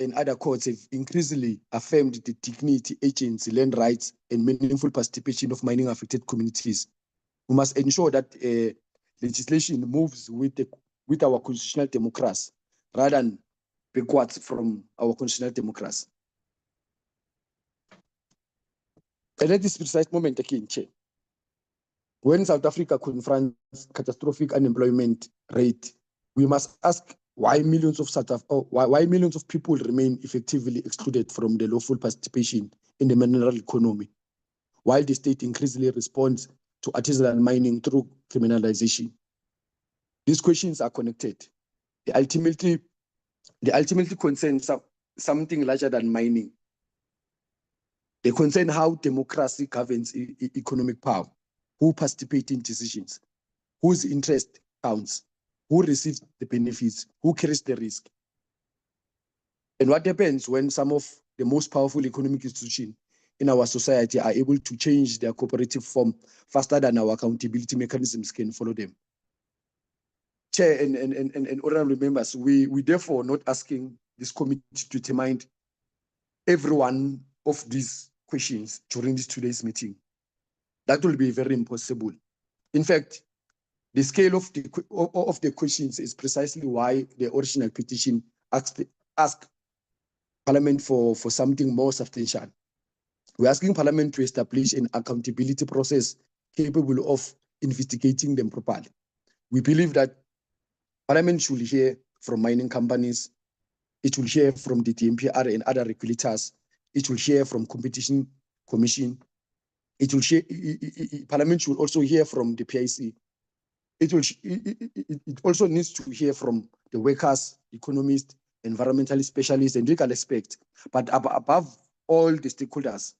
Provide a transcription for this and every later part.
and other courts have increasingly affirmed the dignity, agency, land rights, and meaningful participation of mining-affected communities. We must ensure that legislation moves with our constitutional democracy rather than backwards from our constitutional democracy. And at this precise moment, again, Chair, when South Africa confronts catastrophic unemployment rate, we must ask why millions of people remain effectively excluded from the lawful participation in the mineral economy, while the state increasingly responds to artisanal mining through criminalization. These questions are connected. They ultimately concern something larger than mining. They concern how democracy governs economic power, who participates in decisions, whose interest counts, who receives the benefits, who carries the risk. And what happens when some of the most powerful economic institutions in our society are able to change their cooperative form faster than our accountability mechanisms can follow them? Chair and honorable members, we therefore not asking this committee to determine every one of these questions during today's meeting. That will be very impossible. In fact, the scale of the questions is precisely why the original petition asked Parliament for something more substantial. We're asking Parliament to establish an accountability process capable of investigating them properly. We believe that Parliament should hear from mining companies, it will hear from the DMPR and other regulators, it will hear from Competition Commission, Parliament should also hear from the PIC. It also needs to hear from the workers, economists, environmental specialists, and legal experts. But above all the stakeholders,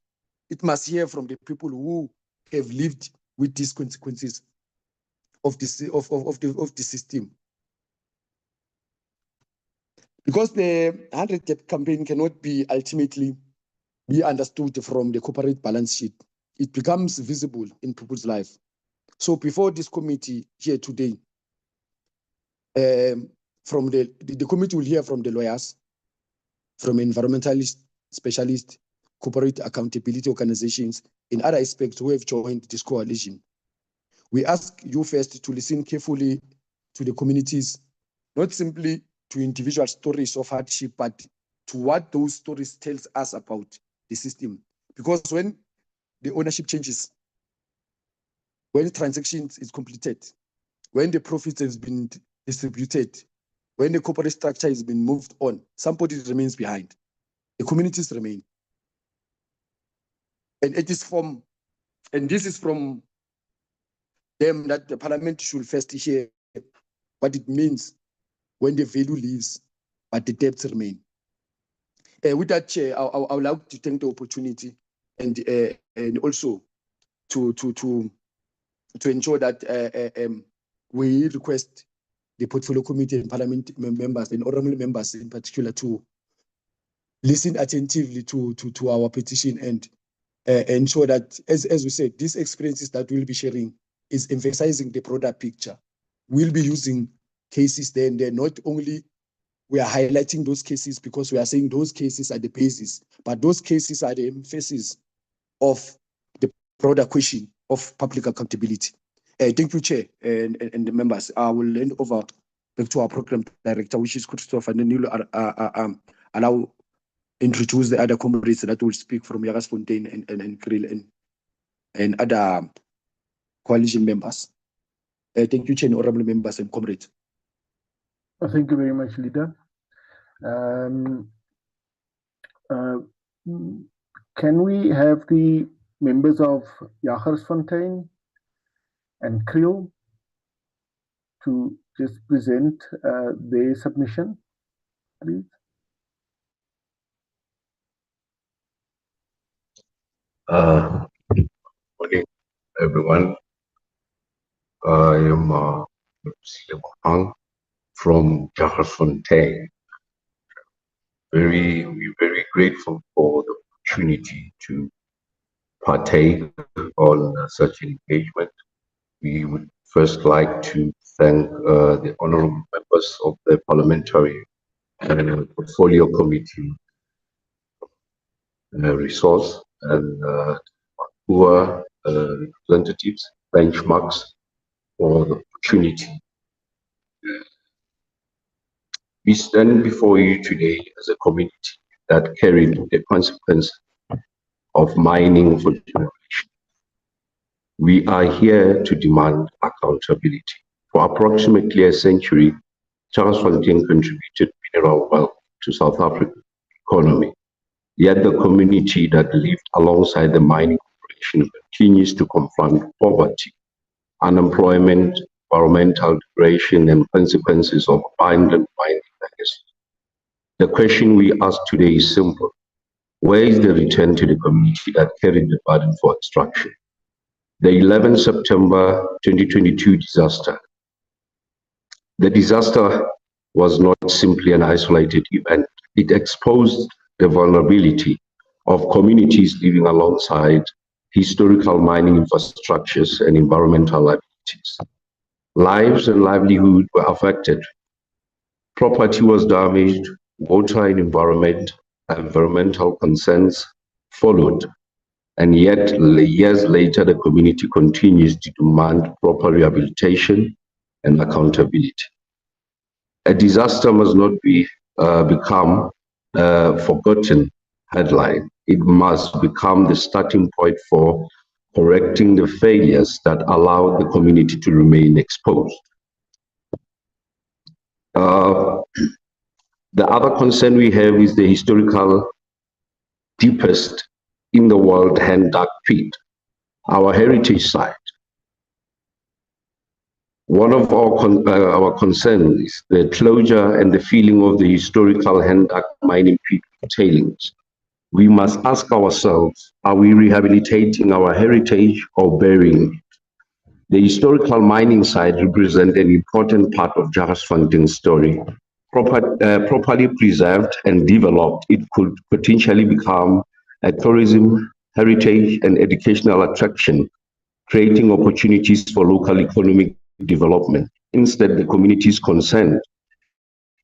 it must hear from the people who have lived with these consequences of the system. Because the 100-day campaign cannot be ultimately be understood from the corporate balance sheet. It becomes visible in people's life. So before this committee here today, from the committee will hear from the lawyers, from environmentalist specialists, corporate accountability organizations, and other aspects who have joined this coalition. We ask you first to listen carefully to the communities, not simply to individual stories of hardship, but to what those stories tells us about the system. Because when the ownership changes, when the transactions is completed, when the profits has been distributed, when the corporate structure has been moved on, somebody remains behind. The communities remain. And this is from them that the Parliament should first hear what it means when the value leaves, but the debts remain. With that, Chair, I would like to take the opportunity and also to ensure that we request the Portfolio Committee and Parliament members and honorable members in particular to listen attentively to our petition and ensure that, as we said, these experiences that we'll be sharing is emphasizing the broader picture. We'll be using cases there and there, not only we are highlighting those cases because we are saying those cases are the basis, but those cases are the emphasis of the broader question of public accountability. Thank you, Chair, and the members. I will hand over back to our program director, which is Christopher, and then you'll introduce the other comrades that will speak from Jagersfontein and Kriel and other coalition members. Thank you, Chair, and honorable members and comrades. Thank you very much, Leader. Can we have the members of Jagersfontein and Kriel to just present their submission, please? Good morning, everyone. I am from Jagersfontein. We're very grateful for the opportunity to partake on such an engagement. We would first like to thank the honorable members of the Parliamentary portfolio committee resource and poor representatives, benchmarks for the opportunity. We stand before you today as a community that carried the consequence of mining for generations. We are here to demand accountability. For approximately a century, Fontaine contributed mineral wealth to South Africa's economy. Yet the community that lived alongside the mining operation continues to confront poverty, unemployment, environmental degradation, and consequences of abandoned mining legacy. The question we ask today is simple. Where is the return to the community that carried the burden for extraction? The 11 September 2022 disaster. The disaster was not simply an isolated event. It exposed the vulnerability of communities living alongside historical mining infrastructures and environmental liabilities. Lives and livelihood were affected. Property was damaged, water and environmental concerns followed. And yet, years later, the community continues to demand proper rehabilitation and accountability. A disaster must not become a forgotten headline. It must become the starting point for correcting the failures that allow the community to remain exposed. The other concern we have is the historical deepest in the world hand dug pit, our heritage site. One of our concerns is the closure and the filling of the historical hand dug mining pit tailings. We must ask ourselves, are we rehabilitating our heritage or burying it? The historical mining site represents an important part of Fontain's story. Properly preserved and developed, it could potentially become a tourism, heritage, and educational attraction, creating opportunities for local economic development. Instead, the community is concerned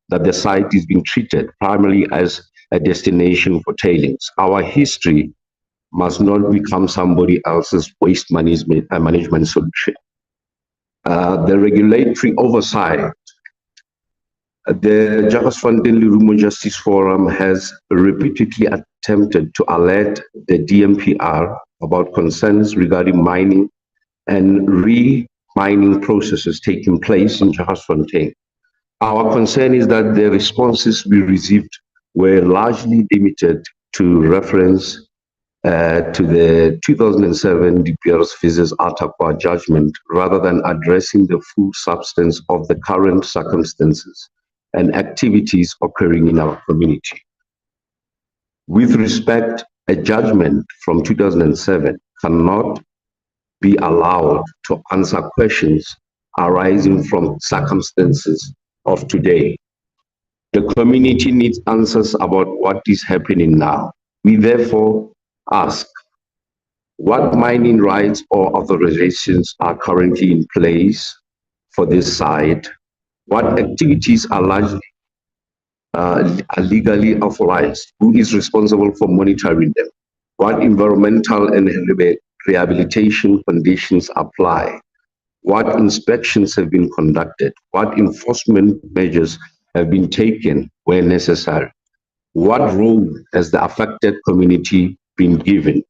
that the site is being treated primarily as a destination for tailings. Our history must not become somebody else's waste management solution. The regulatory oversight. The Fontaine Justice Forum has repeatedly attempted to alert the DMPR about concerns regarding mining and re-mining processes taking place in Fontaine. Our concern is that the responses we received were largely limited to reference to the 2007 DPR's Physis Ataqua judgment rather than addressing the full substance of the current circumstances and activities occurring in our community. With respect, a judgment from 2007 cannot be allowed to answer questions arising from circumstances of today. The community needs answers about what is happening now. We therefore ask, what mining rights or authorizations are currently in place for this site? What activities are largely legally authorized? Who is responsible for monitoring them? What environmental and rehabilitation conditions apply? What inspections have been conducted? What enforcement measures have been taken where necessary? What role has the affected community been given?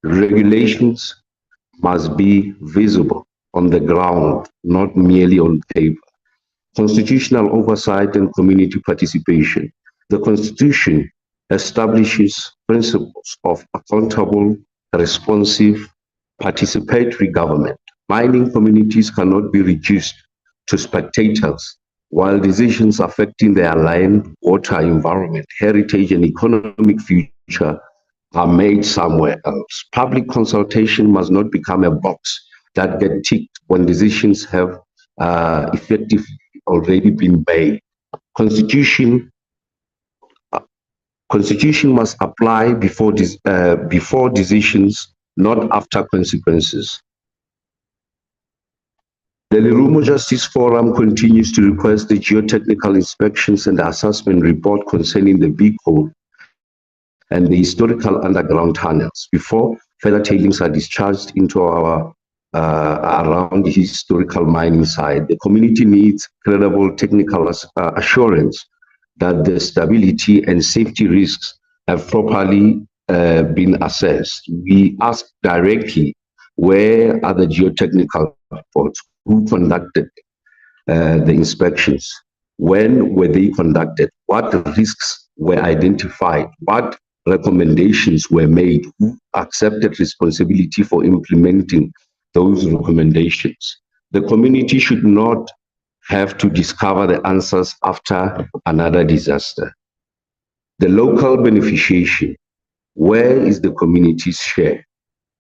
Regulations must be visible on the ground, not merely on paper. Constitutional oversight and community participation. The Constitution establishes principles of accountable, responsive, participatory government. Mining communities cannot be reduced to spectators, while decisions affecting their land, water, environment, heritage, and economic future are made somewhere else. Public consultation must not become a box that gets ticked when decisions have effectively already been made. Constitution must apply before decisions, not after consequences. The The Lerumo Justice Forum continues to request the geotechnical inspections and assessment report concerning the big hole and the historical underground tunnels before further tailings are discharged into our around the historical mining site. The community needs credible technical assurance that the stability and safety risks have properly been assessed. We ask directly, where are the geotechnical reports? Who conducted the inspections? When were they conducted? What risks were identified? What recommendations were made? Who accepted responsibility for implementing those recommendations? The community should not have to discover the answers after another disaster. The local beneficiation, where is the community's share?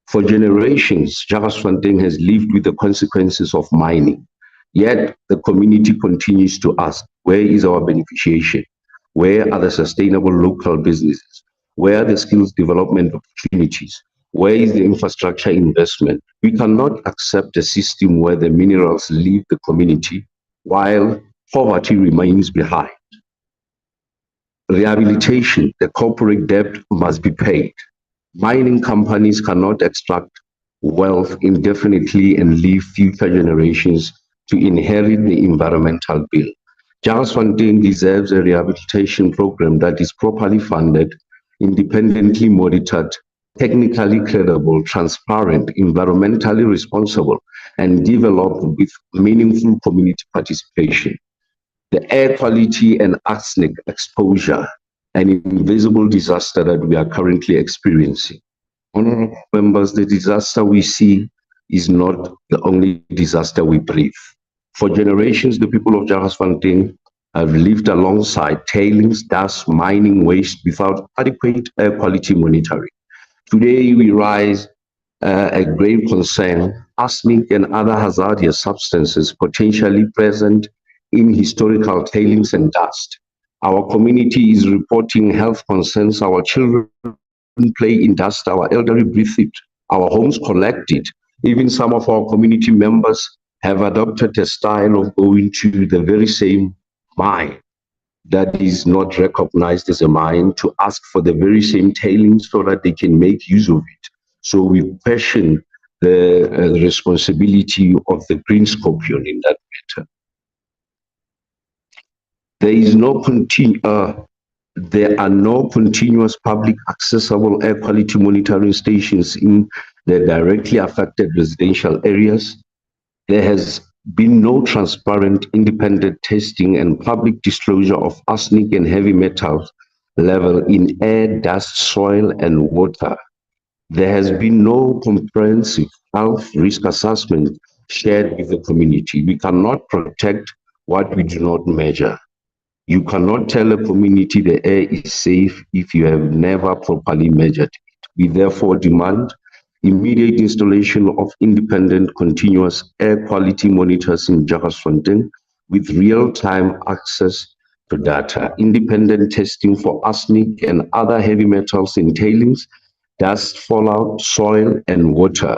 For generations, Jagersfontein has lived with the consequences of mining. Yet the community continues to ask, where is our beneficiation? Where are the sustainable local businesses? Where are the skills development opportunities? Where is the infrastructure investment? We cannot accept a system where the minerals leave the community while poverty remains behind. Rehabilitation, the corporate debt must be paid. Mining companies cannot extract wealth indefinitely and leave future generations to inherit the environmental bill. Jagersfontein deserves a rehabilitation program that is properly funded, independently monitored, technically credible, transparent, environmentally responsible, and developed with meaningful community participation. The air quality and arsenic exposure, an invisible disaster that we are currently experiencing. Honorable members, the disaster we see is not the only disaster we breathe. For generations, the people of Jagersfontein have lived alongside tailings, dust, mining waste without adequate air quality monitoring. Today, we raise a grave concern: arsenic and other hazardous substances potentially present in historical tailings and dust. Our community is reporting health concerns. Our children play in dust, our elderly breathe it, our homes collect it. Even some of our community members have adopted a style of going to the very same mine that is not recognized as a mine to ask for the very same tailings so that they can make use of it. So we question the responsibility of the green scorpion in that matter. There are no continuous public accessible air quality monitoring stations in the directly affected residential areas. There has been no transparent, independent testing and public disclosure of arsenic and heavy metals level in air, dust, soil, and water. There has been no comprehensive health risk assessment shared with the community. We cannot protect what we do not measure. You cannot tell a community the air is safe if you have never properly measured it. We therefore demand immediate installation of independent continuous air quality monitors in Jagersfontein with real-time access to data, independent testing for arsenic and other heavy metals in tailings, dust, fallout, soil, and water,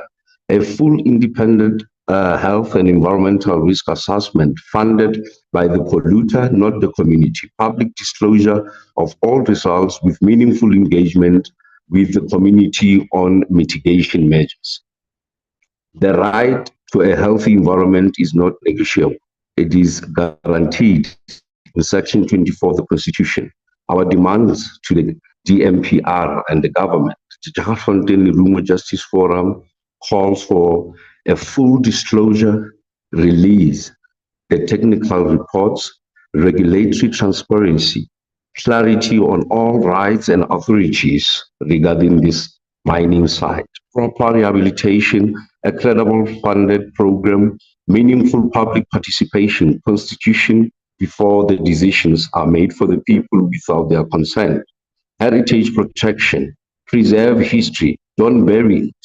a full independent health and environmental risk assessment funded by the polluter, not the community, public disclosure of all results with meaningful engagement with the community on mitigation measures. The right to a healthy environment is not negotiable. It is guaranteed in Section 24 of the Constitution. Our demands to the DMPR and the government, the Jagersfontein Lerumo Justice Forum, calls for a full disclosure, release the technical reports, regulatory transparency, clarity on all rights and authorities regarding this mining site, proper rehabilitation, a credible funded program, meaningful public participation, constitution before the decisions are made for the people without their consent, heritage protection, preserve history, don't bury it,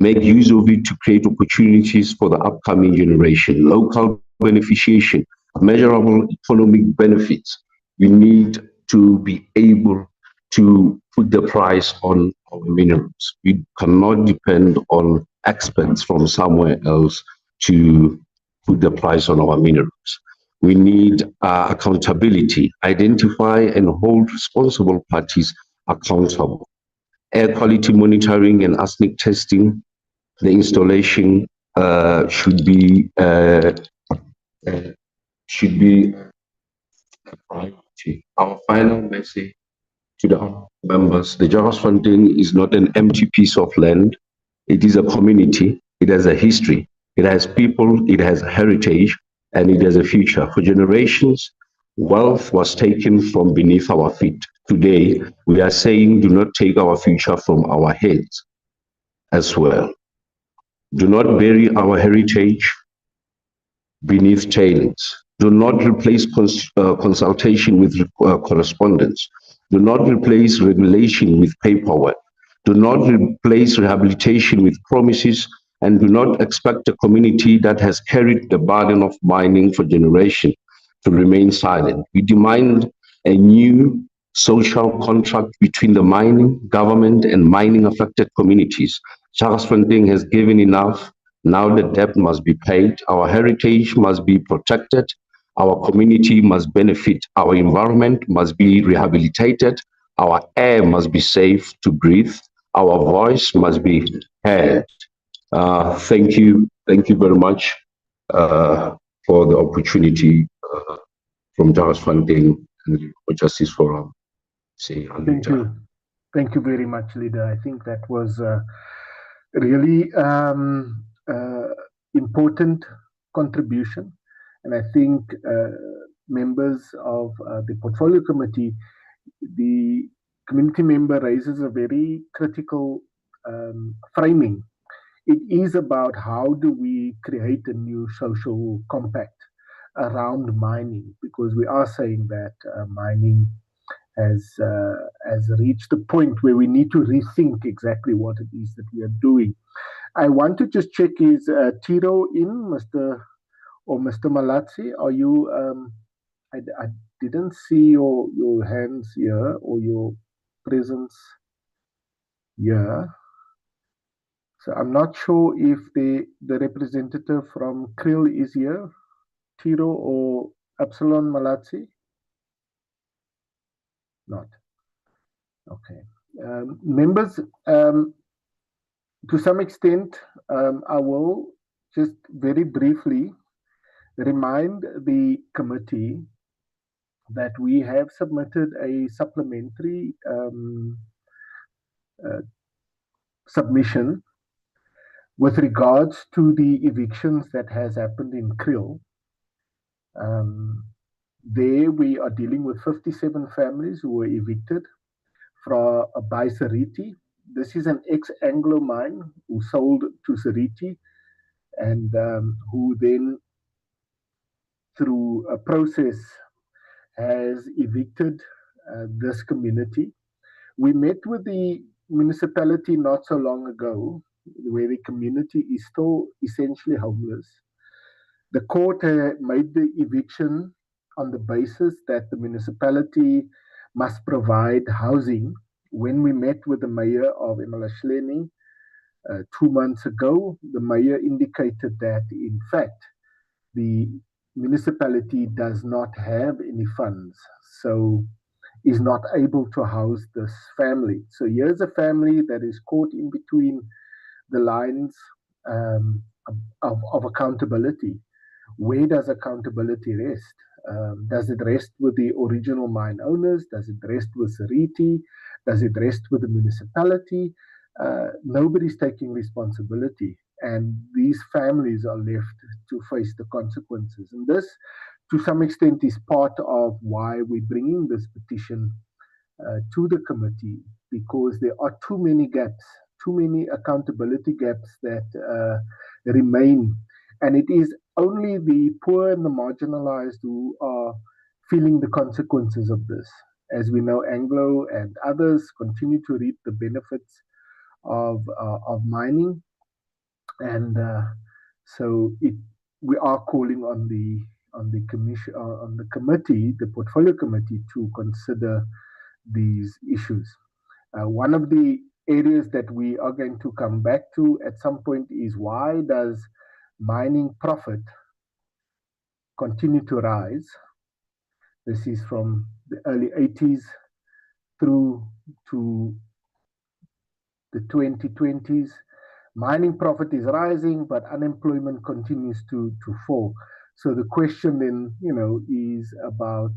make use of it to create opportunities for the upcoming generation, local beneficiation, measurable economic benefits. We need to be able to put the price on our minerals. We cannot depend on experts from somewhere else to put the price on our minerals. We need accountability, identify and hold responsible parties accountable. Air quality monitoring and arsenic testing, the installation should be a priority. Our final message to the members: the Jagersfontein is not an empty piece of land. It is a community. It has a history. It has people. It has heritage, and it has a future. For generations, wealth was taken from beneath our feet. Today, we are saying, do not take our future from our heads as well. Do not bury our heritage beneath tailings. Do not replace consultation with correspondence. Do not replace regulation with paperwork. Do not replace rehabilitation with promises, and do not expect a community that has carried the burden of mining for generations to remain silent. We demand a new social contract between the mining, government, and mining-affected communities. Jagersfontein has given enough. Now the debt must be paid. Our heritage must be protected. Our community must benefit. Our environment must be rehabilitated. Our air must be safe to breathe. Our voice must be heard. Thank you. Thank you very much for the opportunity from Jagersfontein and for Justice Forum. Thank you. Thank you very much, leader. I think that was really important contribution, and I think members of the portfolio committee, the community member raises a very critical framing. It is about how do we create a new social compact around mining, because we are saying that mining has reached the point where we need to rethink exactly what it is that we are doing. I want to just check, is Tiro in, Mr. Malatsi? Are you? I didn't see your hands here or your presence here, so I'm not sure if the representative from Krill is here, Tiro or Epsilon Malatsi. Not. Okay. Members, to some extent, I will just very briefly remind the committee that we have submitted a supplementary submission with regards to the evictions that has happened in Krill. There we are dealing with 57 families who were evicted by Seriti. This is an ex-Anglo mine who sold to Seriti, and who then, through a process, has evicted this community. We met with the municipality not so long ago, where the community is still essentially homeless. The court made the eviction on the basis that the municipality must provide housing. When we met with the mayor of Emalahleeni 2 months ago, the mayor indicated that, in fact, the municipality does not have any funds, so is not able to house this family. So here's a family that is caught in between the lines of accountability. Where does accountability rest? Does it rest with the original mine owners? Does it rest with Seriti? Does it rest with the municipality? Nobody's taking responsibility, and these families are left to face the consequences. And this, to some extent, is part of why we're bringing this petition to the committee, because there are too many gaps, too many accountability gaps that remain. And it is only the poor and the marginalized who are feeling the consequences of this. As we know, Anglo and others continue to reap the benefits of mining, and so we are calling on the commission, on the committee, the portfolio committee, to consider these issues. One of the areas that we are going to come back to at some point is, why does mining profit continue to rise. This is from the early 80s through to the 2020s. Mining profit is rising, but unemployment continues to fall. So the question then, is about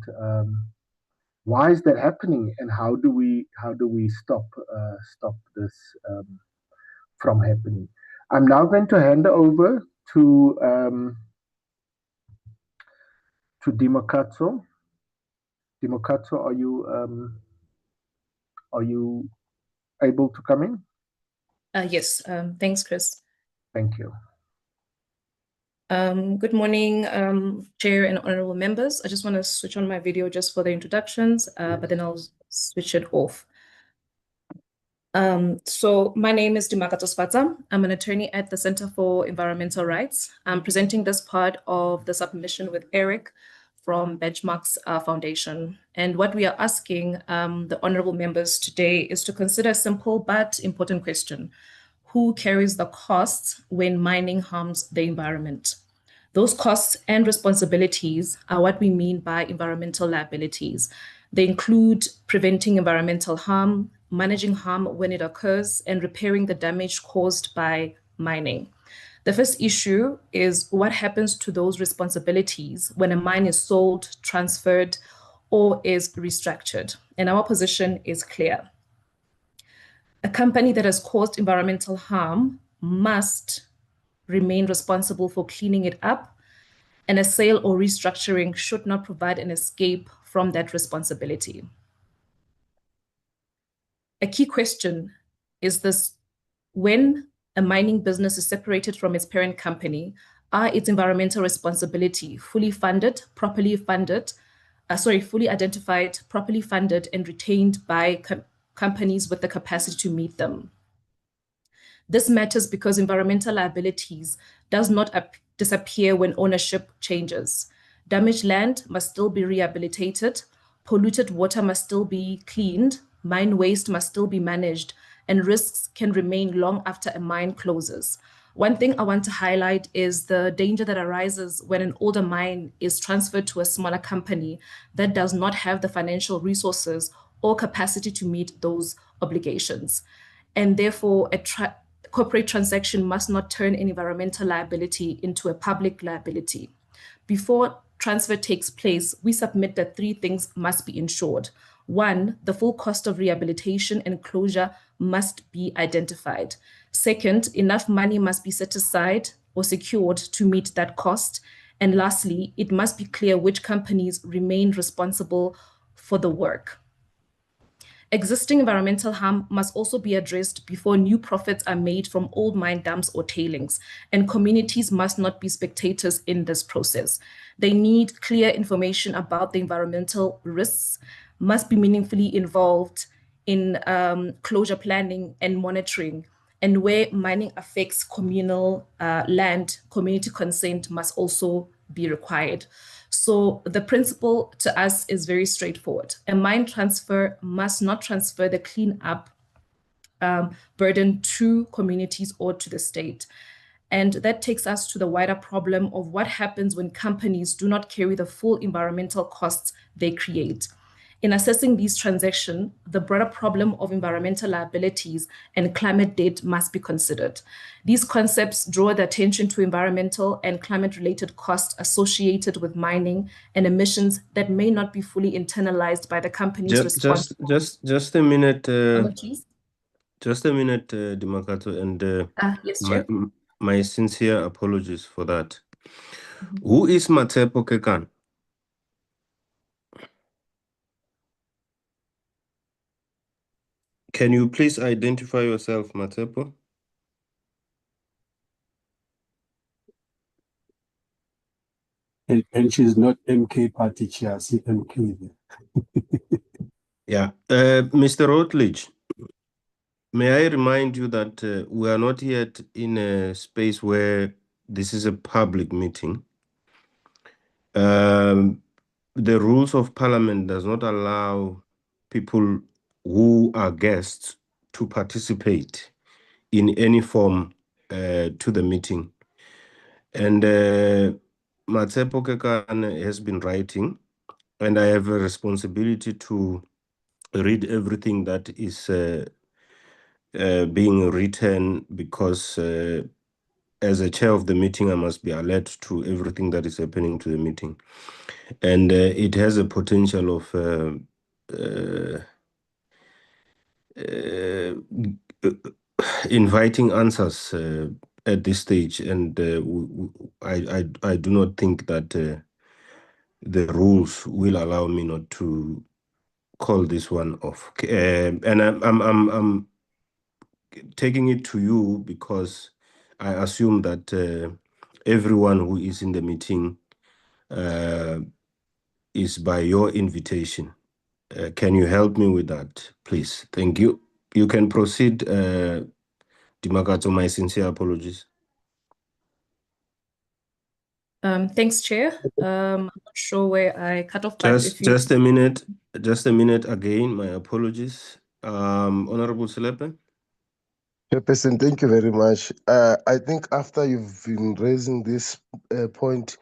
why is that happening, and how do we stop this from happening? I'm now going to hand over to Dimokatso. Dimokatso, are you able to come in? Yes, thanks, Chris. Thank you. Good morning, Chair and honorable members. I just want to switch on my video just for the introductions, but then I'll switch it off. So my name is Dimakato Sfatsa. I'm an attorney at the Center for Environmental Rights. I'm presenting this part of the submission with Eric from Benchmarks Foundation. And what we are asking the honorable members today is to consider a simple but important question. Who carries the costs when mining harms the environment? Those costs and responsibilities are what we mean by environmental liabilities. They include preventing environmental harm, managing harm when it occurs, and repairing the damage caused by mining. The first issue is what happens to those responsibilities when a mine is sold, transferred, or is restructured. And our position is clear. A company that has caused environmental harm must remain responsible for cleaning it up, and a sale or restructuring should not provide an escape from that responsibility. A key question is this: when a mining business is separated from its parent company, are its environmental responsibility fully funded, fully identified, properly funded, and retained by companies with the capacity to meet them? This matters because environmental liabilities does not disappear when ownership changes. Damaged land must still be rehabilitated, polluted water must still be cleaned, mine waste must still be managed, and risks can remain long after a mine closes. One thing I want to highlight is the danger that arises when an older mine is transferred to a smaller company that does not have the financial resources or capacity to meet those obligations. And therefore, a corporate transaction must not turn an environmental liability into a public liability. Before transfer takes place, we submit that 3 things must be ensured. 1, the full cost of rehabilitation and closure must be identified. 2nd, enough money must be set aside or secured to meet that cost. And lastly, it must be clear which companies remain responsible for the work. Existing environmental harm must also be addressed before new profits are made from old mine dumps or tailings, and communities must not be spectators in this process. They need clear information about the environmental risks, must be meaningfully involved in closure planning and monitoring, and where mining affects communal land, community consent must also be required. So the principle to us is very straightforward. A mine transfer must not transfer the cleanup burden to communities or to the state. And that takes us to the wider problem of what happens when companies do not carry the full environmental costs they create. In assessing these transactions, the broader problem of environmental liabilities and climate debt must be considered. These concepts draw the attention to environmental and climate-related costs associated with mining and emissions that may not be fully internalized by the companies responsible. Just a minute. Apologies. Just a minute, Dimakato, and Yes, Chair. my sincere apologies for that. Who is Matepo Kekan? Can you please identify yourself, Matepo? And she's not MK party chair, CMK. Yeah. Mr. Routledge, may I remind you that we are not yet in a space where this is a public meeting. The rules of parliament does not allow people who are guests to participate in any form to the meeting. And Matsepo Kekane has been writing, and I have a responsibility to read everything that is being written, because as a chair of the meeting, I must be alert to everything that is happening to the meeting. And it has a potential of inviting answers at this stage, and I do not think that the rules will allow me not to call this one off. And I'm taking it to you because I assume that everyone who is in the meeting is by your invitation. Can you help me with that, please? Thank you. You can proceed, Dimakato. My sincere apologies. Thanks, Chair. I'm not sure where I cut off, but if you... Just a minute again, my apologies. Honorable Selepe. Chairperson, thank you very much. I think after you've been raising this point,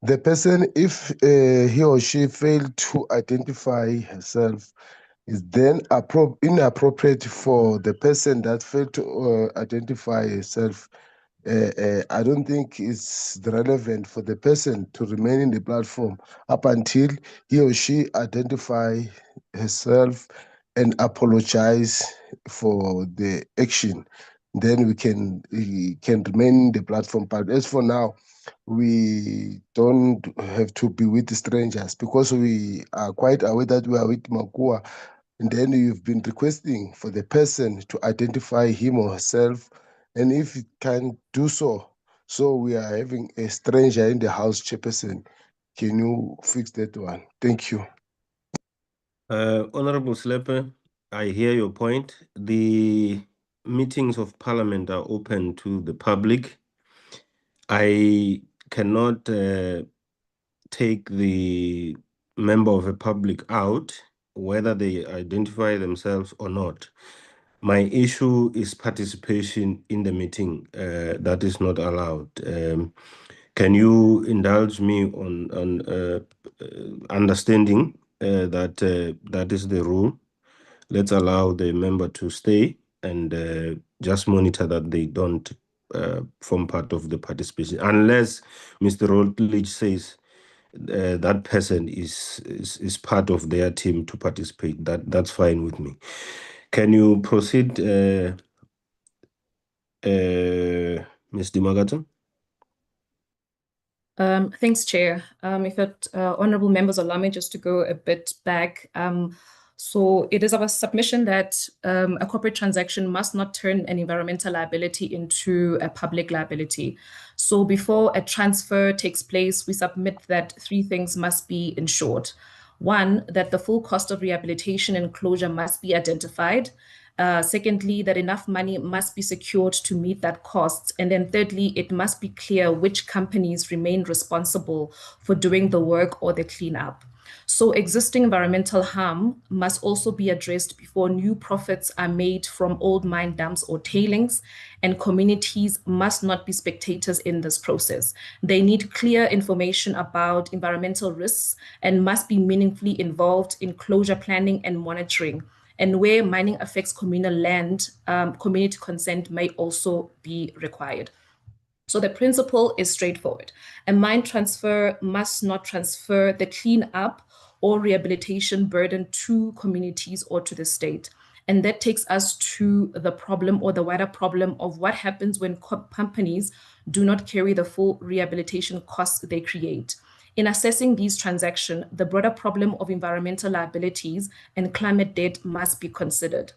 the person, if he or she failed to identify herself, is then inappropriate for the person that failed to identify herself. I don't think it's relevant for the person to remain in the platform up until he or she identify herself and apologize for the action. Then he can remain in the platform. But as for now, we don't have to be with strangers because we are quite aware that we are with MACUA. And then you've been requesting for the person to identify him or herself. And if it can do so, so we are having a stranger in the house, Chairperson. Can you fix that one? Thank you. Honorable Slepe, I hear your point. The meetings of Parliament are open to the public. I cannot take the member of the public out, whether they identify themselves or not. My issue is participation in the meeting. That is not allowed. Can you indulge me on understanding that that is the rule? Let's allow the member to stay and just monitor that they don't form part of the participation, unless Mr. Routledge says that person is part of their team to participate. That's fine with me. Can you proceed, Ms. Dimagato? Thanks, Chair. If it, honorable members allow me just to go a bit back. So it is our submission that a corporate transaction must not turn an environmental liability into a public liability. So before a transfer takes place, we submit that 3 things must be ensured. 1, that the full cost of rehabilitation and closure must be identified. Secondly, that enough money must be secured to meet that cost. And then thirdly, it must be clear which companies remain responsible for doing the work or the cleanup. So existing environmental harm must also be addressed before new profits are made from old mine dumps or tailings, and communities must not be spectators in this process. They need clear information about environmental risks and must be meaningfully involved in closure planning and monitoring. And where mining affects communal land, community consent may also be required. So the principle is straightforward. A mine transfer must not transfer the cleanup or rehabilitation burden to communities or to the state. And that takes us to the problem, or the wider problem, of what happens when companies do not carry the full rehabilitation costs they create. In assessing these transactions, the broader problem of environmental liabilities and climate debt must be considered.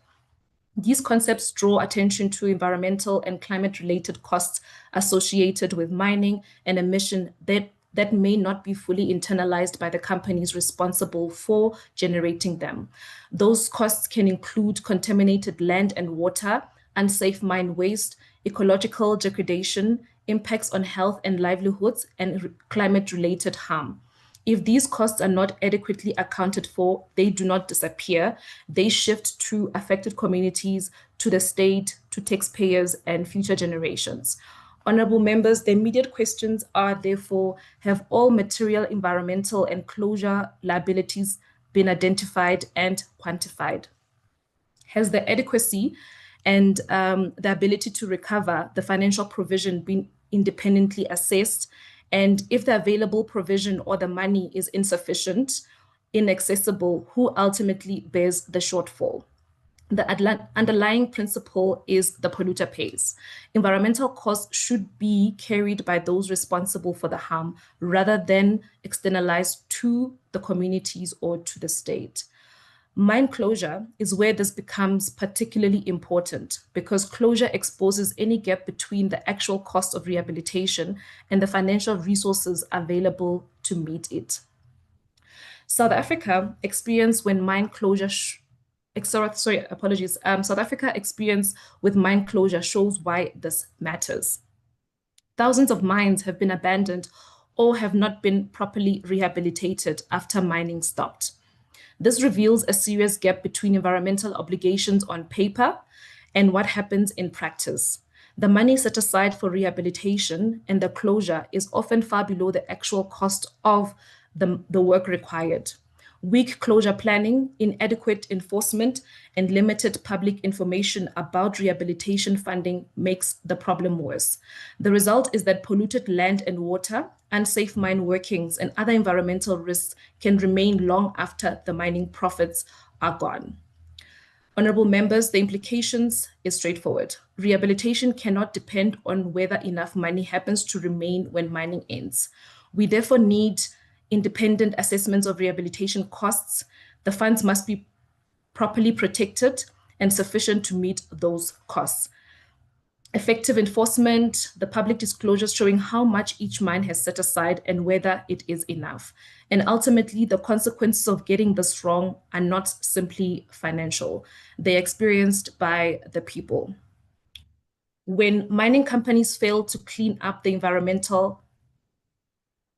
These concepts draw attention to environmental and climate-related costs associated with mining and emission that may not be fully internalized by the companies responsible for generating them. Those costs can include contaminated land and water, unsafe mine waste, ecological degradation, impacts on health and livelihoods, and climate-related harm. If these costs are not adequately accounted for, they do not disappear. They shift to affected communities, to the state, to taxpayers, and future generations. Honorable members, the immediate questions are therefore, have all material, environmental, and closure liabilities been identified and quantified? Has the adequacy and the ability to recover the financial provision been independently assessed? And if the available provision or the money is insufficient, inaccessible, who ultimately bears the shortfall? The underlying principle is the polluter pays. Environmental costs should be carried by those responsible for the harm rather than externalized to the communities or to the state. Mine closure is where this becomes particularly important because closure exposes any gap between the actual cost of rehabilitation and the financial resources available to meet it. South Africa experienced when mine closure South Africa experience with mine closure shows why this matters. Thousands of mines have been abandoned or have not been properly rehabilitated after mining stopped. This reveals a serious gap between environmental obligations on paper and what happens in practice. The money set aside for rehabilitation and the closure is often far below the actual cost of the work required. Weak closure planning, inadequate enforcement, and limited public information about rehabilitation funding makes the problem worse. The result is that polluted land and water, unsafe mine workings, and other environmental risks can remain long after the mining profits are gone. Honorable members, the implications is straightforward. Rehabilitation cannot depend on whether enough money happens to remain when mining ends. We therefore need independent assessments of rehabilitation costs. The funds must be properly protected and sufficient to meet those costs. Effective enforcement, the public disclosures showing how much each mine has set aside and whether it is enough. And ultimately, the consequences of getting this wrong are not simply financial. They're experienced by the people. When mining companies fail to clean up the environmental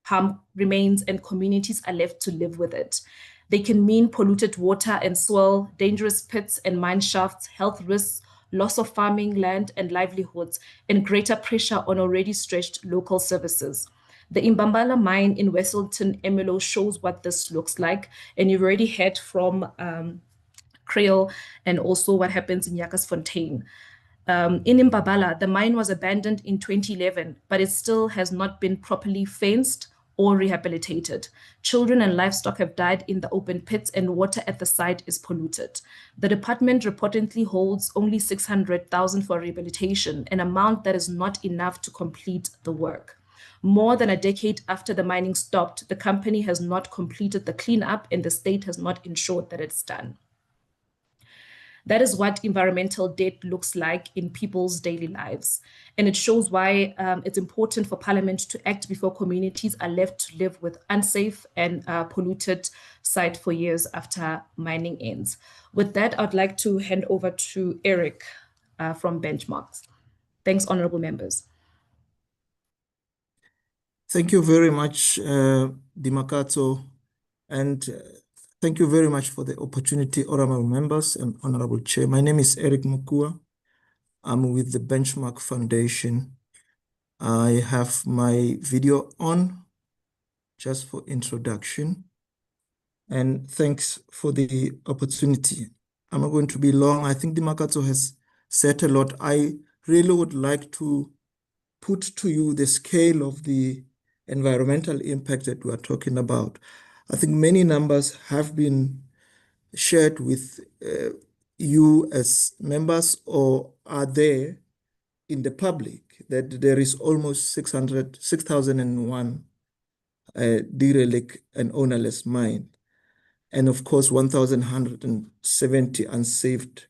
harm remains and communities are left to live with it. They can mean polluted water and soil, dangerous pits and mine shafts, health risks, loss of farming land and livelihoods, and greater pressure on already stretched local services. The Imbambala mine in Westleton, Emelo shows what this looks like, and you've already heard from Creole and also what happens in Jacobsfontein. In Imbabala, the mine was abandoned in 2011, but it still has not been properly fenced or rehabilitated. Children and livestock have died in the open pits and water at the site is polluted. The department reportedly holds only 600,000 for rehabilitation, an amount that is not enough to complete the work. More than a decade after the mining stopped, the company has not completed the cleanup and the state has not ensured that it's done. That is what environmental debt looks like in people's daily lives. And it shows why it's important for Parliament to act before communities are left to live with unsafe and polluted site for years after mining ends. With that, I'd like to hand over to Eric from Benchmarks. Thanks, honorable members. Thank you very much, Dimakato, and thank you very much for the opportunity, honorable members and honorable chair. My name is Eric MACUA. I'm with the Benchmark Foundation. I have my video on just for introduction. And thanks for the opportunity. I'm not going to be long. I think Dimakato has said a lot. I really would like to put to you the scale of the environmental impact that we are talking about. I think many numbers have been shared with you as members or are there in the public, that there is almost 6,001 derelict and ownerless mine. And of course, 1,170 unsaved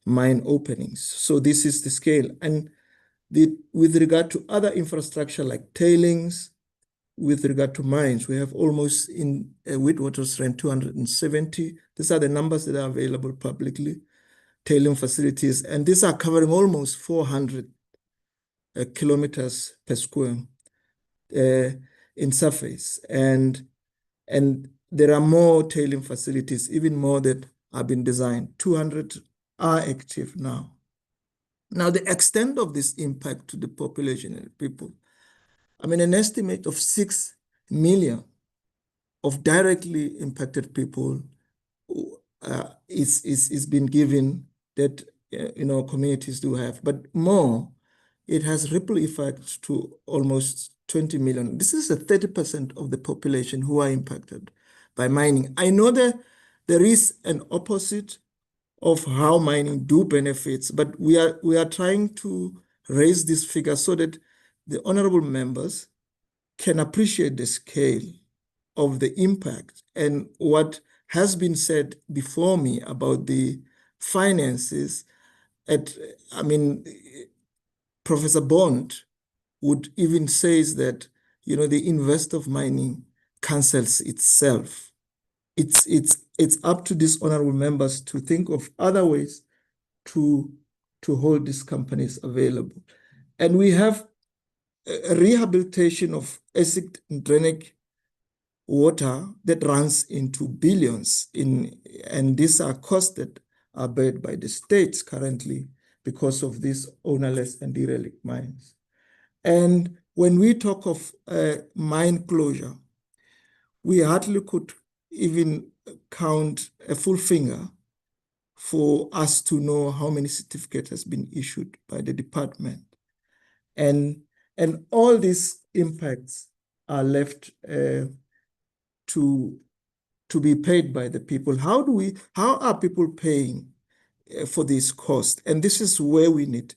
mine openings. So this is the scale. And with regard to other infrastructure like tailings, with regard to mines, we have almost in Witwatersrand 270. These are the numbers that are available publicly, tailing facilities, and these are covering almost 400 kilometers per square in surface. And there are more tailing facilities, even more that have been designed. 200 are active now. Now, the extent of this impact to the population and people, I mean, an estimate of 6 million of directly impacted people is been given that communities do have, but more, it has ripple effects to almost 20 million. This is a 30% of the population who are impacted by mining. I know that there is an opposite of how mining do benefits, but we are trying to raise this figure so that the honorable members can appreciate the scale of the impact and what has been said before me about the finances. I mean, Professor Bond would even says that, the invest of mining cancels itself. It's up to these honorable members to think of other ways to hold these companies available. And we have a rehabilitation of acid and drainage water that runs into billions and these are costs that are borne by the states currently because of these ownerless and derelict mines. And when we talk of mine closure, we hardly could even count a full finger for us to know how many certificates has been issued by the department. And all these impacts are left to be paid by the people. How are people paying for this cost? And this is where we need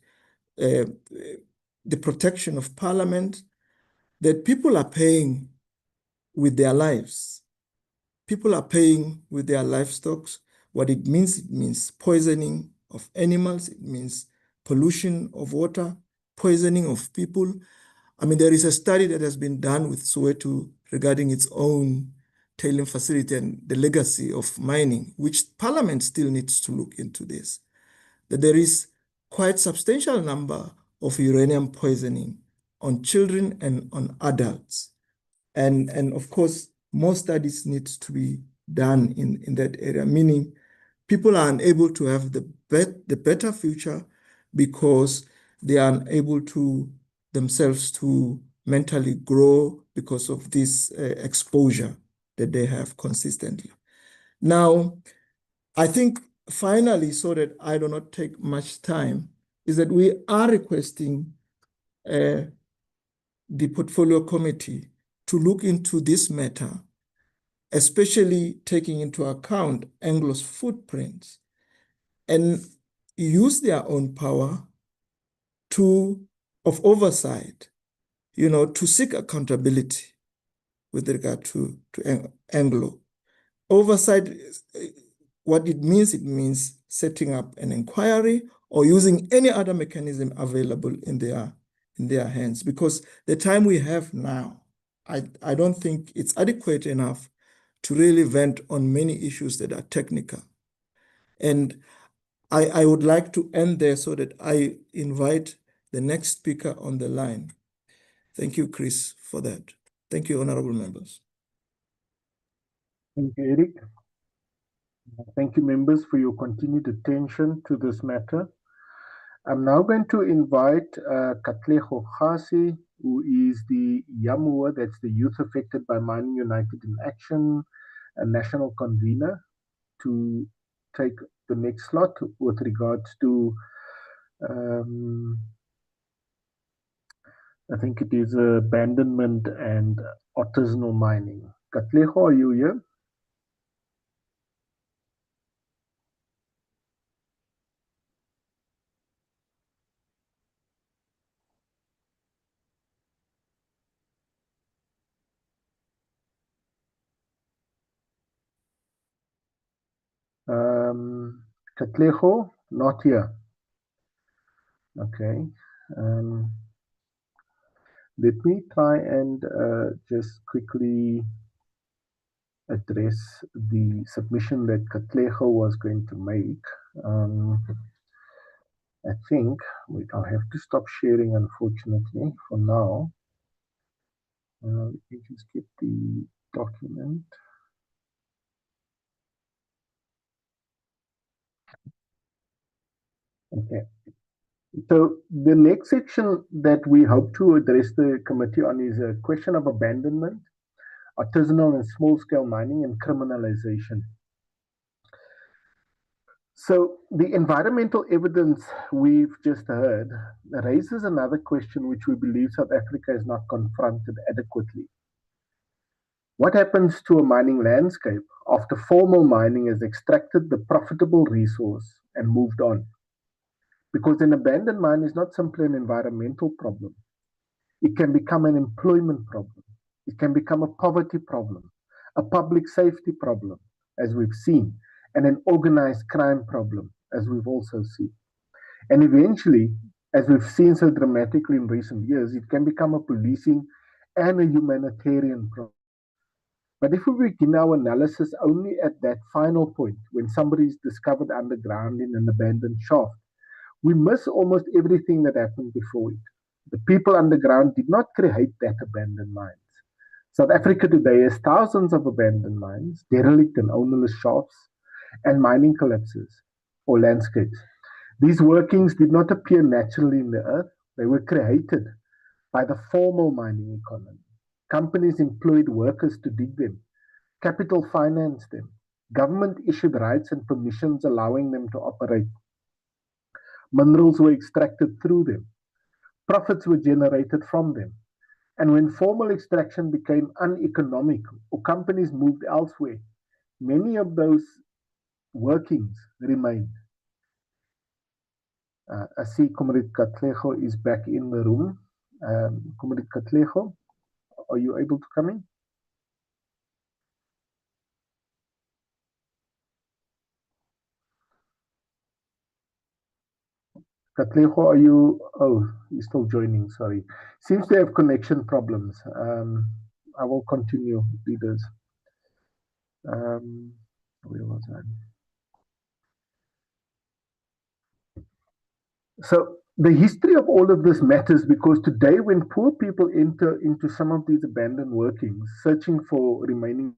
the protection of Parliament, that people are paying with their lives. People are paying with their livestock. What it means poisoning of animals, it means pollution of water, poisoning of people. I mean, there is a study that has been done with Soweto regarding its own tailing facility and the legacy of mining, which Parliament still needs to look into this, that there is quite substantial number of uranium poisoning on children and on adults. And of course, more studies need to be done in that area, meaning people are unable to have the better future because they are unable to themselves to mentally grow because of this exposure that they have consistently. Now, I think finally, so that I do not take much time, is that we are requesting the portfolio committee to look into this matter, especially taking into account Anglo's footprints, and use their own power of oversight, to seek accountability with regard to Anglo. Oversight, what it means setting up an inquiry or using any other mechanism available in their hands, because the time we have now, I don't think it's adequate enough to really vent on many issues that are technical. And I would like to end there so that I invite the next speaker on the line. Thank you, Chris, for that. Thank you, honorable members. Thank you, Eric. Thank you, members, for your continued attention to this matter. I'm now going to invite Katlego Gasi, who is the YAMUA, that's the Youth Affected by Mining United in Action, a national convener, to take the next slot with regards to, I think it is abandonment and artisanal mining. Katlego, are you here? Katlego, not here. Okay. Let me try and just quickly address the submission that Katlego was going to make. I think I'll have to stop sharing, unfortunately, for now. Let me just get the document. Okay. So the next section that we hope to address the committee on is a question of abandonment, artisanal and small-scale mining, and criminalization. So the environmental evidence we've just heard raises another question which we believe South Africa is not confronted adequately. What happens to a mining landscape after formal mining has extracted the profitable resource and moved on? Because an abandoned mine is not simply an environmental problem. It can become an employment problem. It can become a poverty problem, a public safety problem, as we've seen, and an organized crime problem, as we've also seen. And eventually, as we've seen so dramatically in recent years, it can become a policing and a humanitarian problem. But if we begin our analysis only at that final point, when somebody is discovered underground in an abandoned shaft, we miss almost everything that happened before it. The people underground did not create that abandoned mines. South Africa today has thousands of abandoned mines, derelict and ownerless shafts, and mining collapses or landscapes. These workings did not appear naturally in the earth. They were created by the formal mining economy. Companies employed workers to dig them. Capital financed them. Government issued rights and permissions allowing them to operate. Minerals were extracted through them. Profits were generated from them. And when formal extraction became uneconomic or companies moved elsewhere, many of those workings remained. I see Comrade Katlego is back in the room. Comrade Katlego, are you able to come in? Katlego, are you? Oh, he's still joining, sorry. Seems to have connection problems. I will continue, leaders. Where was I? So the history of all of this matters because today when poor people enter into some of these abandoned workings, searching for remaining,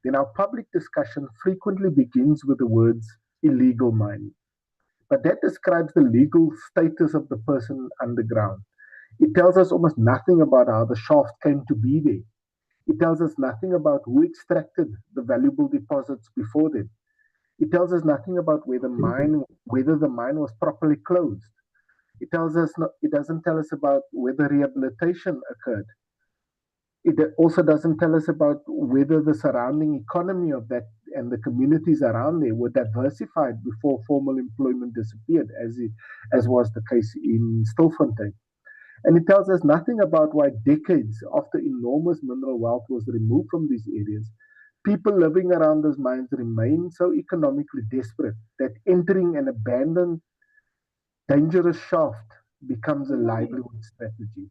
then our public discussion frequently begins with the words illegal mining. But that describes the legal status of the person underground. It tells us almost nothing about how the shaft came to be there. It tells us nothing about who extracted the valuable deposits before them. It tells us nothing about whether the mine was properly closed. It doesn't tell us about whether rehabilitation occurred. It also doesn't tell us about whether the surrounding economy of that and the communities around there were diversified before formal employment disappeared, as was the case in Stilfontein. And it tells us nothing about why decades after enormous mineral wealth was removed from these areas, people living around those mines remain so economically desperate that entering an abandoned, dangerous shaft becomes a livelihood strategy.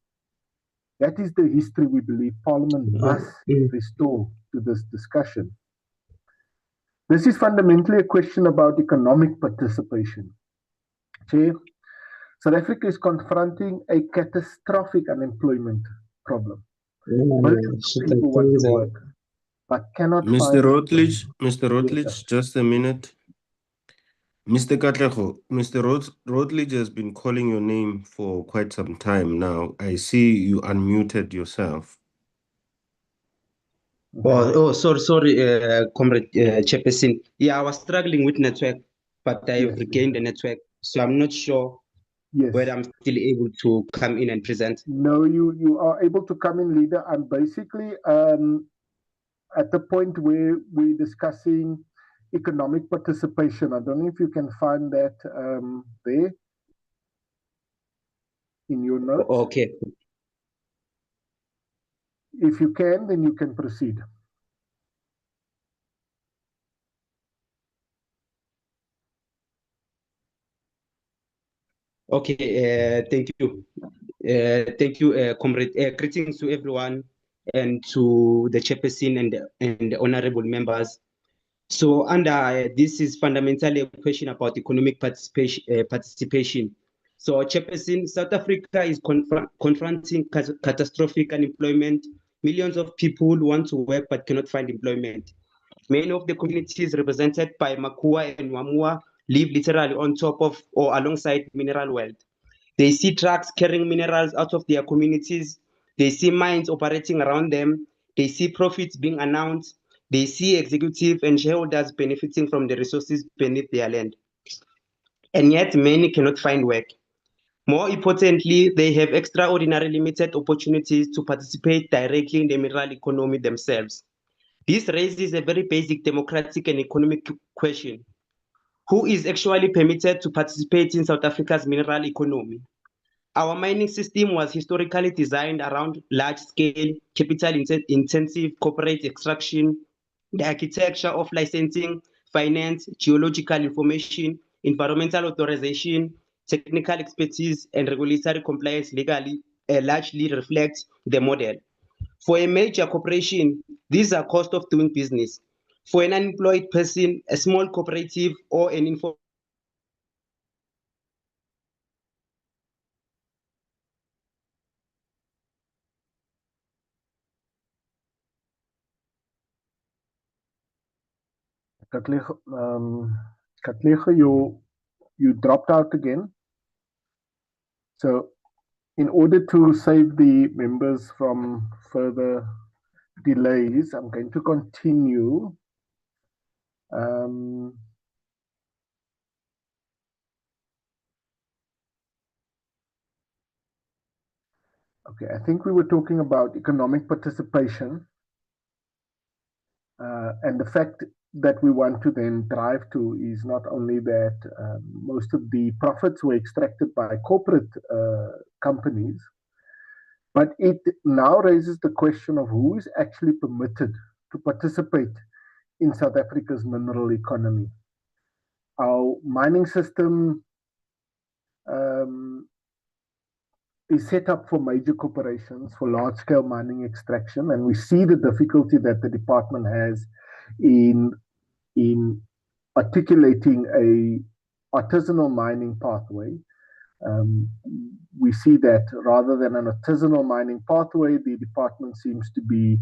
That is the history we believe Parliament must restore to this discussion. This is fundamentally a question about economic participation. Chair, South Africa is confronting a catastrophic unemployment problem. Millions of people want to work, but cannot find... Mr. Routledge, just a minute. Mr. Katlego, Mr. Routledge has been calling your name for quite some time now. I see you unmuted yourself. Sorry, Comrade Chairperson. Yeah, I was struggling with network, but I have regained the network, so I'm not sure whether I'm still able to come in and present. No, you are able to come in, leader. I'm basically at the point where we're discussing economic participation. I don't know if you can find that there in your notes. Okay. If you can, then you can proceed. Okay, thank you. Thank you, Comrade. Greetings to everyone and to the chairperson and the honorable members. So this is fundamentally a question about economic participation. So chairperson, South Africa is confronting catastrophic unemployment. Millions of people want to work but cannot find employment. Many of the communities represented by MACUA and WAMUA live literally on top of or alongside mineral wealth. They see trucks carrying minerals out of their communities. They see mines operating around them. They see profits being announced. They see executive and shareholders benefiting from the resources beneath their land. And yet many cannot find work. More importantly, they have extraordinary limited opportunities to participate directly in the mineral economy themselves. This raises a very basic democratic and economic question. Who is actually permitted to participate in South Africa's mineral economy? Our mining system was historically designed around large-scale, capital-intensive corporate extraction. The architecture of licensing, finance, geological information, environmental authorization, technical expertise, and regulatory compliance largely reflects the model. For a major corporation, these are cost of doing business. For an unemployed person, a small cooperative, or an informal Katlego, you dropped out again. So in order to save the members from further delays, I'm going to continue. Okay, I think we were talking about economic participation and the fact that we want to then drive to is not only that most of the profits were extracted by corporate companies, but it now raises the question of who is actually permitted to participate in South Africa's mineral economy. Our mining system is set up for major corporations, for large-scale mining extraction, and we see the difficulty that the department has in articulating a artisanal mining pathway. We see that rather than an artisanal mining pathway, the department seems to be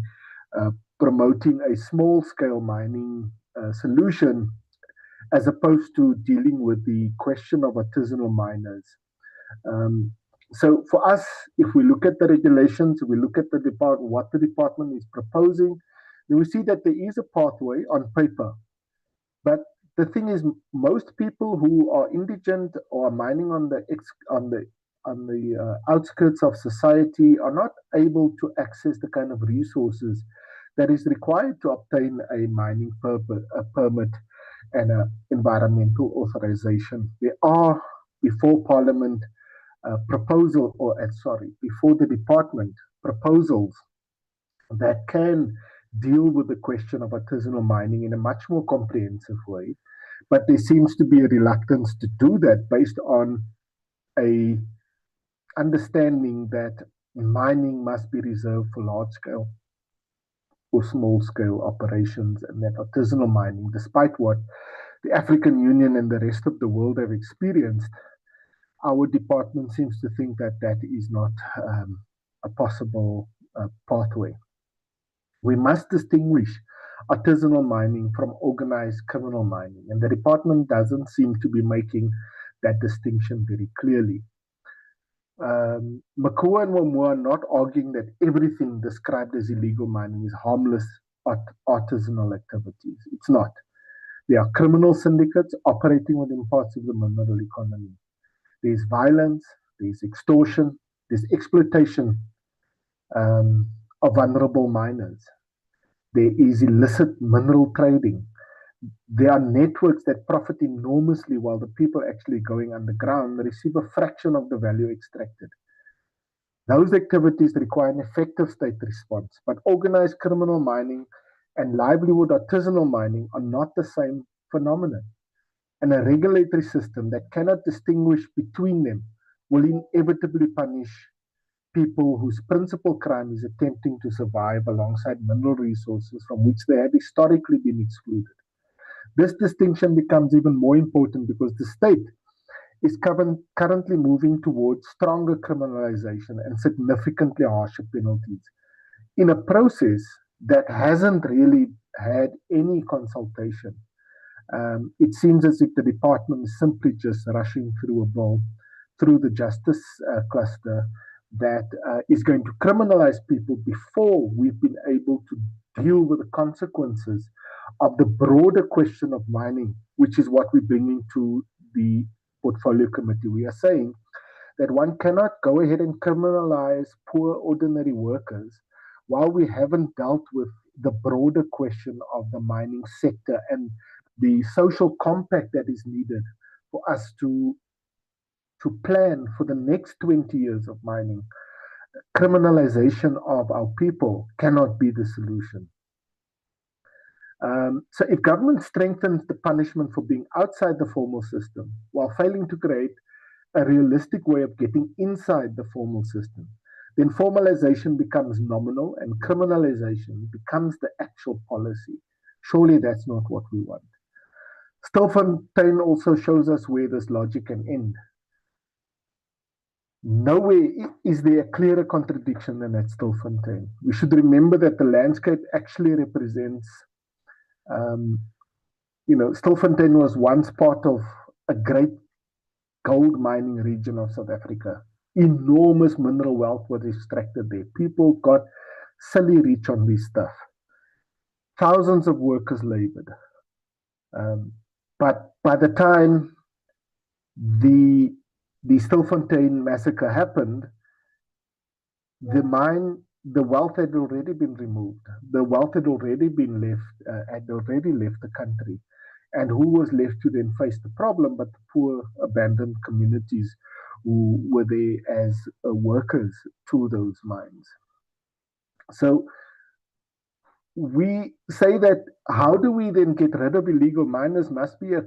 promoting a small-scale mining solution as opposed to dealing with the question of artisanal miners. So for us, if we look at the regulations, we look at the department, what the department is proposing, then we see that there is a pathway on paper. But the thing is, most people who are indigent or are mining on the outskirts of society are not able to access the kind of resources that is required to obtain a mining permit and an environmental authorization. There are, before Parliament, before the department, proposals that can deal with the question of artisanal mining in a much more comprehensive way. But there seems to be a reluctance to do that based on a understanding that mining must be reserved for large-scale or small-scale operations, and that artisanal mining, despite what the African Union and the rest of the world have experienced, our department seems to think that that is not a possible pathway. We must distinguish artisanal mining from organized criminal mining, and the department doesn't seem to be making that distinction very clearly. MACUA and WAMU are not arguing that everything described as illegal mining is harmless artisanal activities. It's not. There are criminal syndicates operating within parts of the mineral economy. There's violence, there's extortion, there's exploitation of vulnerable miners. There is illicit mineral trading. There are networks that profit enormously while the people actually going underground receive a fraction of the value extracted. Those activities require an effective state response, but organized criminal mining and livelihood artisanal mining are not the same phenomenon. And a regulatory system that cannot distinguish between them will inevitably punish people whose principal crime is attempting to survive alongside mineral resources from which they have historically been excluded. This distinction becomes even more important because the state is currently moving towards stronger criminalization and significantly harsher penalties in a process that hasn't really had any consultation It seems as if the department is simply just rushing through a bill, through the justice cluster, that is going to criminalize people before we've been able to deal with the consequences of the broader question of mining, which is what we're bringing to the portfolio committee. We are saying that one cannot go ahead and criminalize poor ordinary workers while we haven't dealt with the broader question of the mining sector and the social compact that is needed for us to plan for the next 20 years of mining. Criminalization of our people cannot be the solution. So if government strengthens the punishment for being outside the formal system while failing to create a realistic way of getting inside the formal system, then formalization becomes nominal and criminalization becomes the actual policy. Surely that's not what we want. Stilfontein also shows us where this logic can end. Nowhere is there a clearer contradiction than at Stilfontein. We should remember that the landscape actually represents, Stilfontein was once part of a great gold mining region of South Africa. Enormous mineral wealth was extracted there. People got silly rich on this stuff. Thousands of workers labored. But by the time the Stilfontein massacre happened, the wealth had already been removed. The wealth had already been left the country. And who was left to then face the problem but the poor abandoned communities who were there as workers to those mines. So we say that how do we then get rid of illegal miners must be a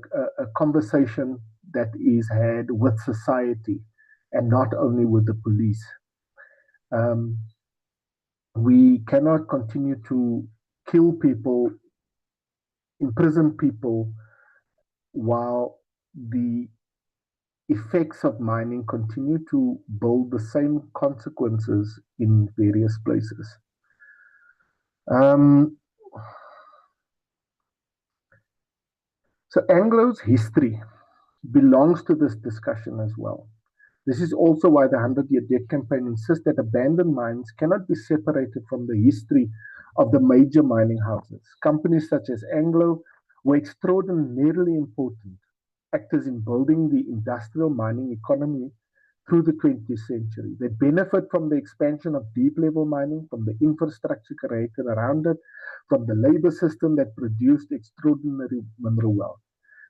conversation that is had with society and not only with the police. We cannot continue to kill people, imprison people, while the effects of mining continue to build the same consequences in various places. So Anglo's history belongs to this discussion as well. This is also why the 100-year debt campaign insists that abandoned mines cannot be separated from the history of the major mining houses. Companies such as Anglo were extraordinarily important actors in building the industrial mining economy through the 20th century. They benefit from the expansion of deep-level mining, from the infrastructure created around it, from the labor system that produced extraordinary mineral wealth.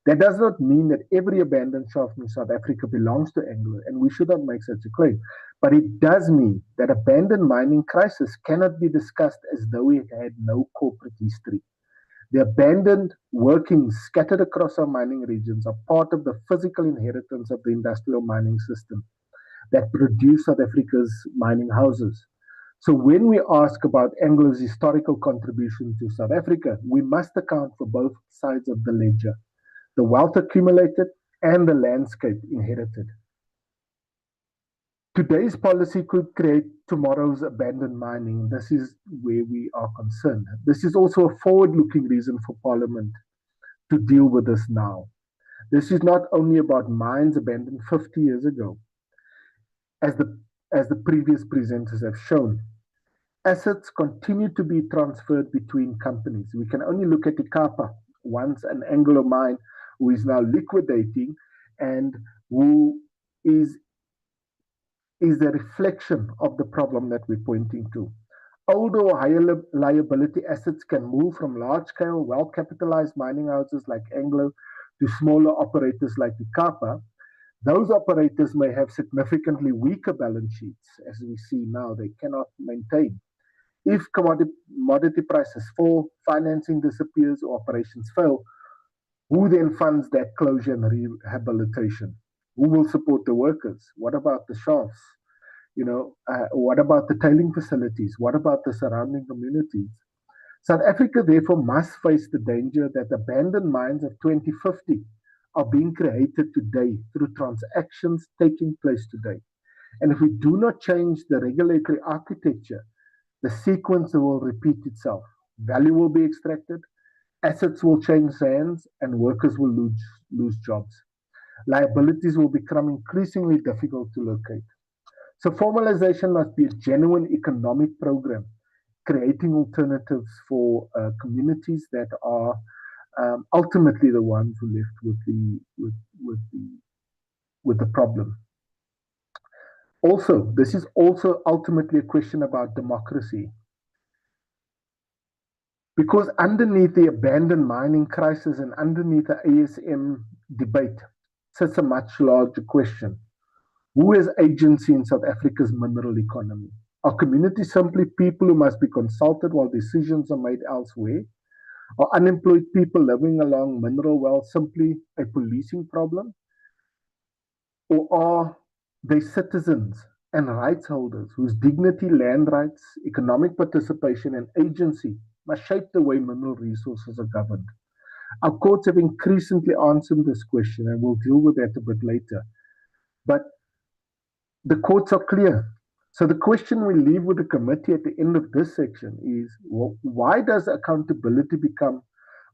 That does not mean that every abandoned shaft in South Africa belongs to Anglo, and we should not make such a claim. But it does mean that abandoned mining crisis cannot be discussed as though it had no corporate history. The abandoned workings scattered across our mining regions are part of the physical inheritance of the industrial mining system that produced South Africa's mining houses. So when we ask about Anglo's historical contribution to South Africa, we must account for both sides of the ledger, the wealth accumulated and the landscape inherited. Today's policy could create tomorrow's abandoned mining. This is where we are concerned. This is also a forward-looking reason for Parliament to deal with this now. This is not only about mines abandoned 50 years ago, as the previous presenters have shown. Assets continue to be transferred between companies. We can only look at Ikapa, once an Anglo mine, who is now liquidating and who is a reflection of the problem that we're pointing to. Older or higher liability assets can move from large-scale, well-capitalized mining houses like Anglo to smaller operators like Ikapa. Those operators may have significantly weaker balance sheets, as we see now. They cannot maintain. If commodity prices fall, financing disappears, or operations fail, who then funds that closure and rehabilitation? Who will support the workers? What about the shafts? What about the tailing facilities? What about the surrounding communities? South Africa, therefore, must face the danger that abandoned mines of 2050 are being created today through transactions taking place today. And if we do not change the regulatory architecture, the sequence will repeat itself. Value will be extracted, Assets will change hands and workers will lose jobs. Liabilities will become increasingly difficult to locate. So formalization must be a genuine economic program, creating alternatives for communities that are ultimately the ones who left with the problem. Also, this is also ultimately a question about democracy. Because underneath the abandoned mining crisis and underneath the ASM debate sits a much larger question. Who has agency in South Africa's mineral economy? Are communities simply people who must be consulted while decisions are made elsewhere? Are unemployed people living along mineral wells simply a policing problem? Or are they citizens and rights holders whose dignity, land rights, economic participation, and agency must shape the way mineral resources are governed? Our courts have increasingly answered this question, and we'll deal with that a bit later. But the courts are clear. So the question we leave with the committee at the end of this section is, well, why does accountability become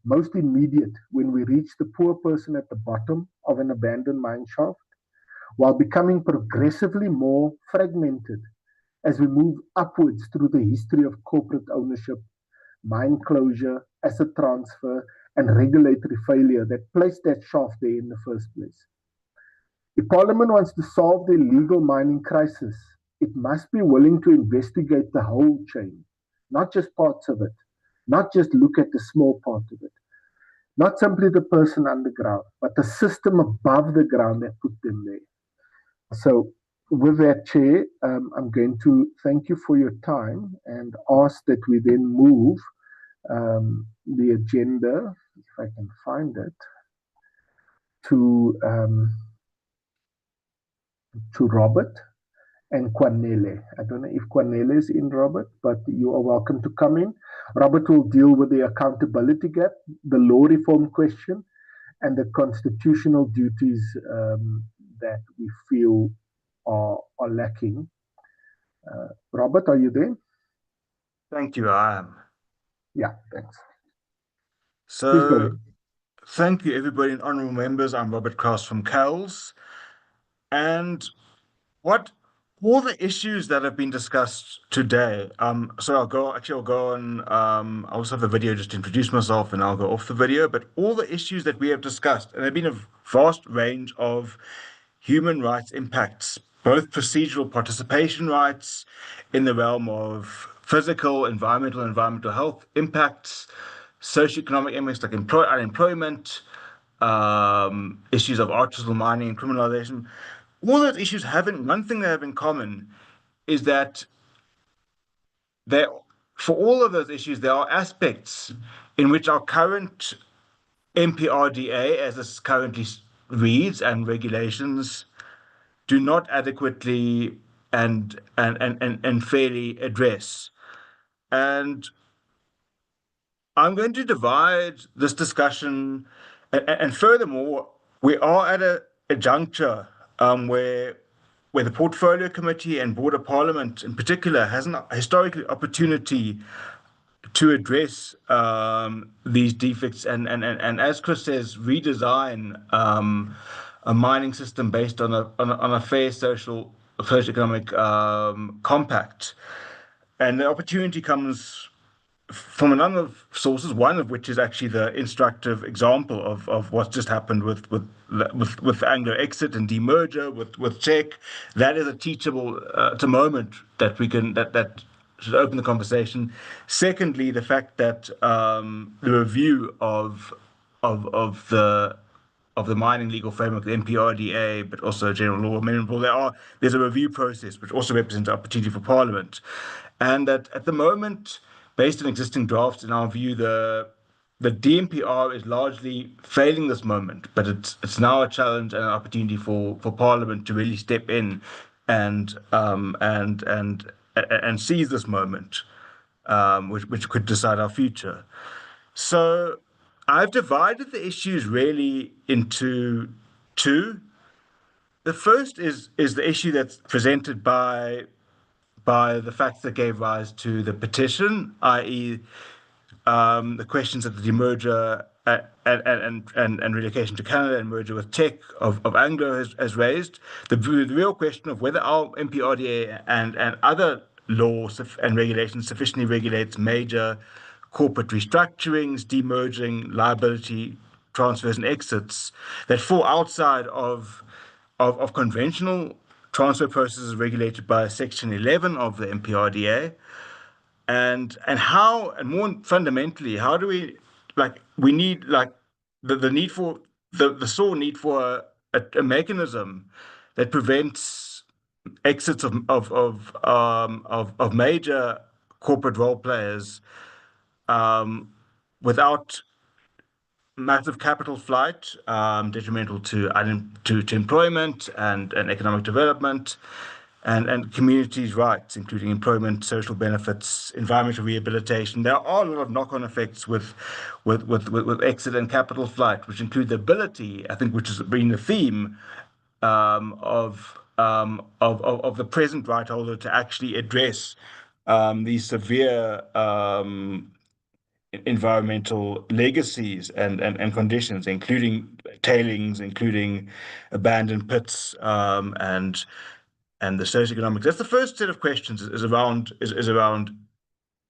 most immediate when we reach the poor person at the bottom of an abandoned mine shaft, while becoming progressively more fragmented as we move upwards through the history of corporate ownership, mine closure, asset transfer, and regulatory failure that placed that shaft there in the first place? If Parliament wants to solve the illegal mining crisis, it must be willing to investigate the whole chain, not just parts of it, not just look at the small part of it, not simply the person underground, but the system above the ground that put them there. So with that, Chair, I'm going to thank you for your time and ask that we then move the agenda, if I can find it, to Robert and Kwanele. I don't know if Kwanele is in, Robert, but you are welcome to come in. Robert will deal with the accountability gap, the law reform question, and the constitutional duties that we feel are lacking. Robert, are you there? Thank you, I am. Yeah, thanks. So, thank you, everybody and honorable members. I'm Robert Kraus from CALS. And all the issues that have been discussed today, so I'll go on, I'll also have the video just to introduce myself and I'll go off the video, but all the issues that we have discussed, and there have been a vast range of human rights impacts, both procedural participation rights in the realm of physical, environmental health impacts, socioeconomic impacts like unemployment, issues of artisanal mining and criminalization. All those issues one thing they have in common is that for all of those issues, there are aspects in which our current MPRDA, as this currently reads, and regulations do not adequately and fairly address. And I'm going to divide this discussion, and furthermore, we are at a juncture where the Portfolio Committee and Board of Parliament in particular has an historical opportunity to address these defects and as Chris says, redesign a mining system based on a fair socio-economic compact. And the opportunity comes from a number of sources, one of which is actually the instructive example of what's just happened with Anglo exit and demerger with Czech. That is a teachable it's a moment that we can that should open the conversation. Secondly, the fact that the review of the mining legal framework, the MPRDA, but also general law, mineral, there's a review process which also represents an opportunity for Parliament, and that at the moment, based on existing drafts, in our view, the DMPR is largely failing this moment, but it's now a challenge and an opportunity for Parliament to really step in and seize this moment, which could decide our future. So I've divided the issues really into two. The first is the issue that's presented by the facts that gave rise to the petition, i.e., the questions that the demerger and relocation to Canada and merger with Tech of Anglo has raised, the real question of whether our MPRDA and other laws and regulations sufficiently regulates major corporate restructurings, demerging, liability transfers and exits that fall outside of conventional transfer processes regulated by Section 11 of the MPRDA, and how, and more fundamentally, how do we, we need, the need for the sore need for a mechanism that prevents exits of major corporate role players without massive capital flight, detrimental to employment and economic development, and communities' rights, including employment, social benefits, environmental rehabilitation. There are a lot of knock-on effects with exit and capital flight, which include the ability, I think, which has been the theme of the present right holder to actually address these severe environmental legacies and conditions, including tailings, including abandoned pits, and the socioeconomics. That's the first set of questions is around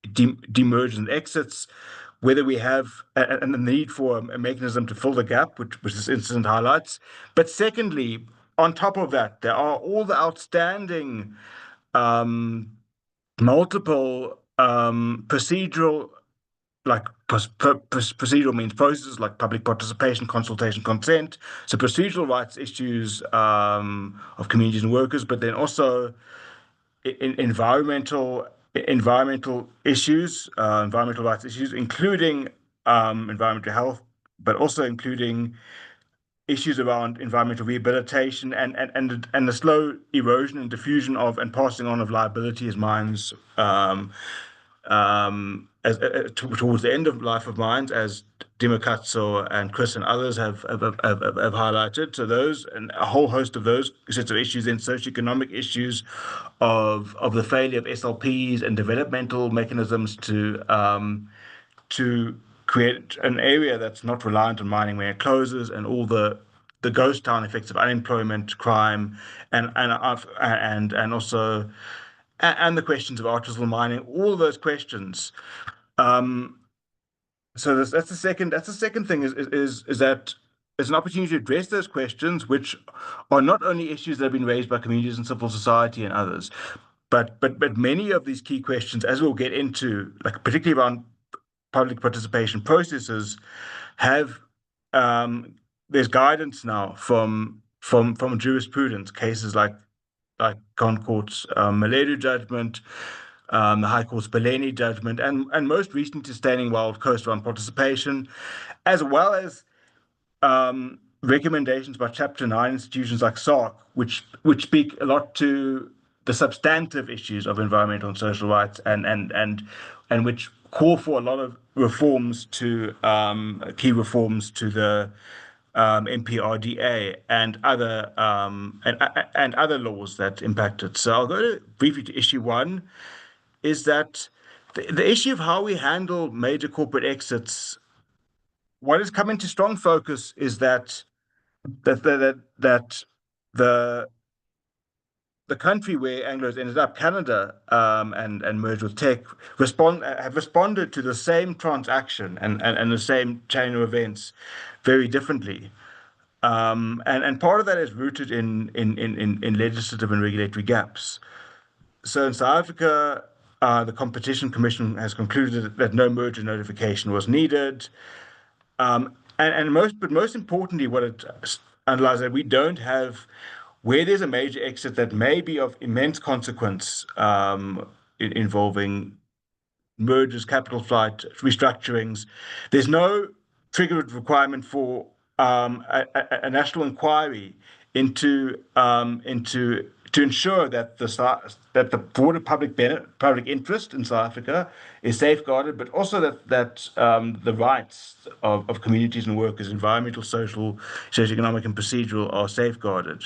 demergers and exits, whether we have and the need for a mechanism to fill the gap, which this incident highlights. But secondly, on top of that, there are all the outstanding multiple procedural, procedural means processes like public participation, consultation, consent. So procedural rights issues of communities and workers, but then also environmental issues, environmental rights issues, including environmental health, but also including issues around environmental rehabilitation and the slow erosion and diffusion of and passing on of liability as mines towards the end of life of mines, as Dimakatso and Chris and others have highlighted. So those and a whole host of those sets of issues, then socioeconomic issues of the failure of SLPs and developmental mechanisms to create an area that's not reliant on mining when it closes, and all the ghost town effects of unemployment, crime, and also the questions of artisanal mining, all of those questions. So that's the second thing is that there's an opportunity to address those questions, which are not only issues that have been raised by communities and civil society and others, but many of these key questions, as we'll get into, particularly around public participation processes, have there's guidance now from jurisprudence, cases like Concourt's Maleru judgment, the High Court's Beleni judgment, and most recently Standing Wild Coast around participation, as well as recommendations by Chapter 9 institutions like SARC, which speak a lot to the substantive issues of environmental and social rights, and which call for a lot of reforms to key reforms to the MPRDA and other laws that impact it. So I'll go briefly to issue one, is that the issue of how we handle major corporate exits. What has come into strong focus is that the country where Anglo's ended up, Canada, and merged with Tech, have responded to the same transaction and the same chain of events very differently. And part of that is rooted in legislative and regulatory gaps. So in South Africa, the Competition Commission has concluded that no merger notification was needed. But most importantly, what it underlies that we don't have, where there's a major exit that may be of immense consequence, involving mergers, capital flight, restructurings, there's no triggered requirement for a national inquiry to ensure that the broader public interest in South Africa is safeguarded, but also that the rights of communities and workers, environmental, social, socioeconomic, and procedural, are safeguarded.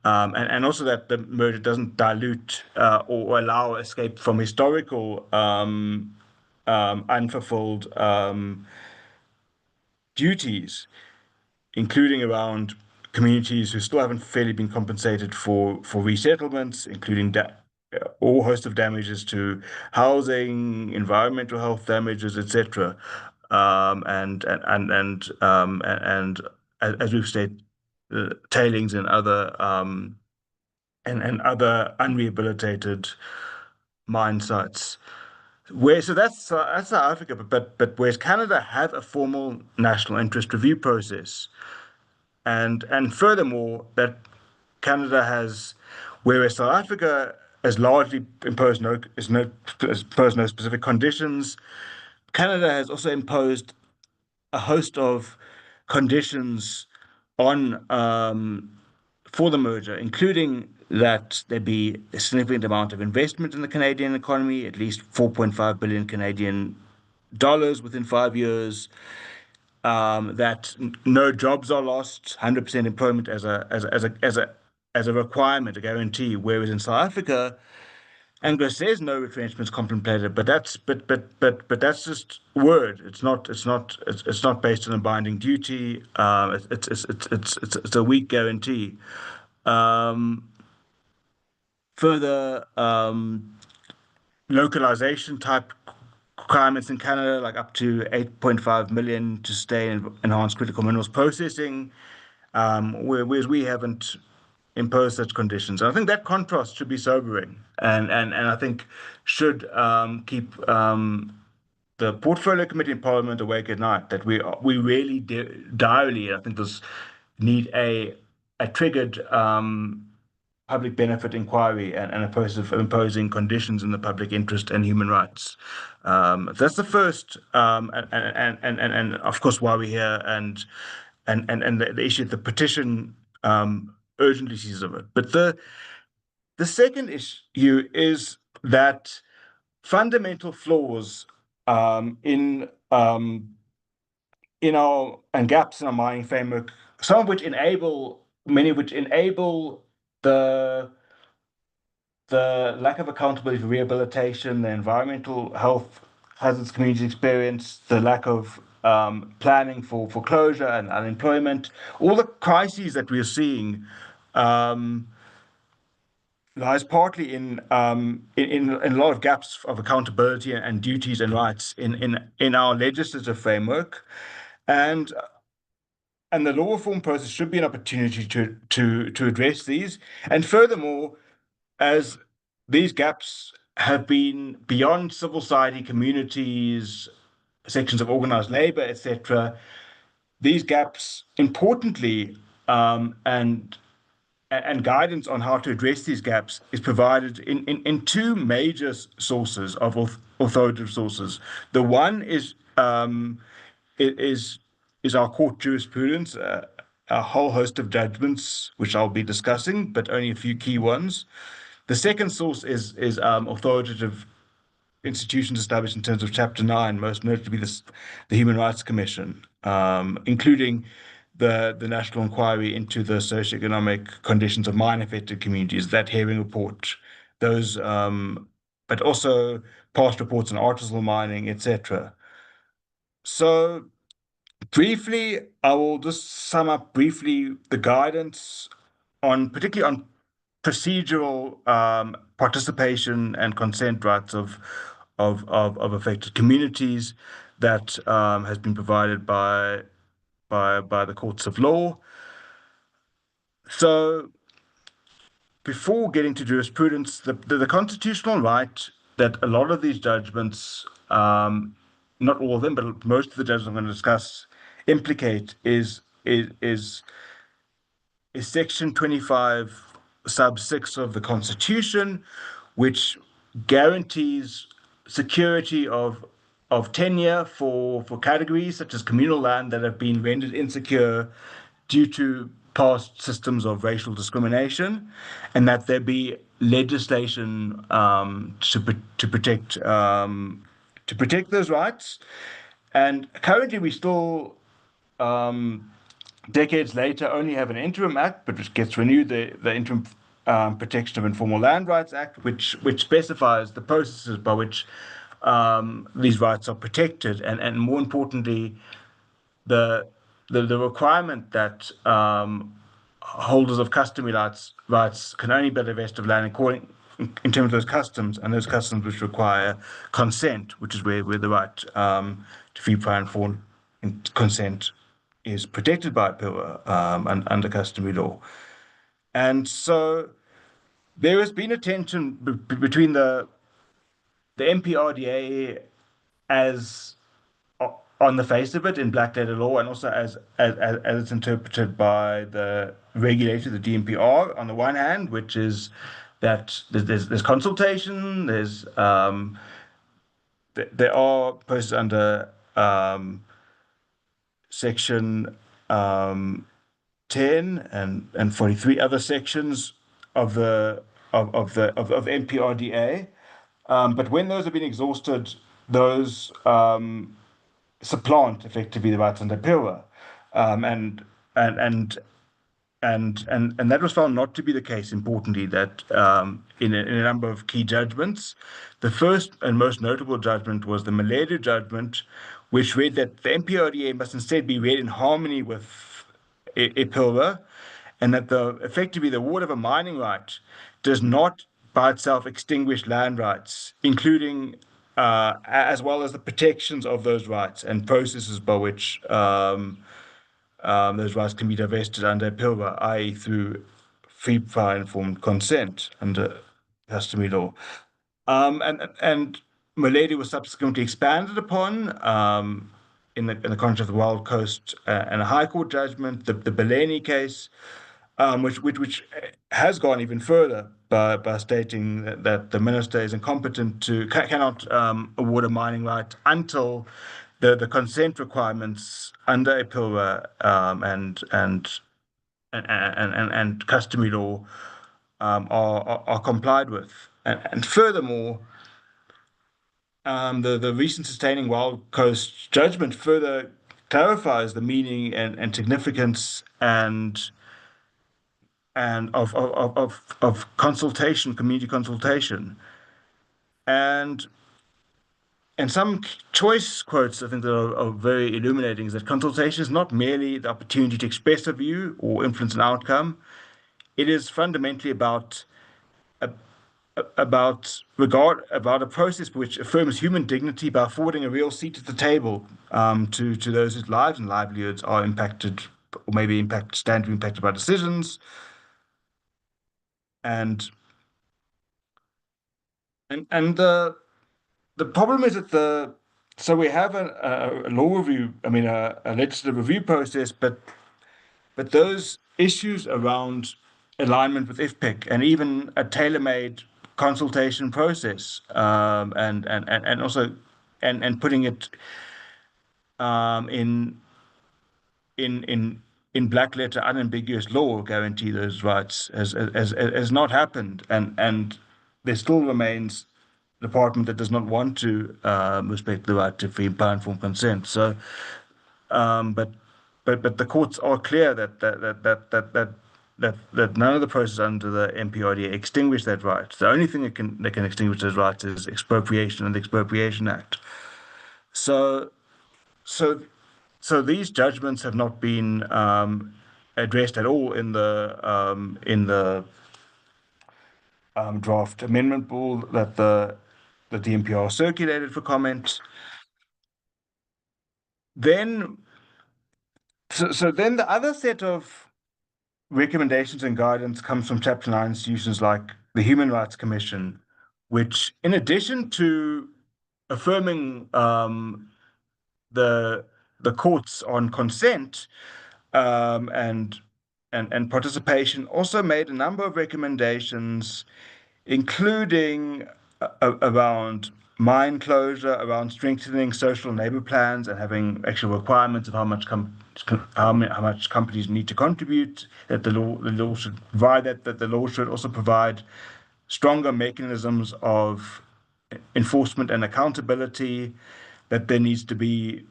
And also that the merger doesn't dilute or allow escape from historical unfulfilled duties, including around communities who still haven't fairly been compensated for resettlements, including all host of damages to housing, environmental health damages, etc. And as we've said, tailings and other other unrehabilitated mine sites. So that's South Africa, but whereas Canada have a formal national interest review process, and furthermore that Canada has, whereas South Africa has largely imposed no specific conditions, Canada has also imposed a host of conditions on for the merger, including that there be a significant amount of investment in the Canadian economy, at least 4.5 billion Canadian dollars within 5 years, that no jobs are lost, 100% employment as a requirement, a guarantee. Whereas in South Africa, Anglo says no retrenchments contemplated, but that's just word. It's not based on a binding duty. It's a weak guarantee. Further localization type requirements in Canada, like up to 8.5 million to stay in enhanced critical minerals processing, whereas we haven't imposed such conditions. And I think that contrast should be sobering, and I think should keep the Portfolio Committee in Parliament awake at night. That we really direly, I think, need a triggered public benefit inquiry and a process of imposing conditions in the public interest and human rights. That's the first, and of course why we're here, and the issue, the petition urgently sees of it. But the second issue is that fundamental flaws in our and gaps in our mining framework, many of which enable the lack of accountability for rehabilitation, the environmental health hazards community experience, the lack of planning for foreclosure and unemployment, all the crises that we're seeing lies partly in a lot of gaps of accountability and duties and rights in our legislative framework, and the law reform process should be an opportunity to address these. And furthermore, as these gaps have been beyond civil society, communities, sections of organized labor, etc., these gaps, importantly, and guidance on how to address these gaps is provided in two major sources of authoritative sources. The one is our court jurisprudence, a whole host of judgments, which I'll be discussing, but only a few key ones. The second source is authoritative institutions established in terms of Chapter 9, most notably the Human Rights Commission, including the National Inquiry into the Socioeconomic Conditions of Mine-Affected Communities, that hearing report, those, but also past reports on artisanal mining, etc. So briefly, I will just sum up briefly the guidance particularly on procedural participation and consent rights of affected communities that has been provided by the courts of law. So before getting to jurisprudence, the constitutional right that a lot of these judgments, not all of them, but most of the judgments I'm going to discuss, implicate is Section 25 sub 6 of the Constitution, which guarantees security of tenure for categories such as communal land that have been rendered insecure due to past systems of racial discrimination, and that there be legislation to protect those rights. And currently, we still, decades later, only have an interim act, but which gets renewed, the Interim Protection of Informal Land Rights Act, which specifies the processes by which these rights are protected, and more importantly, the requirement that holders of customary rights can only build a vest of land according in terms of those customs, and those customs which require consent, which is where the right to free, prior, and informed consent is protected by PILA and under customary law. And so there has been a tension between the MPRDA as on the face of it in black letter law, and also as it's interpreted by the regulator, the DMPR, on the one hand, which is that there's consultation, there are processes under section 10 and 43 other sections of MPRDA, but when those have been exhausted, those supplant effectively the rights under PILA, and that was found not to be the case. Importantly, that in a number of key judgments, the first and most notable judgment was the Maledi judgment, which read that the MPRDA must instead be read in harmony with PILA, and that effectively the award of a mining right does not by itself extinguish land rights, including as well as the protections of those rights and processes by which those rights can be divested under PILA, i.e. through free, prior, informed consent under customary law. And Maledi was subsequently expanded upon in the context of the Wild Coast and a High Court judgment, the Beleni case, which has gone even further by stating that the minister is incompetent cannot award a mining right until the consent requirements under a PILA and customary law are complied with, and furthermore, the recent sustaining Wild Coast judgment further clarifies the meaning and significance and of consultation, community consultation, and some choice quotes I think that are very illuminating is that consultation is not merely the opportunity to express a view or influence an outcome. It is fundamentally about a process which affirms human dignity by affording a real seat at the table to those whose lives and livelihoods are impacted or maybe stand to be impacted by decisions. And the problem is that so we have a law review, I mean a legislative review process, but those issues around alignment with IFPIC and even a tailor-made consultation process, and also putting it in black letter unambiguous law guarantee those rights has not happened, and there still remains a department that does not want to respect the right to free and prior informed consent. So, but the courts are clear that none of the processes under the MPRDA extinguish that right. The only thing that can extinguish those rights is expropriation and the Expropriation Act. So these judgments have not been addressed at all in the draft amendment bill that the DMPR circulated for comment. Then the other set of recommendations and guidance comes from Chapter 9 institutions like the Human Rights Commission, which, in addition to affirming the courts on consent and participation, also made a number of recommendations, including around mine closure, around strengthening social labor plans and having actual requirements of how much companies need to contribute, that the law should provide that the law should also provide stronger mechanisms of enforcement and accountability, that there needs to be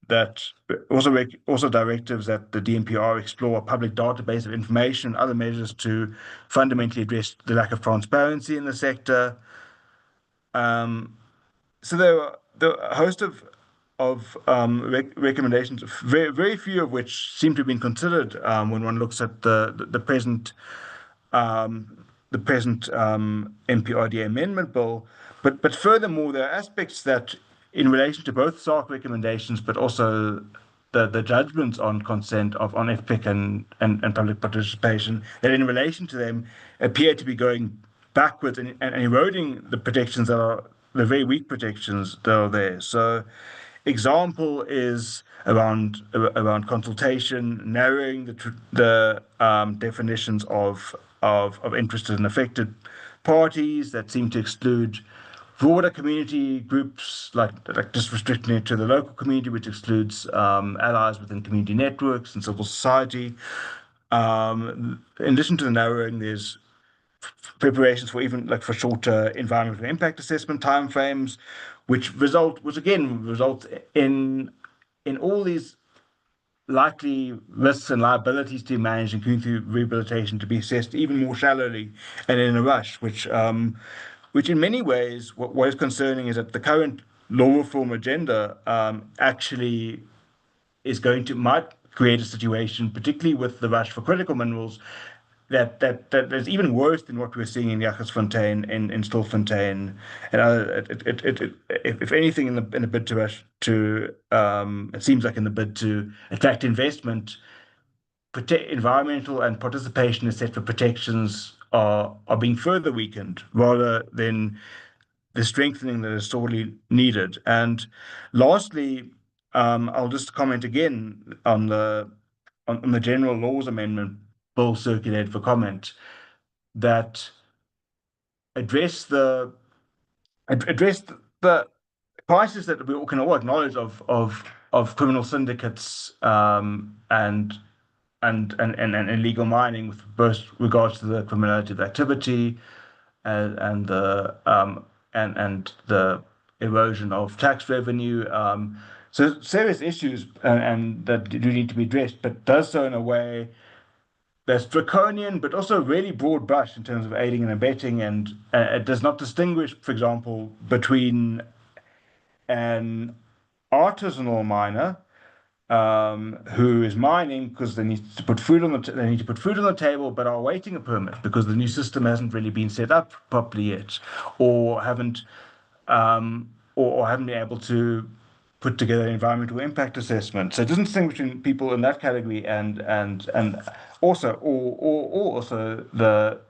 that also directives that the DMPR explore a public database of information and other measures to fundamentally address the lack of transparency in the sector. so there are a host of recommendations, very few of which seem to have been considered when one looks at the present MPRDA amendment bill. But furthermore, there are aspects that, in relation to both SARC recommendations, but also the judgments on consent on FPIC and public participation, that in relation to them appear to be going backwards and eroding the protections that are the very weak protections that are there. So, example is around consultation, narrowing the definitions of interested and affected parties that seem to exclude broader community groups, like just restricting it to the local community, which excludes allies within community networks and civil society. In addition to the narrowing, there's preparations for even for shorter environmental impact assessment timeframes, which again result in all these likely risks and liabilities to manage and community rehabilitation to be assessed even more shallowly and in a rush, which in many ways, what is concerning is that the current law reform agenda actually might create a situation, particularly with the rush for critical minerals, that is even worse than what we're seeing in Jagersfontein, in Stilfontein, and if anything, in the bid to rush to, it seems like in the bid to attract investment, environmental and participation etc. protections are being further weakened rather than the strengthening that is sorely needed. And lastly, I'll just comment again on the General Laws Amendment bill circulated for comment that address the crisis that we can all acknowledge of criminal syndicates and illegal mining, with both regards to the criminality of activity and the erosion of tax revenue. So serious issues and that do need to be addressed, but does so in a way that's draconian, but also really broad brush in terms of aiding and abetting, and it does not distinguish, for example, between an artisanal miner who is mining because they need to put food on the table, but are awaiting a permit because the new system hasn't really been set up properly yet, or haven't been able to put together an environmental impact assessment. So it doesn't distinguish between people in that category and also the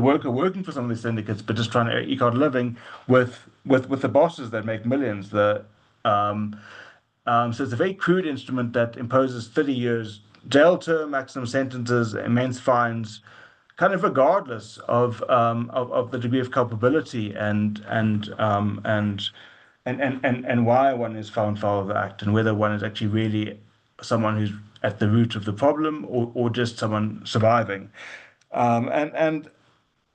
worker working for some of these syndicates, but just trying to eke out a living with the bosses that make millions. So it's a very crude instrument that imposes 30 years jail term, maximum sentences, immense fines, kind of regardless of the degree of culpability and why one is found foul of the act, and whether one is actually really someone who's at the root of the problem or just someone surviving. And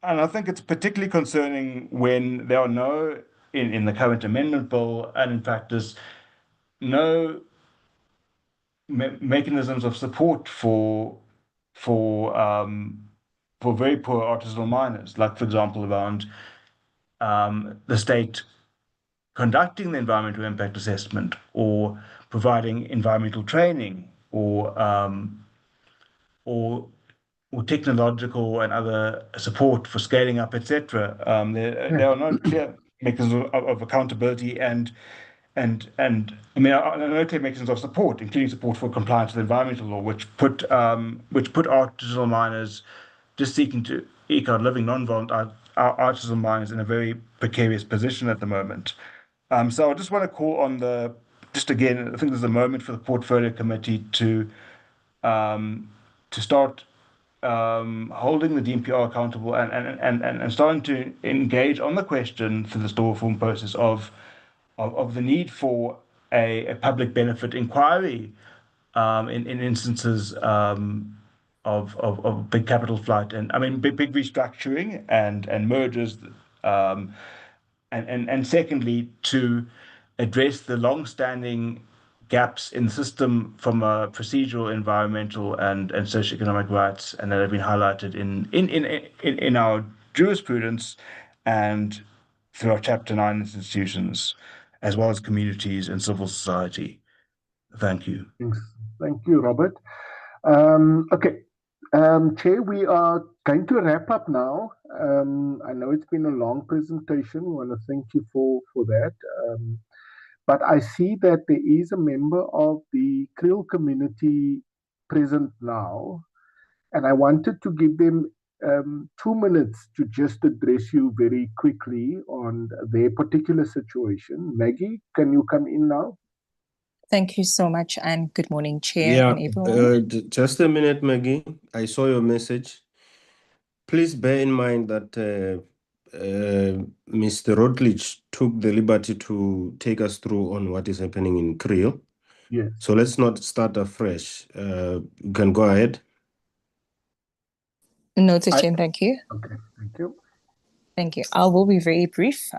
I think it's particularly concerning when there are no, in the current amendment bill and in practice, no mechanisms of support for very poor artisanal miners, like, for example, around the state conducting the environmental impact assessment, or providing environmental training, or technological and other support for scaling up, etc. There are no clear mechanisms of accountability and I mean, no clear mechanisms of support, including support for compliance with environmental law, which put artisanal miners just seeking to eke out living, non-violent artisanal miners, in a very precarious position at the moment. So I just want to call on again, I think there's a moment for the Portfolio Committee to start holding the DMPR accountable and starting to engage on the question through the law reform process of the need for a public benefit inquiry in instances of big capital flight, and I mean big restructuring and mergers, and secondly, to address the long-standing gaps in the system from a procedural, environmental, and socioeconomic rights, and that have been highlighted in our jurisprudence, and through our Chapter 9 institutions, as well as communities and civil society. Thank you. Thanks. Thank you, Robert. Okay, Chair, we are going to wrap up now. I know it's been a long presentation. We want to thank you for that. But I see that there is a member of the Creole community present now, and I wanted to give them 2 minutes to just address you very quickly on their particular situation. Maggie, can you come in now? Thank you so much, and good morning, Chair Yeah, and everyone. just a minute, Maggie. I saw your message. Please bear in mind that Mr. Routledge took the liberty to take us through on what is happening in Creole. Yes. So let's not start afresh. You can go ahead. Noted, Chair, thank you. Okay, thank you. Thank you. I will be very brief.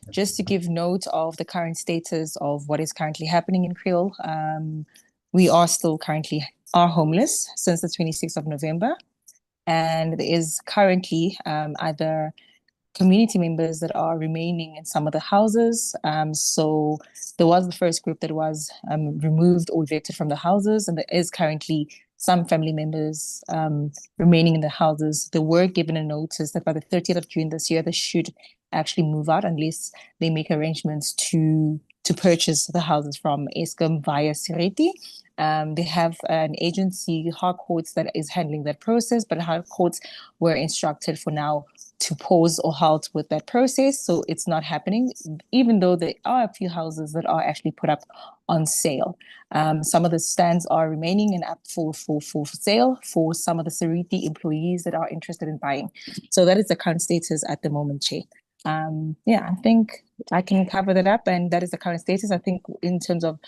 Just to give note of the current status of what is currently happening in Creole. We are still currently homeless since the 26th of November. And there is currently either community members that are remaining in some of the houses. So there was the first group that was removed or evicted from the houses, and there is currently some family members remaining in the houses. They were given a notice that by the 30th of June this year, they should actually move out unless they make arrangements to purchase the houses from Eskom via Seriti. They have an agency, High Courts, that is handling that process, but High Courts were instructed for now to pause or halt with that process. So it's not happening, even though there are a few houses that are actually put up on sale. Some of the stands are remaining and up for sale for some of the Seriti employees that are interested in buying. So that is the current status at the moment, Chair. Yeah, I think I can cover that up, and that is the current status. I think in terms of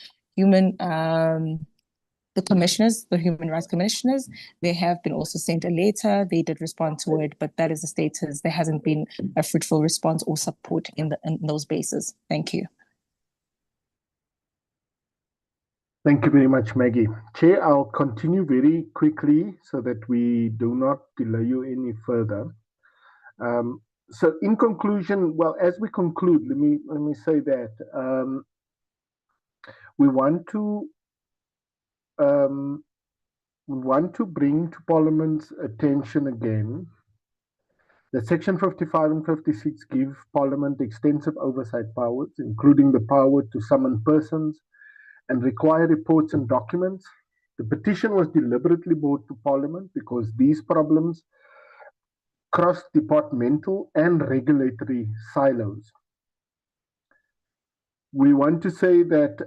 the commissioners, the human rights commissioners, they have been also sent a letter. They did respond to it, but that is the status. There hasn't been a fruitful response or support in those bases. Thank you. Thank you very much, Maggie. Chair, I'll continue very quickly so that we do not delay you any further. So in conclusion, well, as we conclude, let me say that we want to bring to Parliament's attention again that Section 55 and 56 give Parliament extensive oversight powers, including the power to summon persons and require reports and documents. The petition was deliberately brought to Parliament because these problems cross departmental and regulatory silos. We want to say that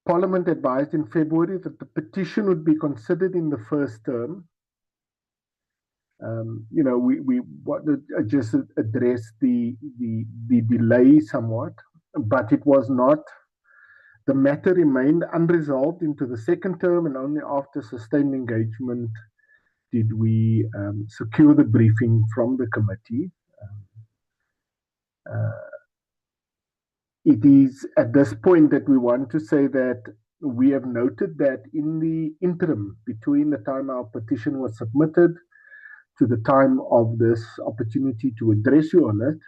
Parliament advised in February that the petition would be considered in the first term. We want to just address the delay somewhat, but it was not. The matter remained unresolved into the second term, and only after sustained engagement did we secure the briefing from the committee. It is at this point that we want to say that we have noted that in the interim between the time our petition was submitted to the time of this opportunity to address you on it,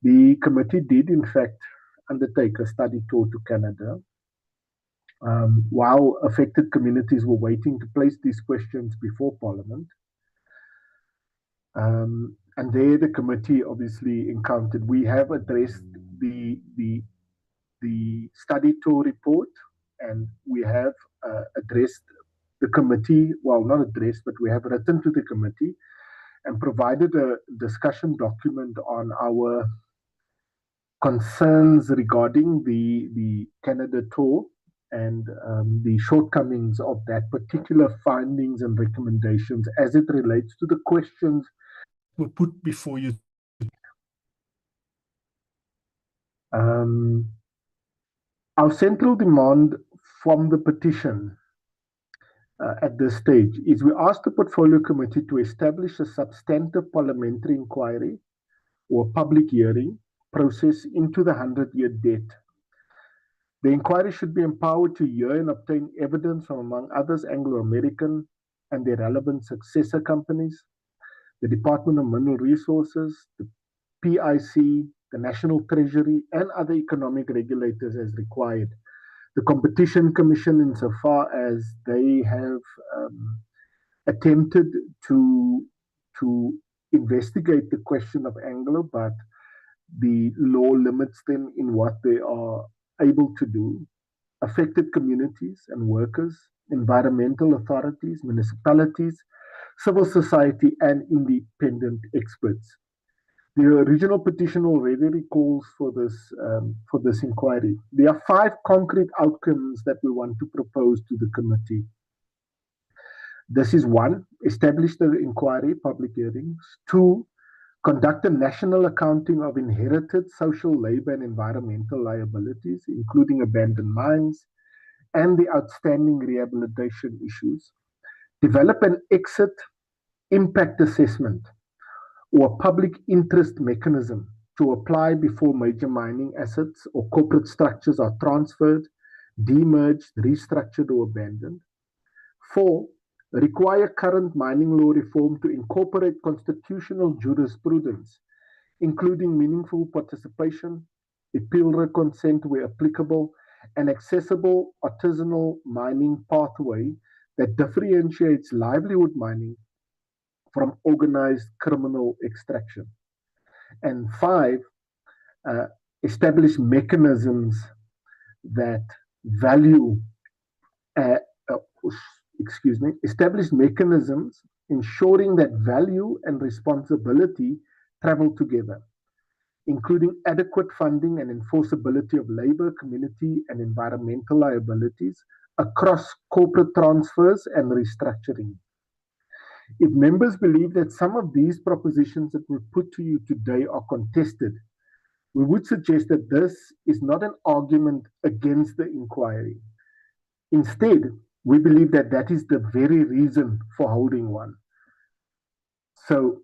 the committee did in fact undertake a study tour to Canada. While affected communities were waiting to place these questions before Parliament. And there the committee obviously encountered, we have addressed the study tour report, and we have addressed the committee, well, not addressed, but we have written to the committee and provided a discussion document on our concerns regarding the Canada tour and the shortcomings of that particular findings and recommendations as it relates to the questions were put before you. Our central demand from the petition at this stage is we ask the Portfolio Committee to establish a substantive parliamentary inquiry or public hearing process into the 100-year debt. The inquiry should be empowered to hear and obtain evidence from, among others, Anglo-American and their relevant successor companies. the Department of Mineral Resources, the PIC, the National Treasury, and other economic regulators as required. The Competition Commission, insofar as they have attempted to investigate the question of Anglo, but the law limits them in what they are able to do. Affected communities and workers, environmental authorities, municipalities, civil society, and independent experts. The original petition already calls for this inquiry. There are 5 concrete outcomes that we want to propose to the committee. This is 1, establish the inquiry, public hearings. 2, conduct a national accounting of inherited social, labor, and environmental liabilities, including abandoned mines and the outstanding rehabilitation issues. Develop an exit impact assessment or public interest mechanism to apply before major mining assets or corporate structures are transferred, demerged, restructured, or abandoned. 4, require current mining law reform to incorporate constitutional jurisprudence, including meaningful participation, appeal consent where applicable, an accessible artisanal mining pathway that differentiates livelihood mining from organized criminal extraction. And 5, establish mechanisms that value, establish mechanisms ensuring that value and responsibility travel together, including adequate funding and enforceability of labor, community, and environmental liabilities across corporate transfers and restructuring. If members believe that some of these propositions that we put to you today are contested, we would suggest that this is not an argument against the inquiry. Instead, we believe that that is the very reason for holding one. So,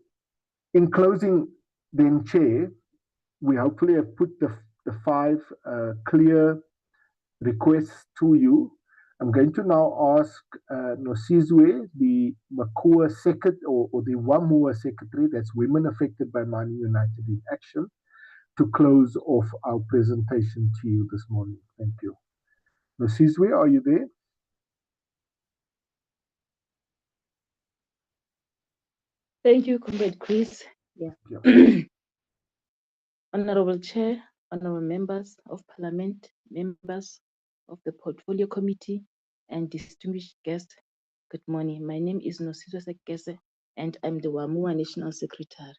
in closing, then, Chair, we hopefully have put the 5 clear requests to you. I'm going to now ask Nosizwe, the MACUA secretary, or the WAMUA secretary, that's Women Affected by Mining United in Action, to close off our presentation to you this morning. Thank you. Nosizwe, are you there? Thank you, Comrade Chris. Yeah. Honorable Chair, honorable members of Parliament, members of the Portfolio Committee, and distinguished guests, good morning. My name is Nosizwe Sekese, and I'm the WAMUA National Secretary.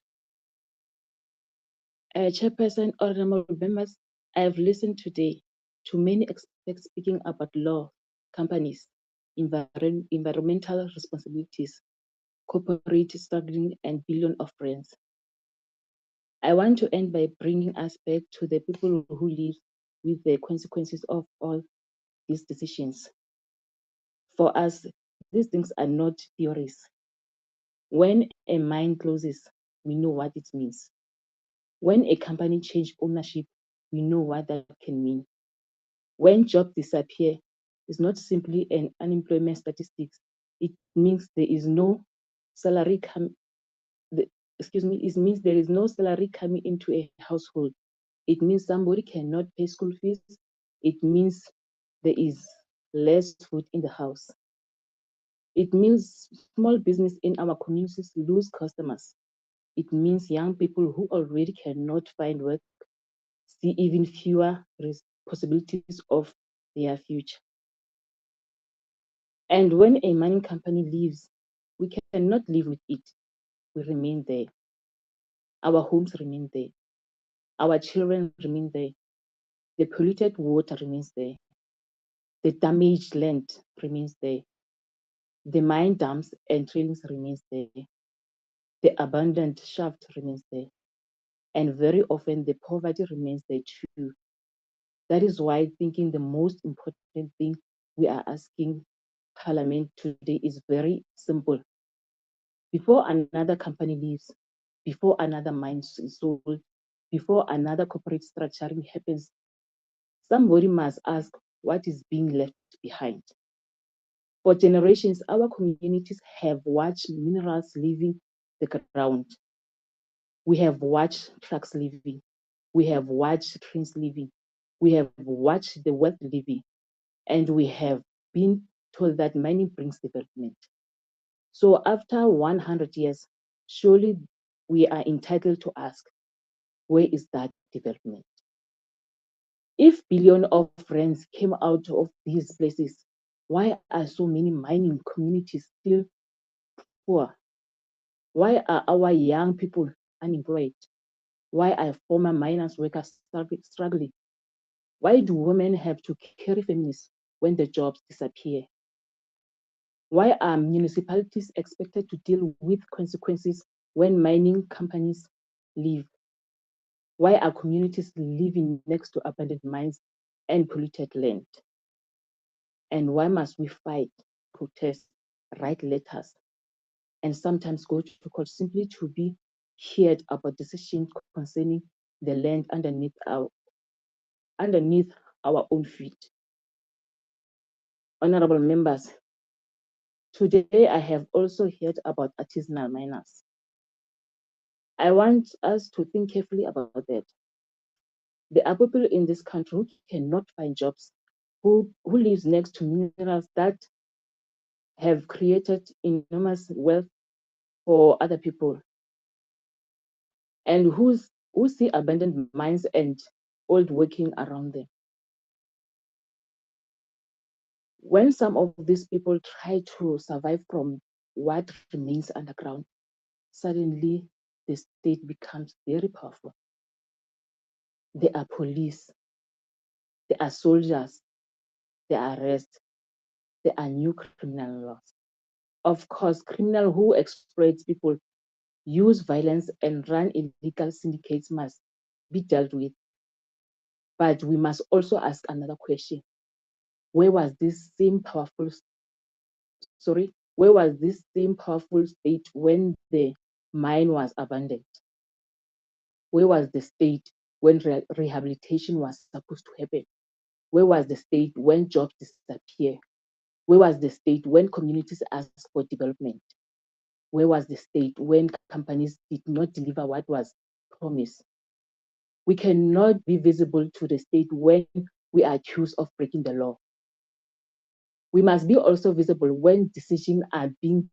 Chairperson, honorable members, I have listened today to many experts speaking about law, companies, environmental responsibilities, corporate struggling, and billion of friends. I want to end by bringing us back to the people who live with the consequences of all these decisions. For us, these things are not theories. When a mine closes, we know what it means. When a company changes ownership, we know what that can mean. When jobs disappear, it's not simply an unemployment statistics. It means there is no salary it means there is no salary coming into a household. It means somebody cannot pay school fees. It means there is less food in the house. It means small business in our communities lose customers. It means young people who already cannot find work see even fewer possibilities of their future. And when a mining company leaves, we cannot live with it. We remain there. Our homes remain there. Our children remain there. The polluted water remains there. The damaged land remains there. The mine dumps and trailings remains there. The abandoned shaft remains there. And very often the poverty remains there too. That is why thinking the most important thing we are asking Parliament today is very simple. Before another company leaves, before another mine is sold, before another corporate structuring happens, somebody must ask what is being left behind. For generations, our communities have watched minerals leaving the the ground. We have watched trucks leaving. We have watched trains leaving. We have watched the wealth leaving. And we have been told that mining brings development. So after 100 years, surely we are entitled to ask, where is that development? If billions of rands came out of these places, why are so many mining communities still poor? Why are our young people unemployed? Why are former miners workers struggling? Why do women have to carry families when the jobs disappear? Why are municipalities expected to deal with consequences when mining companies leave? Why are communities living next to abandoned mines and polluted land? And why must we fight, protest, write letters, and sometimes go to court simply to be heard about decisions concerning the land underneath our own feet? Honorable members, today I have also heard about artisanal miners. I want us to think carefully about that. There are people in this country who cannot find jobs, who lives next to minerals that have created enormous wealth for other people, and who see abandoned mines and old working around them. When some of these people try to survive from what remains underground, suddenly the state becomes very powerful. There are police, there are soldiers, there are arrests, there are new criminal laws. Of course, criminals who exploit people, use violence, and run illegal syndicates must be dealt with. But we must also ask another question. Where was this same powerful state when the mine was abandoned? Where was the state when rehabilitation was supposed to happen? Where was the state when jobs disappeared? Where was the state when communities asked for development? Where was the state when companies did not deliver what was promised? We cannot be visible to the state when we are accused of breaking the law. We must be also visible when decisions are being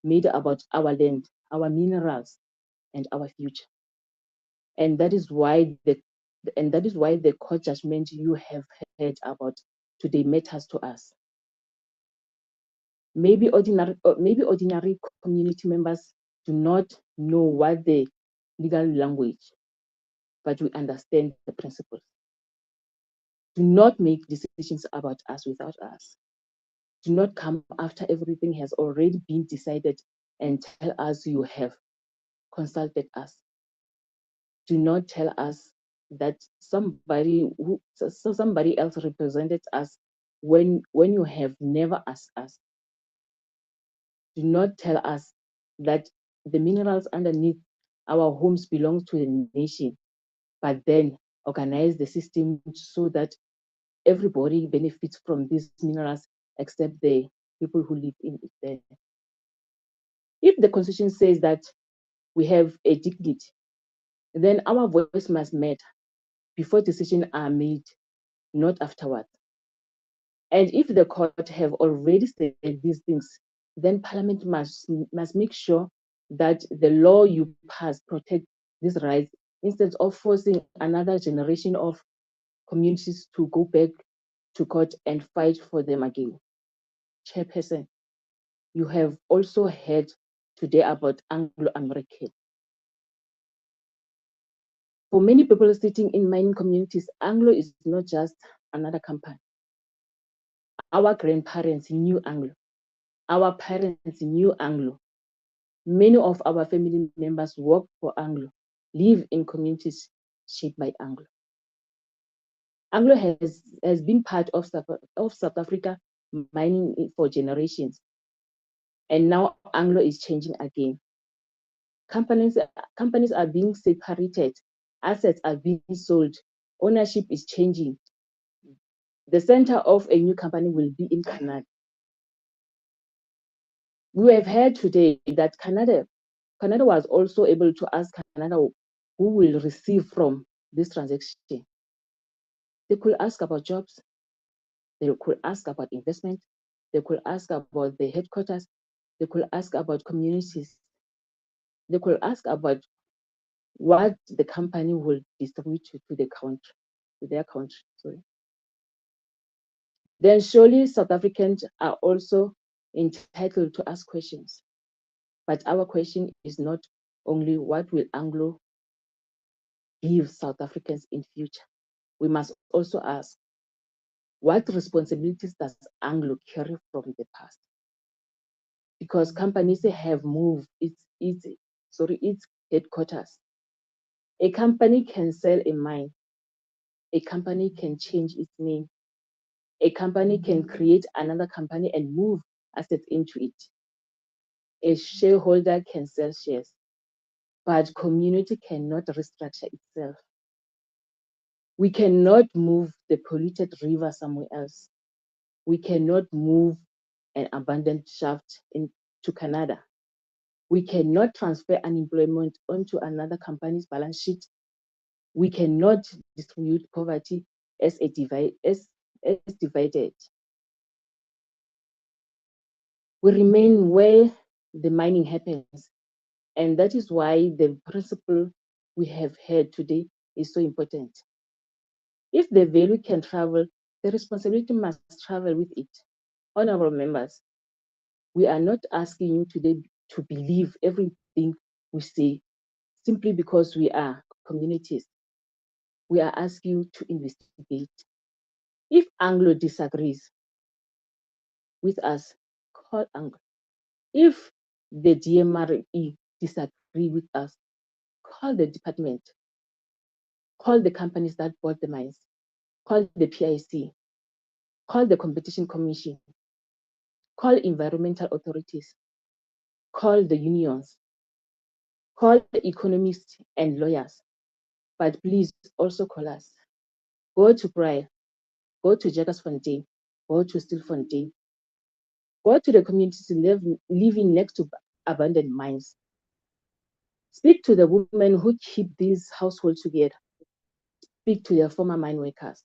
made about our land, our minerals, and our future. And that is why the court judgment you have heard about today matters to us. Maybe ordinary community members do not know what the legal language, but we understand the principles. Do not make decisions about us without us. Do not come after everything has already been decided and tell us you have consulted us. Do not tell us that somebody else represented us when you have never asked us. Do not tell us that the minerals underneath our homes belong to the nation, but then organize the system so that everybody benefits from these minerals except the people who live in it there. If the Constitution says that we have a dignity, then our voice must matter before decisions are made, not afterwards. And if the court have already said these things, then Parliament must make sure that the law you pass protects these rights instead of forcing another generation of communities to go back to court and fight for them again. Chairperson, you have also heard today about Anglo-American. For many people sitting in mining communities, Anglo is not just another company. Our grandparents knew Anglo. Our parents knew Anglo. Many of our family members work for Anglo, live in communities shaped by Anglo. Anglo has been part of South Africa mining for generations. And now Anglo is changing again. Companies are being separated, assets are being sold, ownership is changing. The center of a new company will be in Canada. We have heard today that Canada Canada was also able to ask Canada who will receive from this transaction. They could ask about jobs. They could ask about investment. They could ask about the headquarters. They could ask about communities. They could ask about what the company will distribute to the country, to their country. Sorry. Then surely South Africans are also entitled to ask questions. But our question is not only what will Anglo give South Africans in future. We must also ask, what responsibilities does Anglo carry from the past? Because companies have moved its headquarters. A company can sell a mine. A company can change its name. A company can create another company and move assets into it. A shareholder can sell shares, but community cannot restructure itself. We cannot move the polluted river somewhere else. We cannot move an abandoned shaft into Canada. We cannot transfer unemployment onto another company's balance sheet. We cannot distribute poverty as divided. We remain where the mining happens. And that is why the principle we have heard today is so important. If the value can travel, the responsibility must travel with it. Honorable members, we are not asking you today to believe everything we say simply because we are communities. We are asking you to investigate. If Anglo disagrees with us, call Anglo. If the DMRE disagree with us, call the department. Call the companies that bought the mines. Call the PIC. Call the Competition Commission. Call environmental authorities. Call the unions. Call the economists and lawyers. But please also call us. Go to Briar. Go to Jackersfontein. Go to Stilfontein. Go to the communities living next to abandoned mines. Speak to the women who keep these households together. Speak to their former mine workers.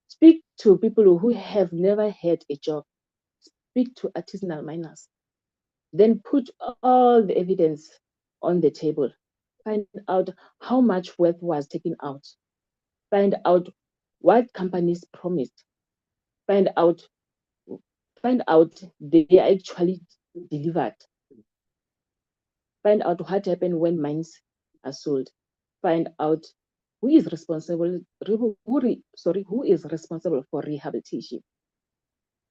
Speak to people who have never had a job. Speak to artisanal miners. Then put all the evidence on the table. Find out how much wealth was taken out. Find out what companies promised. Find out they actually delivered. Find out what happened when mines are sold. Find out who is responsible for rehabilitation.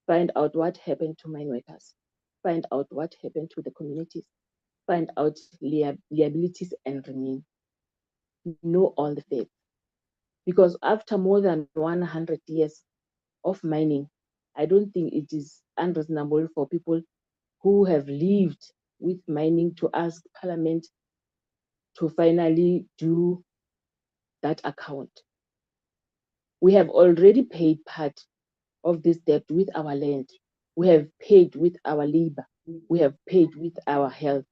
Find out what happened to mine workers. Find out what happened to the communities. Find out liabilities and remain. Know all the facts. Because after more than 100 years of mining, I don't think it is unreasonable for people who have lived with mining to ask Parliament to finally do that account. We have already paid part of this debt with our land. We have paid with our labor. We have paid with our health.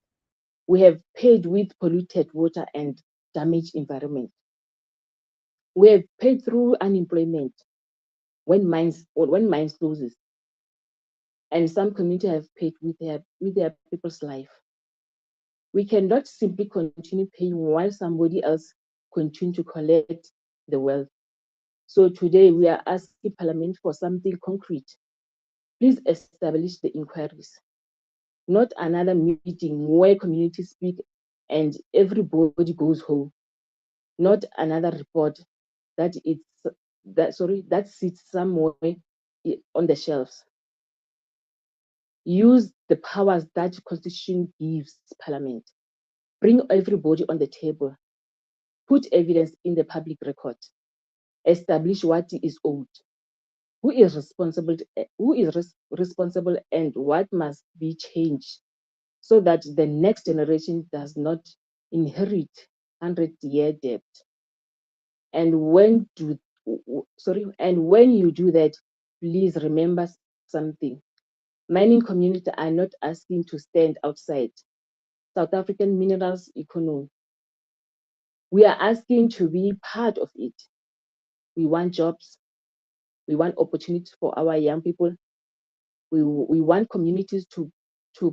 We have paid with polluted water and damaged environment. We have paid through unemployment when mines closes. And some communities have paid with their people's life. We cannot simply continue paying while somebody else continue to collect the wealth. So today we are asking Parliament for something concrete. Please establish the inquiries, not another meeting where communities speak and everybody goes home. Not another report that sits somewhere on the shelves. Use the powers that Constitution gives Parliament. Bring everybody on the table. Put evidence in the public record. Establish what is owed. Who is responsible and what must be changed so that the next generation does not inherit 100-year debt. And when you do that, please remember something. Mining communities are not asking to stand outside. South African minerals economy. We are asking to be part of it. We want jobs. We want opportunities for our young people. We want communities to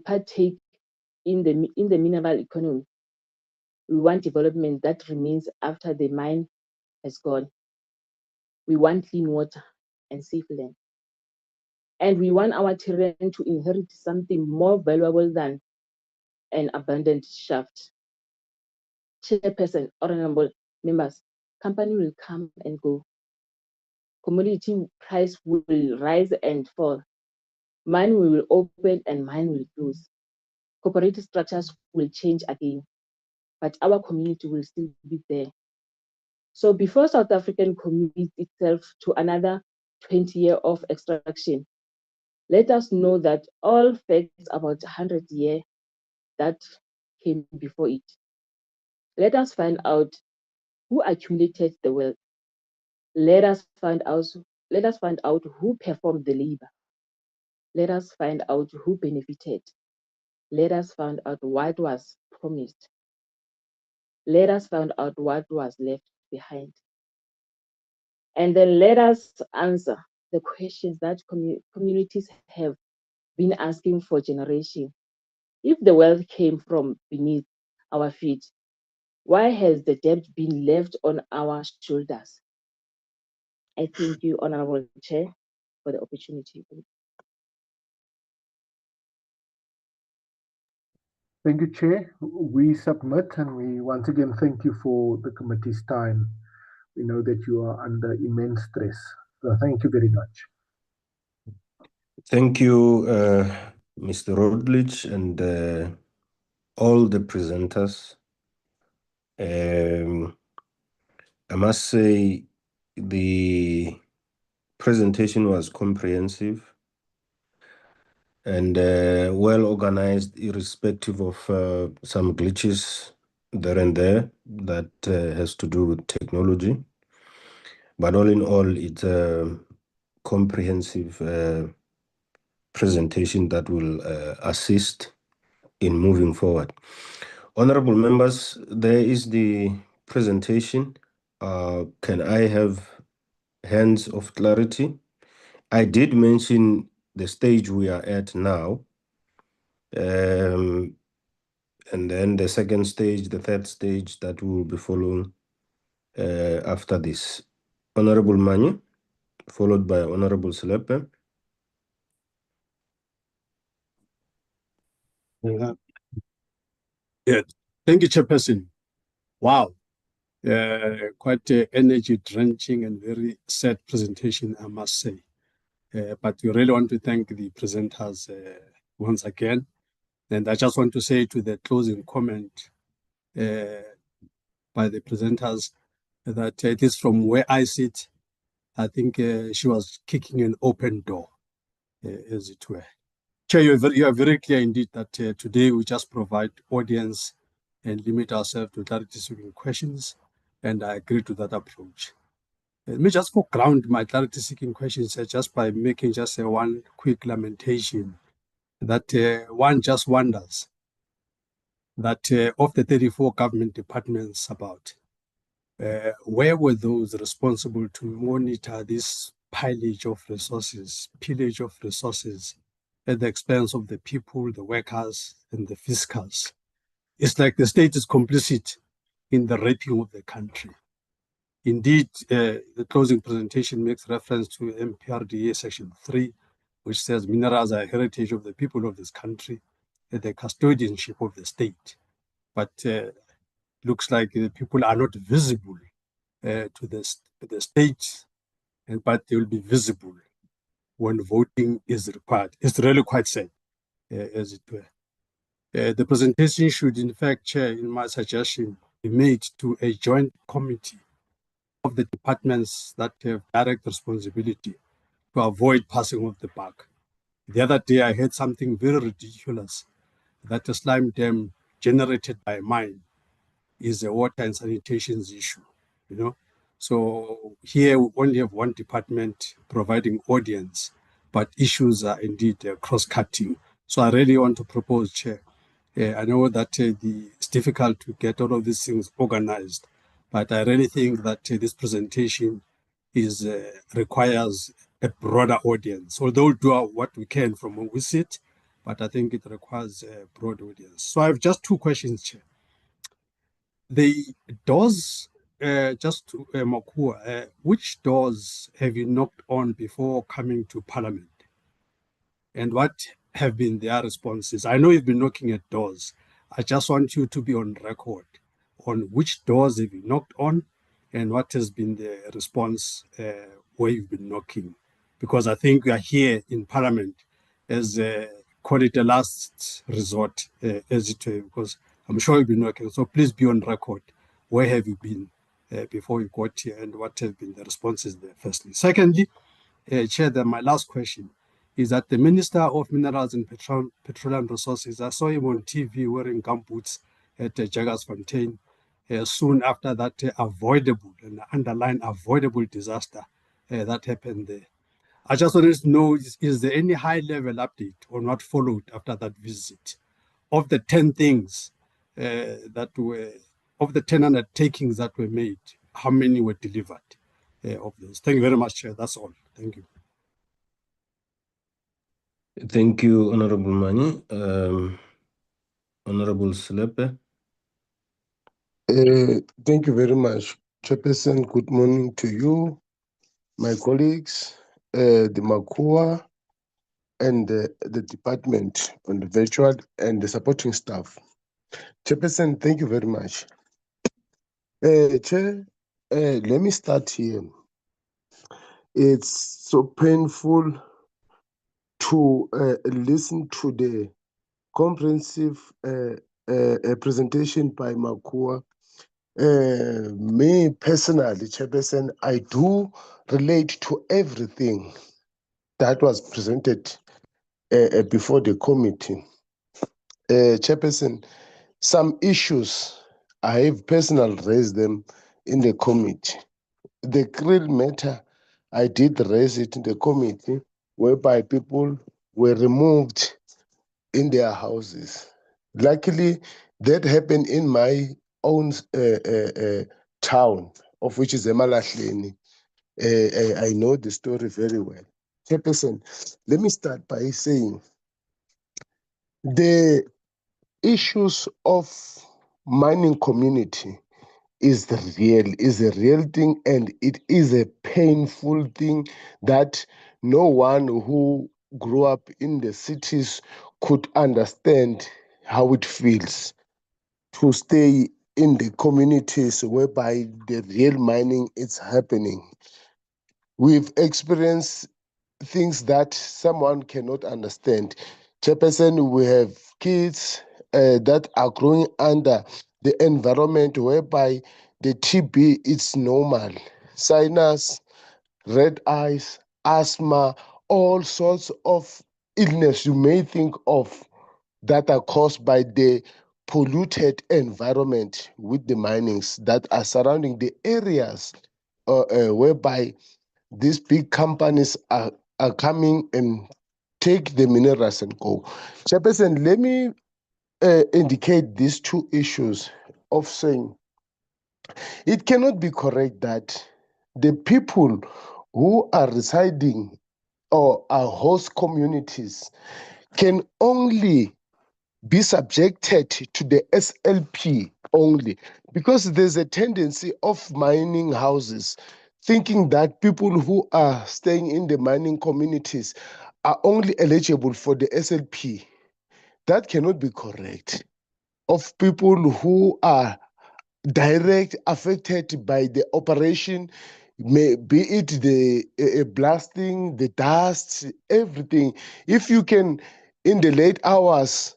partake in the mineral economy. We want development that remains after the mine has gone. We want clean water and safe land. And we want our children to inherit something more valuable than an abandoned shaft. Chairperson, honorable members, company will come and go. Commodity price will rise and fall. Mine will open and mine will close. Cooperative structures will change again, but our community will still be there. So before South African commits itself to another 20 years of extraction, let us know that all facts about 100 years that came before it. Let us find out who accumulated the wealth. Let us find out who performed the labor. Let us find out who benefited. Let us find out what was promised. Let us find out what was left behind. And then let us answer the questions that communities have been asking for generations. If the wealth came from beneath our feet, why has the debt been left on our shoulders? I thank you, Honorable Chair, for the opportunity. Thank you, Chair. We submit and we once again thank you for the committee's time. We know that you are under immense stress. So thank you very much. Thank you, Mr. Routledge, and all the presenters. I must say the presentation was comprehensive and well organized, irrespective of some glitches there and there that has to do with technology. But all in all, it's a comprehensive presentation that will assist in moving forward. Honorable members, there is the presentation. Can I have hands of clarity? I did mention the stage we are at now, and then the second stage, the third stage that will be following after this. Honorable Manyi, followed by Honorable Selepe. Yeah, thank you, Chairperson. Wow, quite energy drenching and very sad presentation, I must say. But we really want to thank the presenters once again. And I just want to say to the closing comment by the presenters that at least from where I sit, I think she was kicking an open door, as it were. Chair, you are very clear indeed that today we just provide audience and limit ourselves to clarity-seeking questions, and I agree to that approach. Let me just foreground my clarity-seeking questions just by making just one quick lamentation that one just wonders that of the 34 government departments about, where were those responsible to monitor this pillage of resources at the expense of the people, the workers, and the fiscals? It's like the state is complicit in the raping of the country. Indeed, the closing presentation makes reference to MPRDA Section 3, which says minerals are a heritage of the people of this country and the custodianship of the state. But looks like the people are not visible to the state, but they will be visible when voting is required. It's really quite sad, as it were. The presentation should, in fact, Chair, in my suggestion, be made to a joint committee of the departments that have direct responsibility to avoid passing off the buck. The other day, I heard something very ridiculous, that a slime dam generated by a mine is a water and sanitation issue, you know. So here we only have one department providing audience, but issues are indeed cross-cutting. So I really want to propose, Chair, I know that it's difficult to get all of these things organized, but I really think that this presentation requires a broader audience. Although we'll do what we can from where we sit, but I think it requires a broad audience. So I have just two questions, Chair. The doors, just to MACUA, which doors have you knocked on before coming to Parliament? And what have been their responses? I know you've been knocking at doors. I just want you to be on record on which doors have you knocked on and what has been the response where you've been knocking. Because I think we are here in Parliament as call it a last resort, as it were, because I'm sure you've been knocking. So please be on record. Where have you been before you got here and what have been the responses there, firstly? Secondly, Chair, my last question is that the Minister of Minerals and Petroleum Resources, I saw him on TV wearing gumboots at Jagersfontein soon after that avoidable, and underline avoidable disaster that happened there. I just wanted to know, is there any high-level update on what followed after that visit? Of the 10 things of the 10 undertakings that were made, how many were delivered of those? Thank you very much, Chair. That's all. Thank you. Thank you, Honorable Manyi. Honorable Slepe. Thank you very much, Chairperson. Good morning to you, my colleagues, the MACUA, and the department on the virtual and the supporting staff. Chairperson, thank you very much. Chair, let me start here. It's so painful to listen to the comprehensive presentation by MACUA. Me personally, Chairperson, I do relate to everything that was presented before the committee. Chairperson, some issues I have personally raised them in the committee. The Krill matter, I did raise it in the committee, whereby people were removed in their houses. Luckily, that happened in my own town, of which is Emalahleni. I know the story very well. Chairperson, let me start by saying the issues of mining community is a real thing, and it is a painful thing that no one who grew up in the cities could understand how it feels to stay in the communities whereby the real mining is happening. We've experienced things that someone cannot understand. Chairperson, we have kids that are growing under the environment whereby the TB is normal. Sinus, red eyes, asthma, all sorts of illness you may think of that are caused by the polluted environment with the minings that are surrounding the areas whereby these big companies are coming and take the minerals and go. Chairperson, let me indicate these two issues of saying it cannot be correct that the people who are residing or are host communities can only be subjected to the SLP only, because there's a tendency of mining houses thinking that people who are staying in the mining communities are only eligible for the SLP. That cannot be correct. Of people who are direct affected by the operation, be it the blasting, the dust, everything. If you can, in the late hours,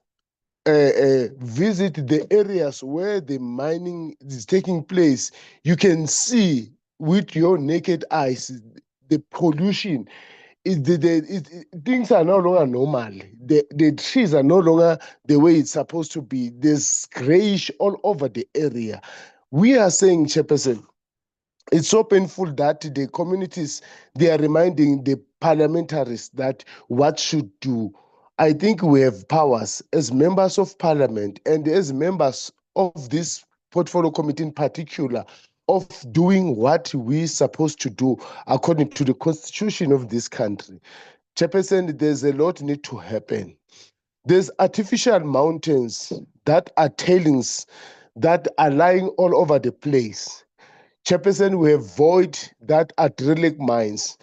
visit the areas where the mining is taking place, you can see with your naked eyes the pollution. Things are no longer normal. The trees are no longer the way it's supposed to be. There's grayish all over the area. We are saying, Chairperson, it's so painful that the communities, they are reminding the parliamentaries that what should do. I think we have powers as members of parliament and as members of this portfolio committee in particular of doing what we're supposed to do according to the constitution of this country. Chairperson, there's a lot need to happen. There's artificial mountains that are tailings that are lying all over the place. Chairperson, we have void that are drilling mines.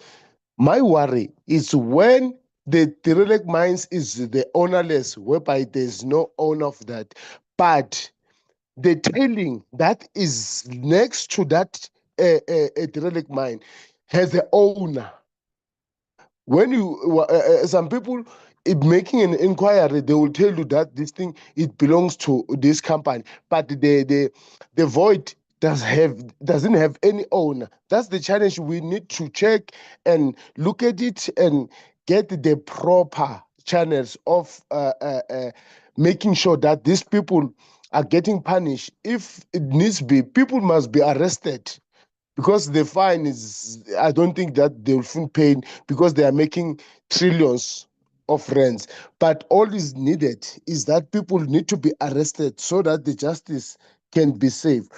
My worry is when the derelict mines is the ownerless, whereby there's no owner of that. But the tailing that is next to that derelict mine has an owner. When you some people making an inquiry, they will tell you that this thing it belongs to this company, but the void doesn't have any owner. That's the challenge. We need to check and look at it and get the proper channels of making sure that these people are getting punished. If it needs be, people must be arrested. Because the fine is, I don't think that they will feel pain because they are making trillions of rands. But all is needed is that people need to be arrested so that the justice can be safe.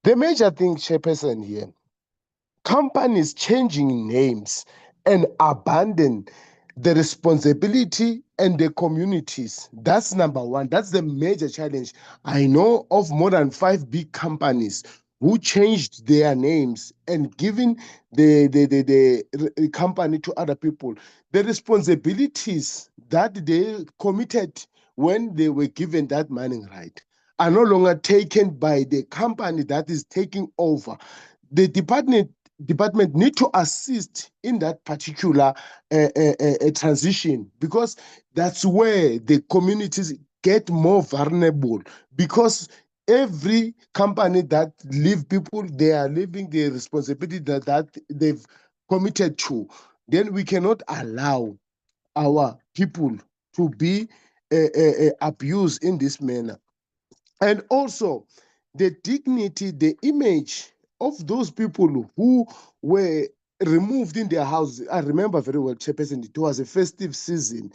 The major thing, Chairperson, here, companies changing names and abandon the responsibility and the communities. That's number one. That's the major challenge. I know of more than 5 big companies who changed their names and given the company to other people. The responsibilities that they committed when they were given that mining right are no longer taken by the company that is taking over. The department need to assist in that particular transition, because that's where the communities get more vulnerable, because every company that leave people, they are leaving the responsibility that they've committed to. Then we cannot allow our people to be abused in this manner. And also the dignity, the image of those people who were removed in their houses. I remember very well, Chairperson, it was a festive season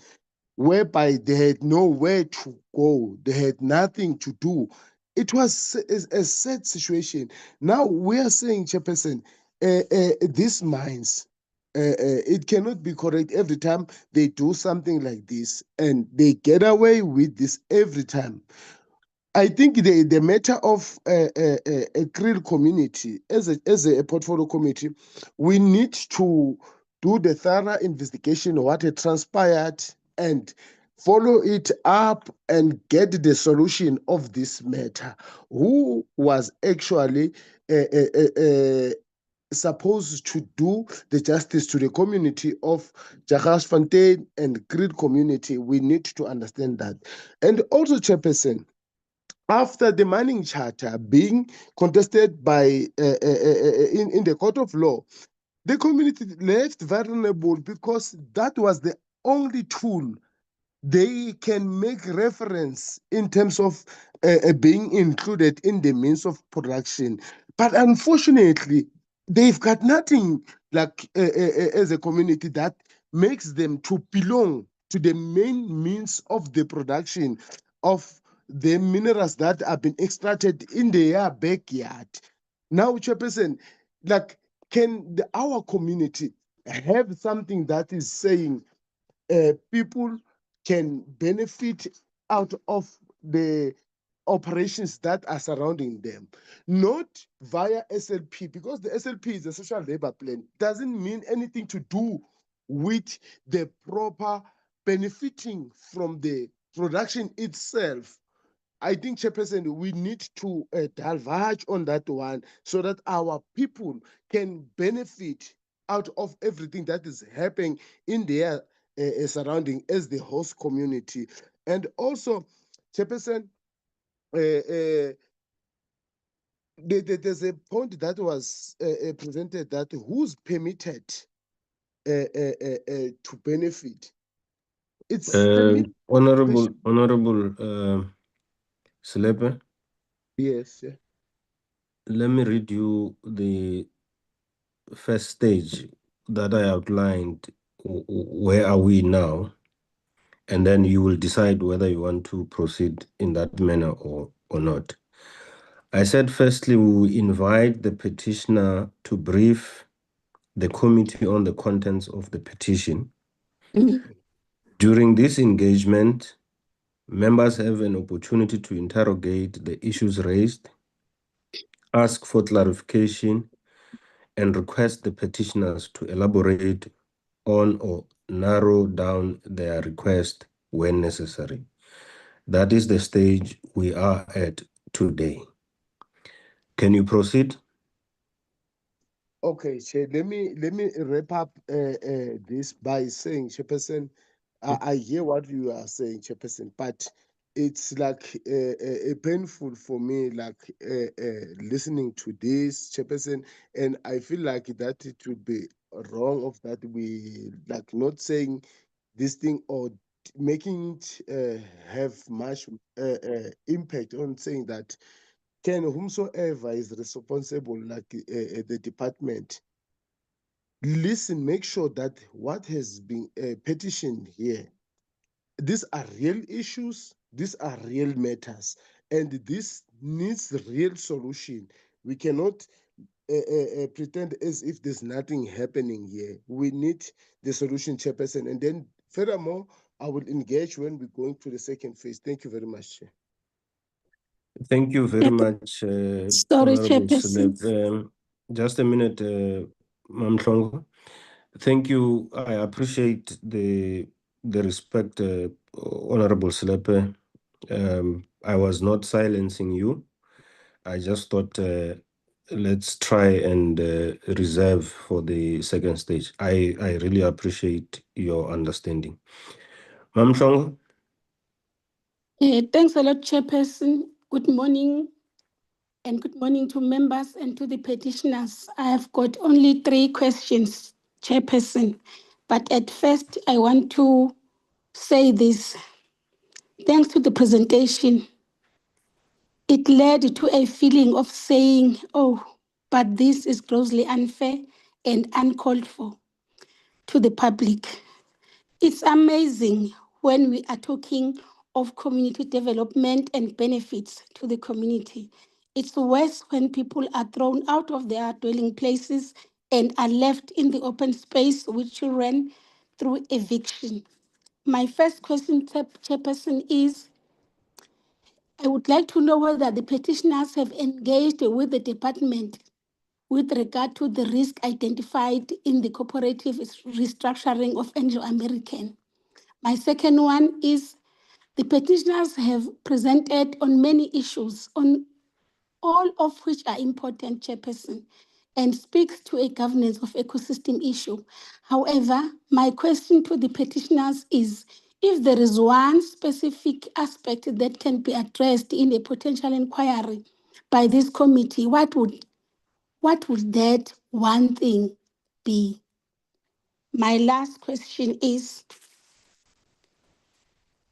whereby they had nowhere to go. They had nothing to do. It was a sad situation. Now we are saying, Chairperson, these mines, it cannot be correct every time they do something like this, and they get away with this every time. I think the matter of a Krill community, as a portfolio committee, we need to do the thorough investigation of what had transpired and follow it up and get the solution of this matter. Who was actually supposed to do the justice to the community of Jagersfontein and Krill community? We need to understand that. And also, Chairperson, after the mining charter being contested by in the court of law, the community left vulnerable because that was the only tool they can make reference in terms of being included in the means of production. But unfortunately, they've got nothing like as a community that makes them to belong to the main means of the production of the minerals that have been extracted in their backyard. Now, Chairperson, like, can our community have something that is saying people can benefit out of the operations that are surrounding them, not via SLP, because the SLP is a social labor plan, doesn't mean anything to do with the proper benefiting from the production itself. I think, Chairperson, we need to diverge on that one so that our people can benefit out of everything that is happening in their surrounding as the host community. And also, Chairperson, there's a point that was presented that who's permitted to benefit. It's Honorable Slepe. Yes. Yeah. Let me read you the first stage that I outlined. Where are we now? and then you will decide whether you want to proceed in that manner or not. I said, firstly, we will invite the petitioner to brief the committee on the contents of the petition. During this engagement, members have an opportunity to interrogate the issues raised, ask for clarification, and request the petitioners to elaborate on or narrow down their request when necessary. That is the stage we are at today. Can you proceed? Okay, Chair, let me wrap up this by saying, Chairperson, I hear what you are saying, Chairperson, but it's like painful for me, like listening to this, Chairperson, and I feel like that it would be wrong of that we like not saying this thing or making it have much impact on saying that can whomsoever is responsible, like the department, listen, make sure that what has been petitioned here, these are real issues, these are real matters, and this needs real solution. We cannot pretend as if there's nothing happening here. We need the solution, Chairperson. And then furthermore, I will engage when we go into the second phase. Thank you very much, Chair. Thank you very much, Sorry, Honorable Chairperson. Slip. Just a minute, Mam Tlhongo. Thank you. I appreciate the respect, Honorable Slepe. I was not silencing you. I just thought let's try and reserve for the second stage. I really appreciate your understanding. Mam Tlhongo? Thanks a lot, Chairperson. Good morning, and good morning to members and to the petitioners. I have got only 3 questions, Chairperson. But at first, I want to say this. Thanks to the presentation, it led to a feeling of saying, oh, but this is grossly unfair and uncalled for to the public. It's amazing when we are talking of community development and benefits to the community. It's worse when people are thrown out of their dwelling places and are left in the open space with children through eviction. My first question, Chairperson, is I would like to know whether the petitioners have engaged with the department with regard to the risk identified in the cooperative restructuring of Anglo American. My second one is the petitioners have presented on many issues, on all of which are important, Chairperson, and speaks to a governance of ecosystem issue. However, my question to the petitioners is, if there is one specific aspect that can be addressed in a potential inquiry by this committee, what would that one thing be? My last question is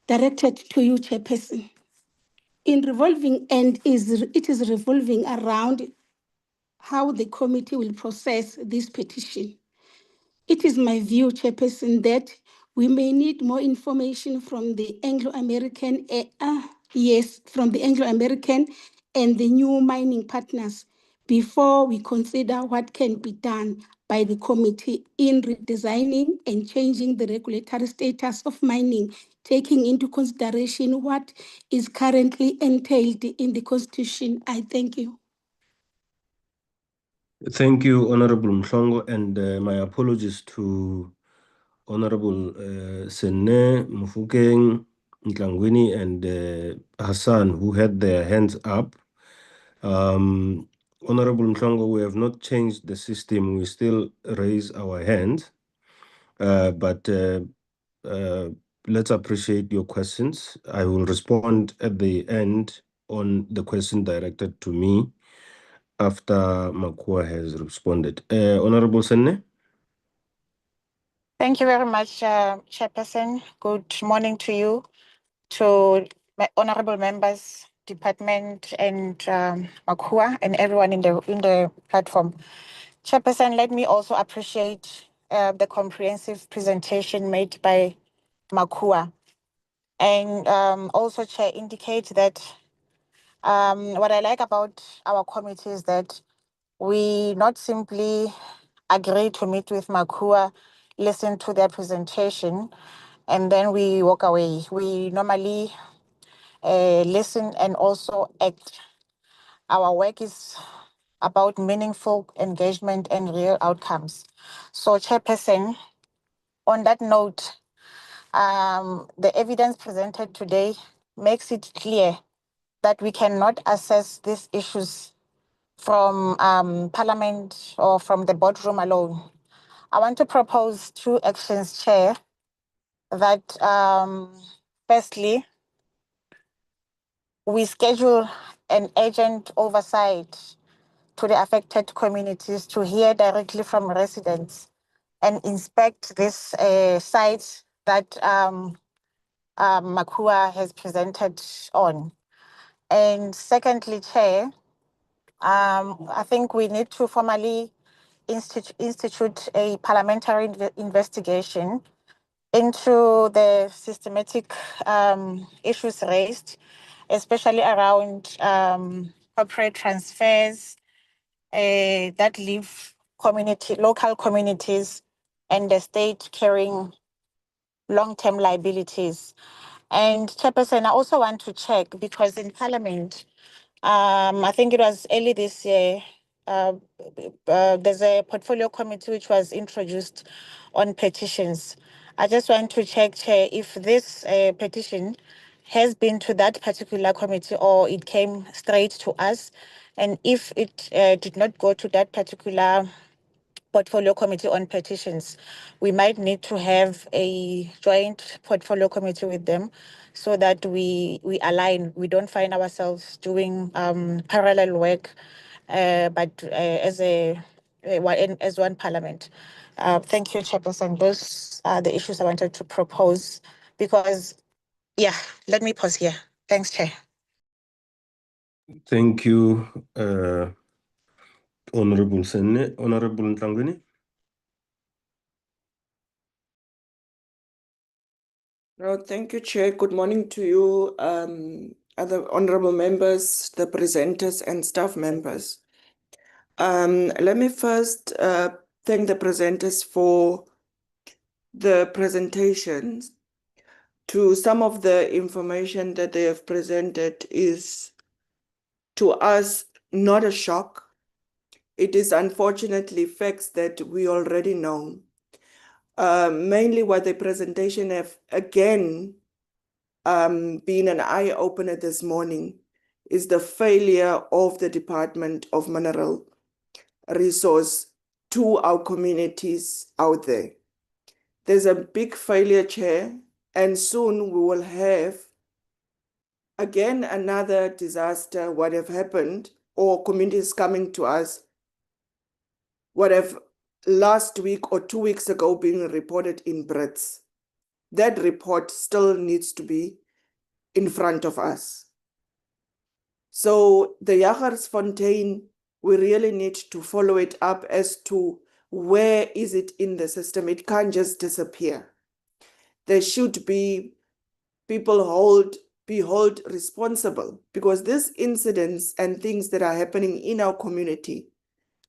directed to you, Chairperson. It is revolving around how the committee will process this petition. It is my view, Chairperson, that we may need more information from the Anglo-American, and the new mining partners before we consider what can be done by the committee in redesigning and changing the regulatory status of mining, taking into consideration what is currently entailed in the Constitution. I thank you. Thank you, Honorable Mhlongo, and my apologies to Honorable Sene, Mufukeng, Ntlangwini, and Hassan, who had their hands up. Honorable Mhlongo, we have not changed the system. We still raise our hands, but let's appreciate your questions. I will respond at the end on the question directed to me after MACUA has responded. Honorable Sene? Thank you very much, Chairperson. Good morning to you, to my honorable members, department, and MACUA, and everyone in the platform. Chairperson, let me also appreciate the comprehensive presentation made by MACUA. And also, Chair, indicate that what I like about our committee is that we not simply agree to meet with MACUA, listen to their presentation, and then we walk away. We normally listen and also act. Our work is about meaningful engagement and real outcomes. So, Chairperson, on that note, the evidence presented today makes it clear that we cannot assess these issues from Parliament or from the boardroom alone. I want to propose 2 actions, Chair, that firstly, we schedule an urgent oversight to the affected communities to hear directly from residents and inspect this sites that MACUA has presented on. And secondly, Chair, I think we need to formally institute a parliamentary investigation into the systematic issues raised, especially around corporate transfers that leave local communities and the state carrying long-term liabilities. And Chairperson, I also want to check, because in Parliament, I think it was early this year, there's a portfolio committee which was introduced on petitions. I just want to check, Chair, if this petition has been to that particular committee or it came straight to us, and if it did not go to that particular portfolio committee on petitions, we might need to have a joint portfolio committee with them so that we align. We don't find ourselves doing parallel work, but as one parliament. Thank you, Chairperson. Those are the issues I wanted to propose because, yeah, let me pause here. Thanks, Chair. Thank you, Honorable Sene. Honorable Ntangweni. No, thank you, Chair. Good morning to you, other honorable members, the presenters and staff members. Let me first thank the presenters for the presentations. To some of the information that they have presented is, to us, not a shock. It is unfortunately facts that we already know. Mainly what the presentation have again been an eye-opener this morning is the failure of the Department of Mineral Resources to our communities out there. There's a big failure, Chair, and soon we will have again another disaster, what have happened, or communities coming to us, what have last week or 2 weeks ago been reported in Brits. That report still needs to be in front of us. So the Jagersfontein, we really need to follow it up as to where is it in the system. It can't just disappear. There should be people be held responsible, because these incidents and things that are happening in our community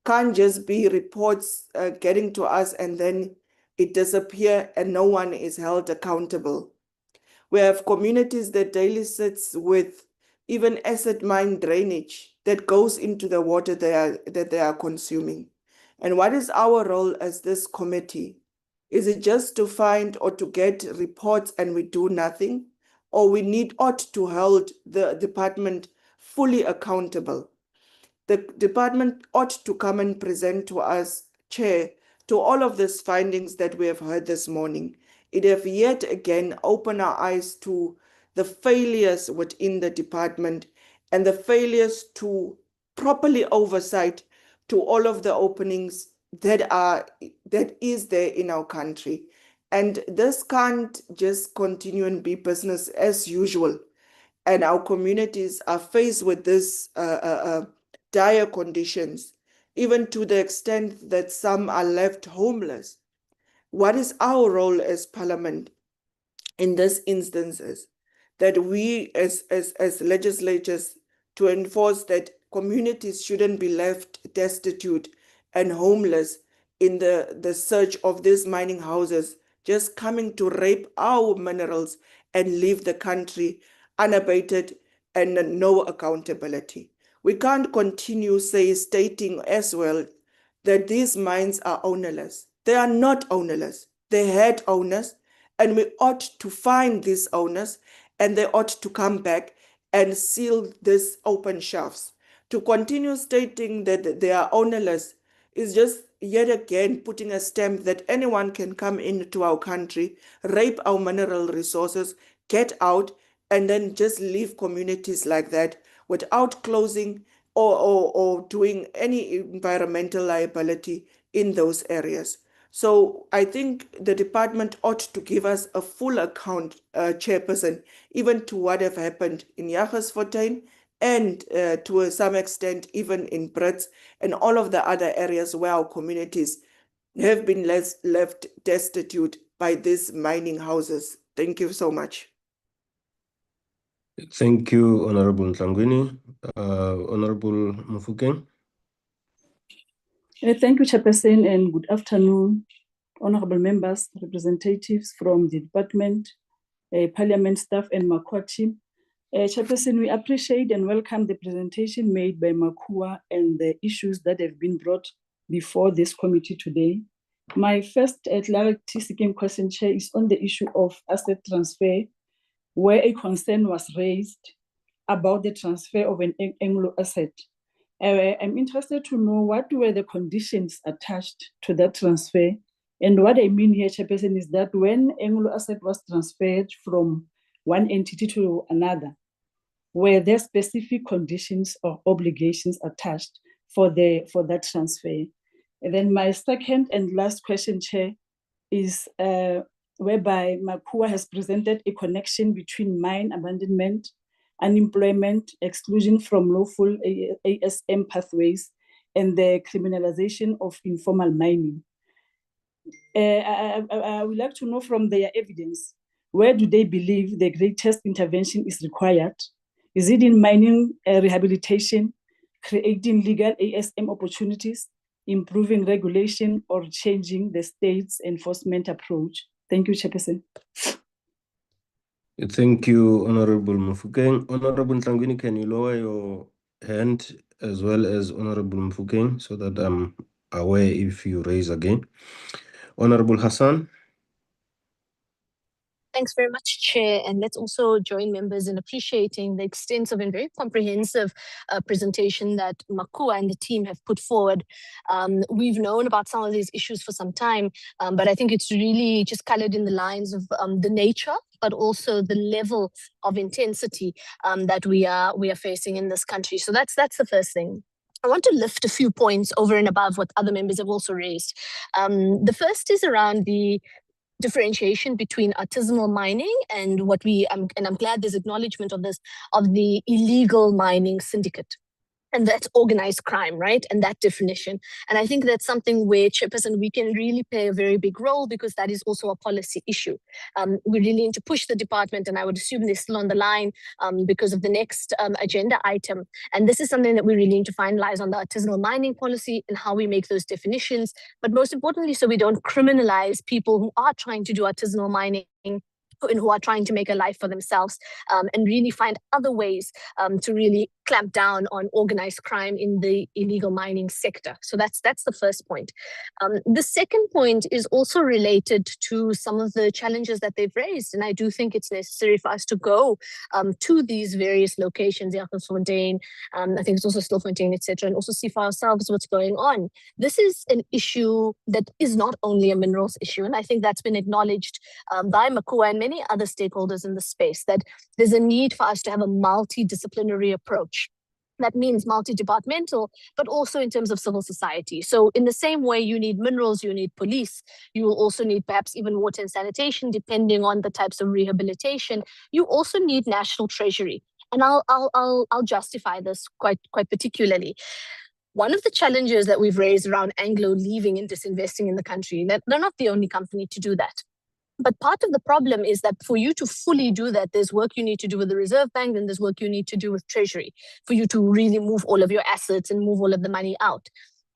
can't just be reports getting to us and then it disappear and no one is held accountable. We have communities that daily sits with even acid mine drainage that goes into the water that they are consuming. And what is our role as this committee? Is it just to find or to get reports and we do nothing? Or we ought to hold the department fully accountable? The department ought to come and present to us, Chair, to all of these findings that we have heard this morning. It have yet again opened our eyes to the failures within the department and the failures to properly oversight to all of the openings that is there in our country. And this can't just continue and be business as usual. And our communities are faced with this dire conditions, even to the extent that some are left homeless. What is our role as Parliament in these instances? that we as legislators to enforce that communities shouldn't be left destitute and homeless in the search of these mining houses, just coming to rape our minerals and leave the country unabated and no accountability. We can't continue stating as well that these mines are ownerless. They are not ownerless. They had owners, and we ought to find these owners, and they ought to come back and seal these open shafts. To continue stating that they are ownerless is just yet again putting a stamp that anyone can come into our country, rape our mineral resources, get out, and then just leave communities like that without closing or doing any environmental liability in those areas. So I think the department ought to give us a full account, Chairperson, even to what have happened in Jagersfontein and to some extent even in Brits and all of the other areas where our communities have been left destitute by these mining houses. Thank you so much. Thank you, Honorable Ntlangwini. Honorable Mufokeng. Thank you, Chairperson, and good afternoon, honorable members, representatives from the department, parliament staff, and MACUA team. Chairperson, we appreciate and welcome the presentation made by MACUA and the issues that have been brought before this committee today. My first clarity-seeking question, Chair, is on the issue of asset transfer, where a concern was raised about the transfer of an Anglo asset. I'm interested to know what were the conditions attached to that transfer. And what I mean here, Chairperson, is that when Anglo asset was transferred from one entity to another, were there specific conditions or obligations attached for that transfer? And then my second and last question, Chair, is whereby MACUA has presented a connection between mine abandonment, unemployment, exclusion from lawful ASM pathways, and the criminalization of informal mining. I would like to know from their evidence, where do they believe the greatest intervention is required? Is it in mining rehabilitation, creating legal ASM opportunities, improving regulation, or changing the state's enforcement approach? Thank you, Chairperson. Thank you, Honorable Mufokeng. Honorable Ntlangwini, can you lower your hand as well as Honorable Mufokeng so that I'm aware if you raise again? Honorable Hassan. Thanks very much, Chair. And let's also join members in appreciating the extensive and very comprehensive presentation that MACUA and the team have put forward. We've known about some of these issues for some time, but I think it's really just colored in the lines of the nature, but also the level of intensity that we are facing in this country. So that's the first thing. I want to lift a few points over and above what other members have also raised. The first is around the differentiation between artisanal mining and what and I'm glad there's acknowledgement of this, of the illegal mining syndicate. And that's organized crime, right? And that definition. And I think that's something where, Chairperson, we can really play a very big role because that is also a policy issue. We really need to push the department, and I would assume they're still on the line because of the next agenda item. And this is something that we really need to finalize on the artisanal mining policy and how we make those definitions. But most importantly, so we don't criminalize people who are trying to do artisanal mining and who are trying to make a life for themselves and really find other ways to really clamp down on organized crime in the illegal mining sector. So that's the first point. The second point is also related to some of the challenges that they've raised. And I do think it's necessary for us to go to these various locations, Jagersfontein, I think it's also Stilfontein, etc., and also see for ourselves what's going on. This is an issue that is not only a minerals issue, and I think that's been acknowledged by MACUA and many other stakeholders in the space, that there's a need for us to have a multidisciplinary approach. That means multi-departmental, but also in terms of civil society. So in the same way you need minerals, you need police, you will also need perhaps even water and sanitation, depending on the types of rehabilitation. You also need national treasury. And I'll justify this quite particularly. One of the challenges that we've raised around Anglo leaving and disinvesting in the country, that they're not the only company to do that. But part of the problem is that for you to fully do that, there's work you need to do with the Reserve Bank, and there's work you need to do with Treasury for you to really move all of your assets and move all of the money out.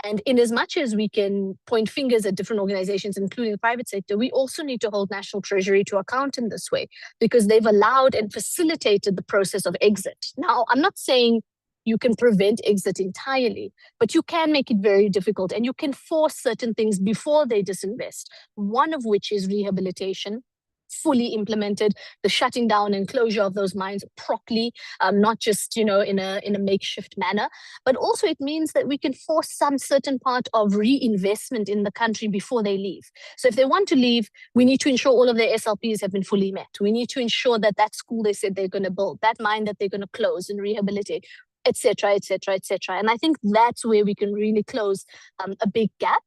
And in as much as we can point fingers at different organizations, including the private sector, we also need to hold National Treasury to account in this way, because they've allowed and facilitated the process of exit. Now, I'm not saying you can prevent exit entirely, but you can make it very difficult, and you can force certain things before they disinvest, one of which is rehabilitation, fully implemented, the shutting down and closure of those mines properly, not just in a makeshift manner, but also it means that we can force some certain part of reinvestment in the country before they leave. So if they want to leave, we need to ensure all of their SLPs have been fully met. We need to ensure that that school they said they're going to build, that mine that they're going to close and rehabilitate, etc., etc., etc. And I think that's where we can really close a big gap,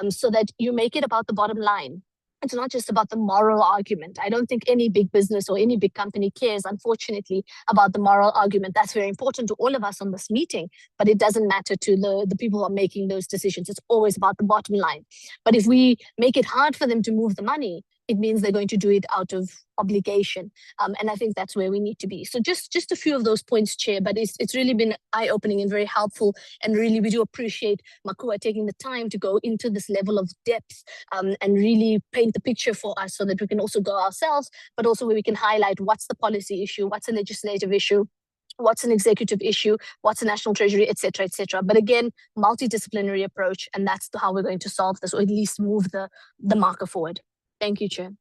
so that you make it about the bottom line. It's not just about the moral argument. I don't think any big business or any big company cares, unfortunately, about the moral argument. That's very important to all of us on this meeting, but it doesn't matter to the people who are making those decisions. It's always about the bottom line. But if we make it hard for them to move the money, it means they're going to do it out of obligation. And I think that's where we need to be. So just a few of those points, Chair, but it's really been eye-opening and very helpful. And really, we do appreciate MACUA taking the time to go into this level of depth and really paint the picture for us so that we can also go ourselves, but also where we can highlight what's the policy issue, what's a legislative issue, what's an executive issue, what's a national treasury, etc., etc. But again, multidisciplinary approach, and that's how we're going to solve this, or at least move the marker forward. Thank you, Chair.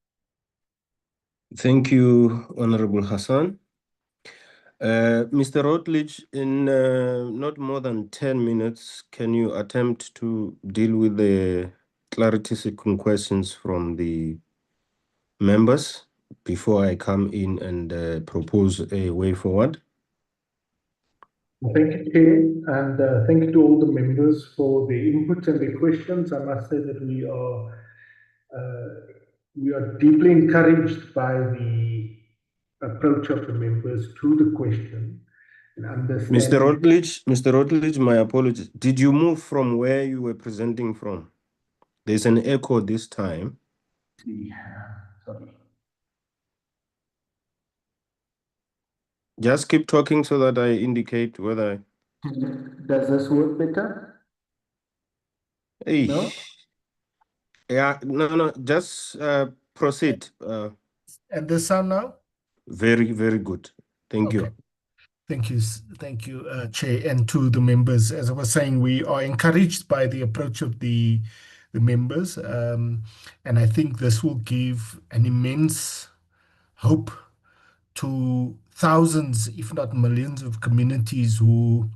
Thank you, Honorable Hassan. Mr. Routledge, in not more than 10 minutes, can you attempt to deal with the clarity-seeking questions from the members before I come in and propose a way forward? Thank you, Chair, and thank you to all the members for the input and the questions. I must say that we are deeply encouraged by the approach of the members to the question and understanding. Mr. Routledge, my apologies. Did you move from where you were presenting from? There's an echo this time. Sorry. Just keep talking so that I indicate whether. Does this work better? Hey. No? Yeah, no, just proceed. And the sound now? Very, very good. Thank you. Thank you, Chair, and to the members. As I was saying, we are encouraged by the approach of the members, and I think this will give an immense hope to thousands, if not millions, of communities who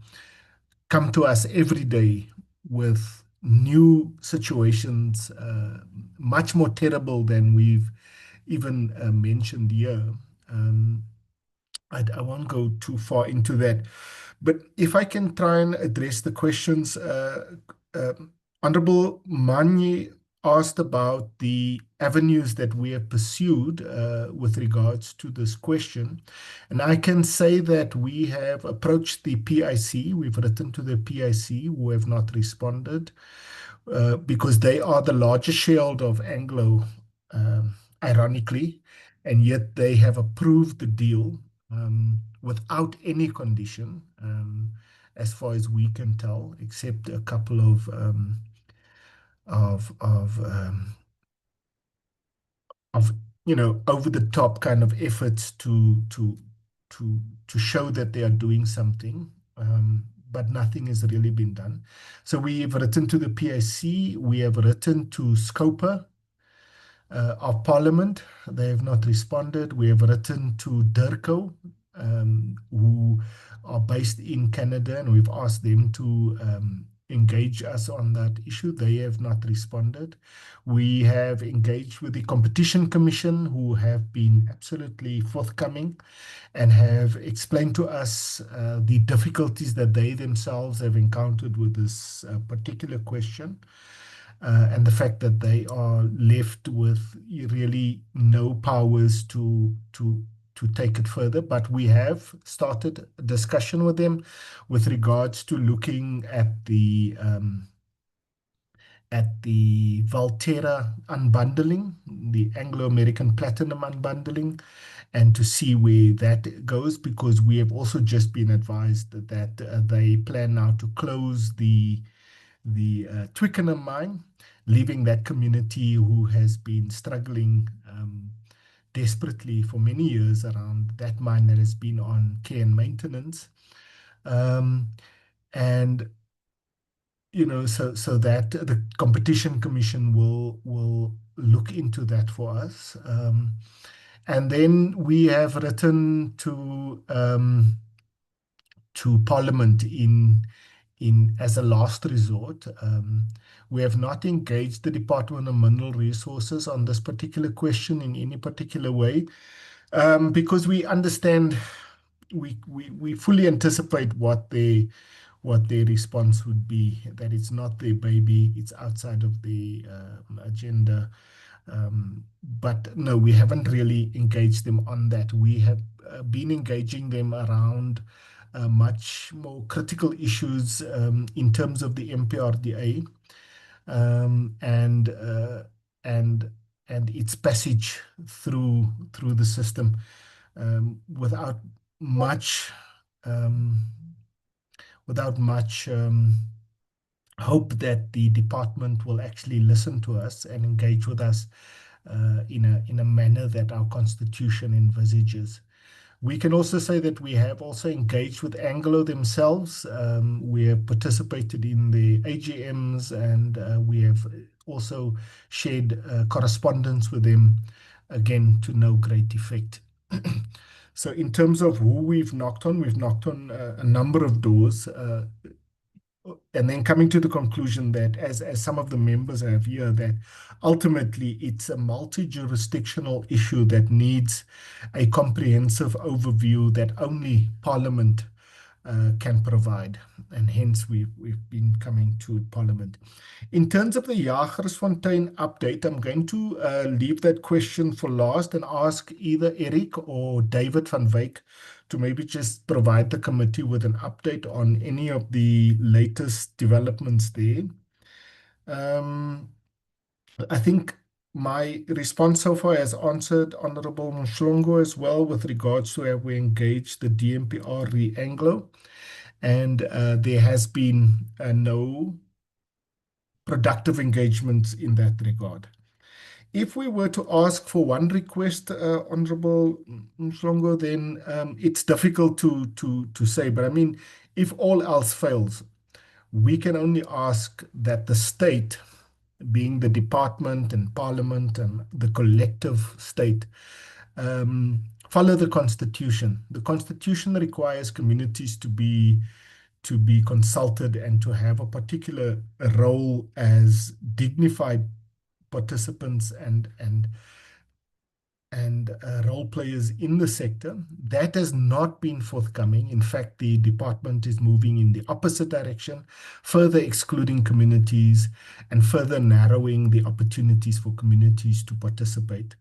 come to us every day with new situations, much more terrible than we've even mentioned here. I won't go too far into that, but if I can try and address the questions, Honorable Manyi asked about the avenues that we have pursued with regards to this question. And I can say that we have approached the PIC. We've written to the PIC, who have not responded because they are the largest shareholder of Anglo, ironically, and yet they have approved the deal without any condition, as far as we can tell, except a couple of over the top kind of efforts to show that they are doing something, but nothing has really been done. So we have written to the PIC, we have written to Scopa of Parliament. They have not responded. We have written to DIRCO, who are based in Canada, and we've asked them to engage us on that issue. They have not responded. We have engaged with the Competition Commission, who have been absolutely forthcoming and have explained to us the difficulties that they themselves have encountered with this particular question, and the fact that they are left with really no powers to take it further. But we have started a discussion with them with regards to looking at the at the Valterra unbundling, the Anglo-American Platinum unbundling, and to see where that goes, because we have also just been advised that they plan now to close the Twickenham mine, leaving that community who has been struggling desperately for many years around that mine that has been on care and maintenance. And so that the Competition Commission will look into that for us. And then we have written to Parliament in as a last resort. We have not engaged the Department of Mineral Resources on this particular question in any particular way, because we understand, we fully anticipate what their response would be, that it's not their baby, it's outside of the agenda. But no, we haven't really engaged them on that. We have been engaging them around much more critical issues in terms of the MPRDA and its passage through the system without much hope that the department will actually listen to us and engage with us in a manner that our constitution envisages. We can also say that we have also engaged with Anglo themselves. We have participated in the AGMs, and we have also shared correspondence with them, again, to no great effect. So in terms of who we've knocked on a number of doors, and then coming to the conclusion that, as some of the members have here, that ultimately it's a multi-jurisdictional issue that needs a comprehensive overview that only Parliament can provide, and hence we've been coming to Parliament. In terms of the Jagersfontein update, I'm going to leave that question for last and ask either Eric or David van Wyk to maybe just provide the committee with an update on any of the latest developments there. I think my response so far has answered Honorable Mhlongo as well with regards to have we engaged the DMPR re-Anglo, and there has been no productive engagements in that regard. If we were to ask for one request, Honorable Mhlongo, then it's difficult to say, but I mean, if all else fails, we can only ask that the state, being the department and Parliament and the collective state, follow the Constitution. The Constitution requires communities to be consulted and to have a particular role as dignified participants and role players in the sector. That has not been forthcoming. In fact, the department is moving in the opposite direction, further excluding communities and further narrowing the opportunities for communities to participate.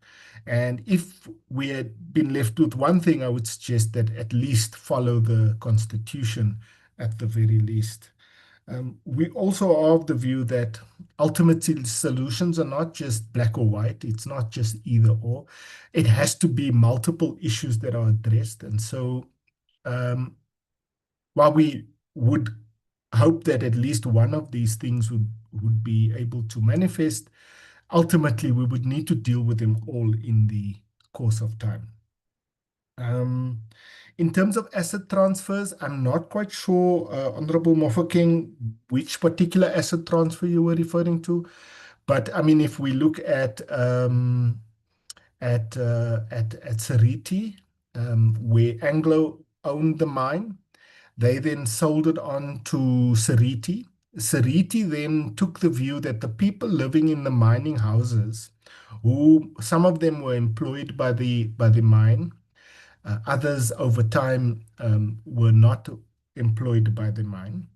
And if we had been left with one thing, I would suggest that at least follow the Constitution at the very least. We also are of the view that ultimately solutions are not just black or white. It's not just either or. It has to be multiple issues that are addressed. And so while we would hope that at least one of these things would be able to manifest, ultimately we would need to deal with them all in the course of time. In terms of asset transfers, I'm not quite sure, Honorable Mofokeng, which particular asset transfer you were referring to. But I mean, if we look at Seriti, where Anglo owned the mine, they then sold it on to Seriti. Seriti then took the view that the people living in the mining houses, who some of them were employed by the mine, others over time were not employed by the mine,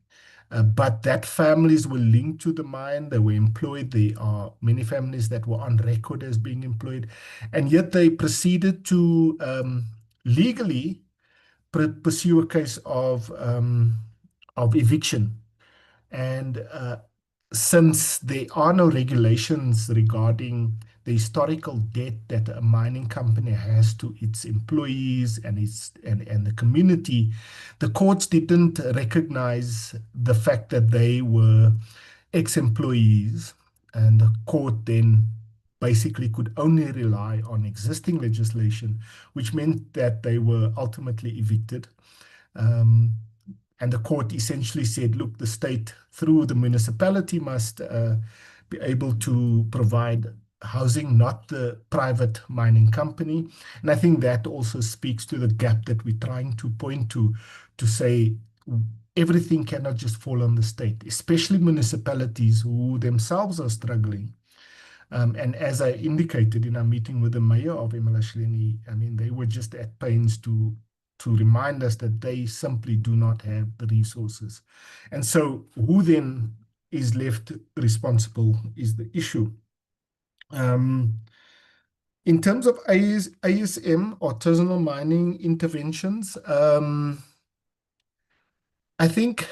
but that families were linked to the mine, they were employed. There are many families that were on record as being employed, and yet they proceeded to legally pursue a case of eviction. And since there are no regulations regarding the historical debt that a mining company has to its employees and the community, the courts didn't recognize the fact that they were ex-employees, and the court then basically could only rely on existing legislation, which meant that they were ultimately evicted. And the court essentially said, look, the state through the municipality must be able to provide housing, not the private mining company. And I think that also speaks to the gap that we're trying to point to say everything cannot just fall on the state, especially municipalities who themselves are struggling. And as I indicated in our meeting with the mayor of eMalahleni, I mean, they were just at pains to remind us that they simply do not have the resources. And so who then is left responsible is the issue. In terms of ASM, artisanal mining interventions, I think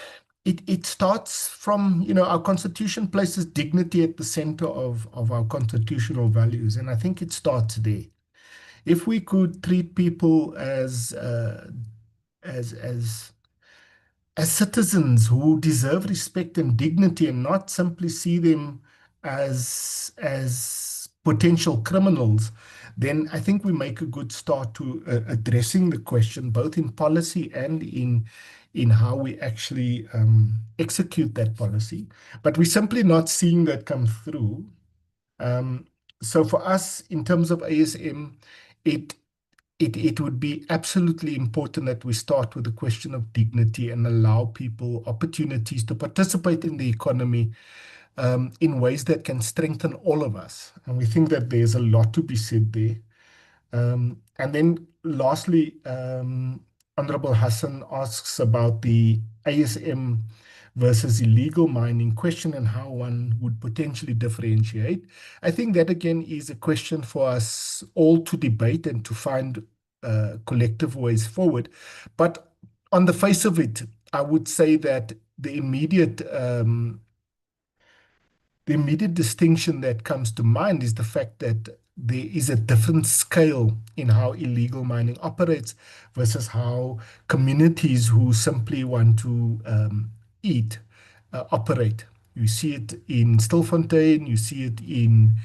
it starts from, our Constitution places dignity at the center of our constitutional values. And I think it starts there. If we could treat people as citizens who deserve respect and dignity, and not simply see them as potential criminals, then I think we make a good start to addressing the question, both in policy and in how we actually execute that policy. But we're simply not seeing that come through. So for us, in terms of ASM, it would be absolutely important that we start with the question of dignity and allow people opportunities to participate in the economy in ways that can strengthen all of us. And we think that there's a lot to be said there. And then lastly, Honorable Hassan asks about the ASM versus illegal mining question and how one would potentially differentiate. I think that again is a question for us all to debate and to find collective ways forward. But on the face of it, I would say that the immediate distinction that comes to mind is the fact that there is a different scale in how illegal mining operates versus how communities who simply want to eat operate. You see it in Stilfontein, you see it in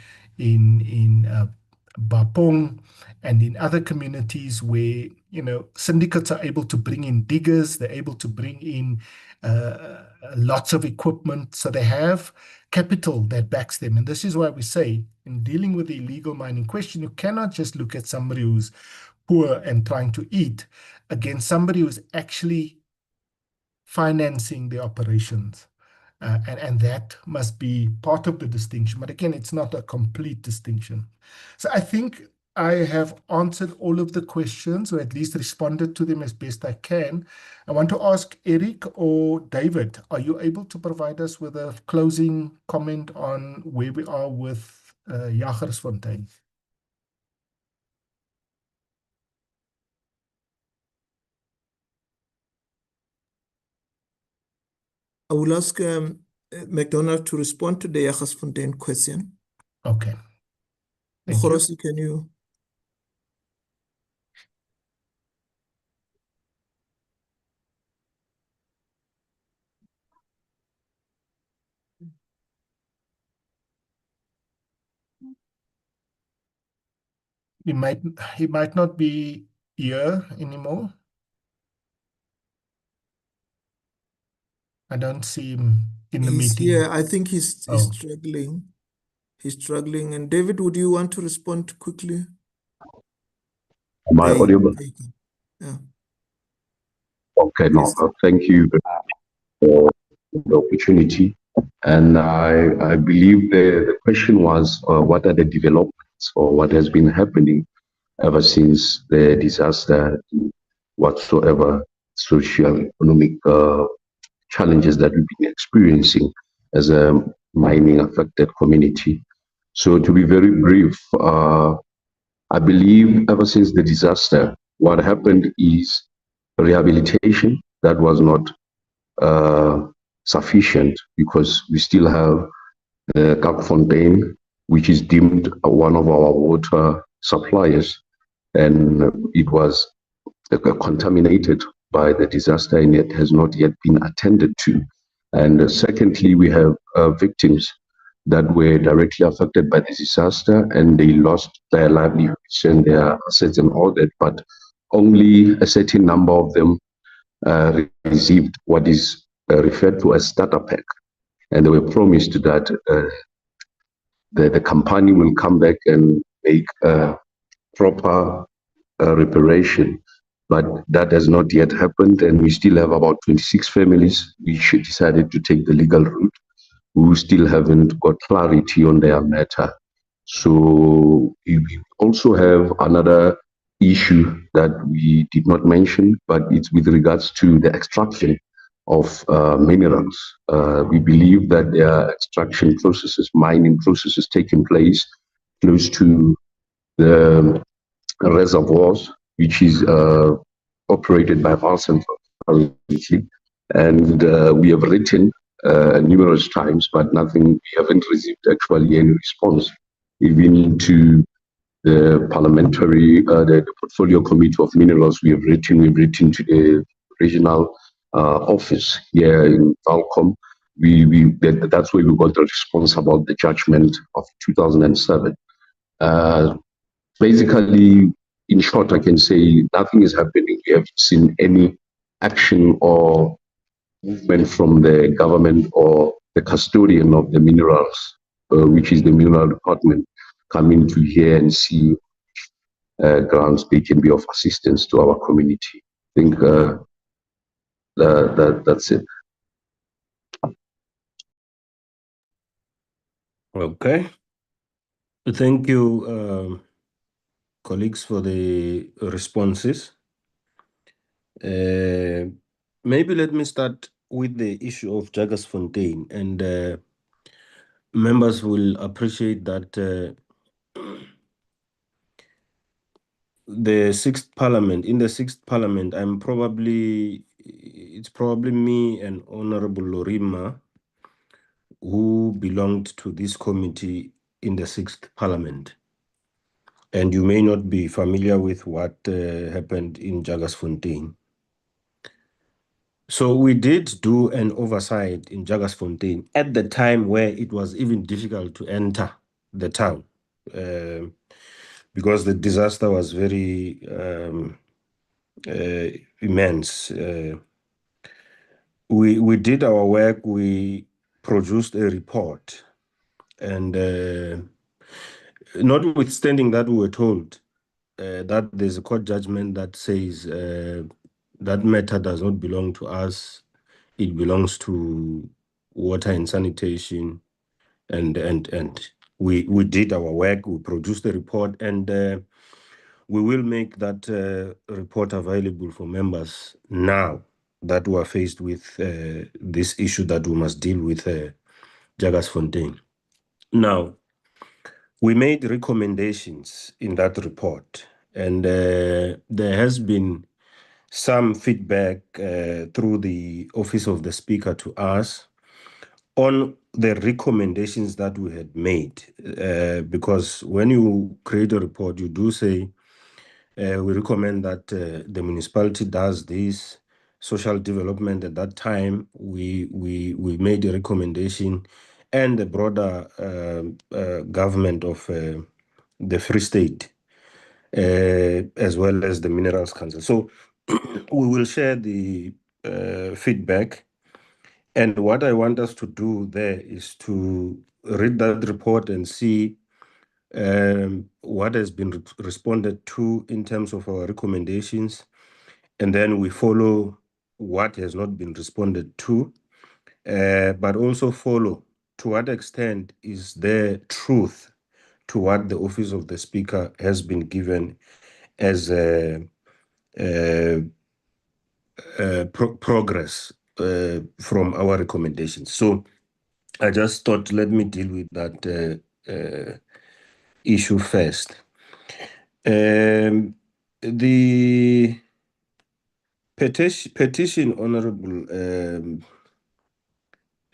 Bapong, and in other communities where syndicates are able to bring in diggers, they're able to bring in lots of equipment, so they have capital that backs them. And this is why we say, in dealing with the illegal mining question, you cannot just look at somebody who's poor and trying to eat against somebody who's actually financing the operations. And that must be part of the distinction. But again, it's not a complete distinction. So I think I have answered all of the questions, or at least responded to them as best I can. I want to ask Eric or David, are you able to provide us with a closing comment on where we are with Jagersfontein? I will ask McDonald to respond to the Jagersfontein question. Okay. Thank Khorosi, can you? He might not be here anymore. I don't see him in the meeting. Yeah, I think he's struggling. He's struggling. And David, would you want to respond quickly? Am I audible? Yeah. Okay, no, thank you for the opportunity. And I believe the question was, what are the developments or what has been happening ever since the disaster, whatsoever social, economic challenges that we've been experiencing as a mining affected community. So to be very brief, I believe ever since the disaster, what happened is rehabilitation that was not sufficient because we still have Kakfontein, which is deemed one of our water suppliers, and it was contaminated by the disaster and it has not yet been attended to. And secondly, we have victims that were directly affected by the disaster and they lost their livelihoods and their assets and all that, but only a certain number of them received what is referred to as starter pack. And they were promised that the company will come back and make a proper reparation. But that has not yet happened, and we still have about 26 families which decided to take the legal route who still haven't got clarity on their matter. So we also have another issue that we did not mention, but it's with regards to the extraction of minerals. We believe that there are extraction processes, mining processes taking place close to the reservoirs, which is operated by Valsen, and we have written numerous times, but we haven't received actually any response, even to the parliamentary, the portfolio committee of minerals. We've written to the regional office here in Valcom. That's where we got the response about the judgment of 2007. Basically, in short, I can say nothing is happening. We haven't seen any action or movement from the government or the custodian of the minerals, which is the mineral department, coming to here and see grants they can be of assistance to our community. I think that's it. Okay. Thank you, colleagues, for the responses. Maybe let me start with the issue of Jagersfontein, and members will appreciate that the sixth parliament, in the sixth parliament, it's probably me and Honorable Lorima who belonged to this committee in the sixth parliament. And you may not be familiar with what happened in Jagersfontein. So we did do an oversight in Jagersfontein at the time where it was even difficult to enter the town because the disaster was very immense. We did our work, we produced a report, and notwithstanding that, we were told that there's a court judgment that says that matter does not belong to us. It belongs to water and sanitation, and we did our work. We produced the report, and we will make that report available for members now that we are faced with this issue that we must deal with Jagersfontein. Now, we made recommendations in that report, and there has been some feedback through the Office of the Speaker to us on the recommendations that we had made. Because when you create a report, you do say, we recommend that the municipality does this, social development at that time, we made a recommendation, and the broader government of the Free State, as well as the Minerals Council. So we will share the feedback. And what I want us to do there is to read that report and see what has been responded to in terms of our recommendations. And then we follow what has not been responded to, but also follow to what extent is there truth to what the Office of the Speaker has been given as progress from our recommendations. So I just thought, let me deal with that issue first. The petition, Honorable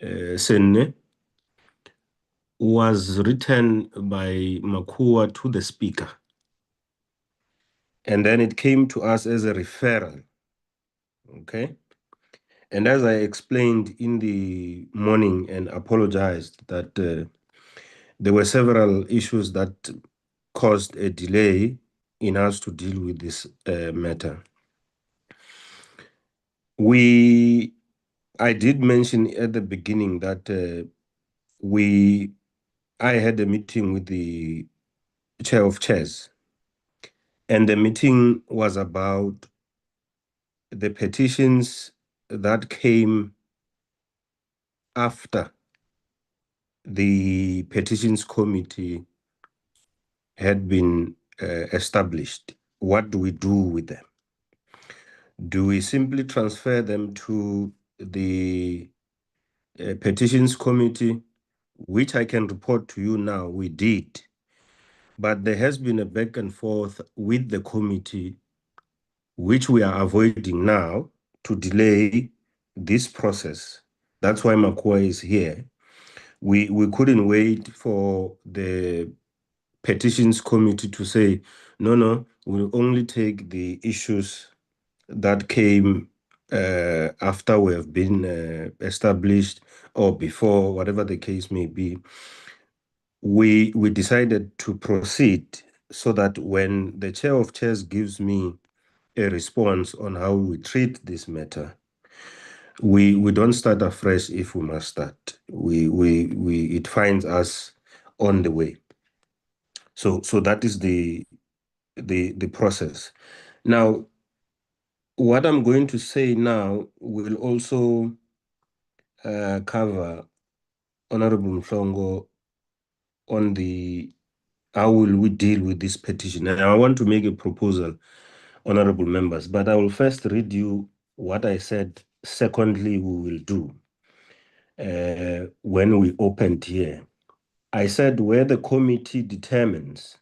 Senne, was written by MACUA to the speaker. And then it came to us as a referral. Okay. And as I explained in the morning and apologized that there were several issues that caused a delay in us to deal with this matter. I did mention at the beginning that I had a meeting with the chair of chairs, and the meeting was about the petitions that came after the petitions committee had been established. What do we do with them? Do we simply transfer them to the petitions committee, which I can report to you now we did, but there has been a back and forth with the committee, which we are avoiding now to delay this process. That's why MACUA is here. We couldn't wait for the petitions committee to say, no, we'll only take the issues that came after we have been established or before, whatever the case may be. We decided to proceed so that when the chair of chairs gives me a response on how we treat this matter, we don't start afresh if we must start. It finds us on the way. So that is the process. Now, what I'm going to say now will also cover Honorable Mhlongo on the how will we deal with this petition. And I want to make a proposal, honorable members, but I will first read you what I said. Secondly, we will do when we opened here. I said where the committee determines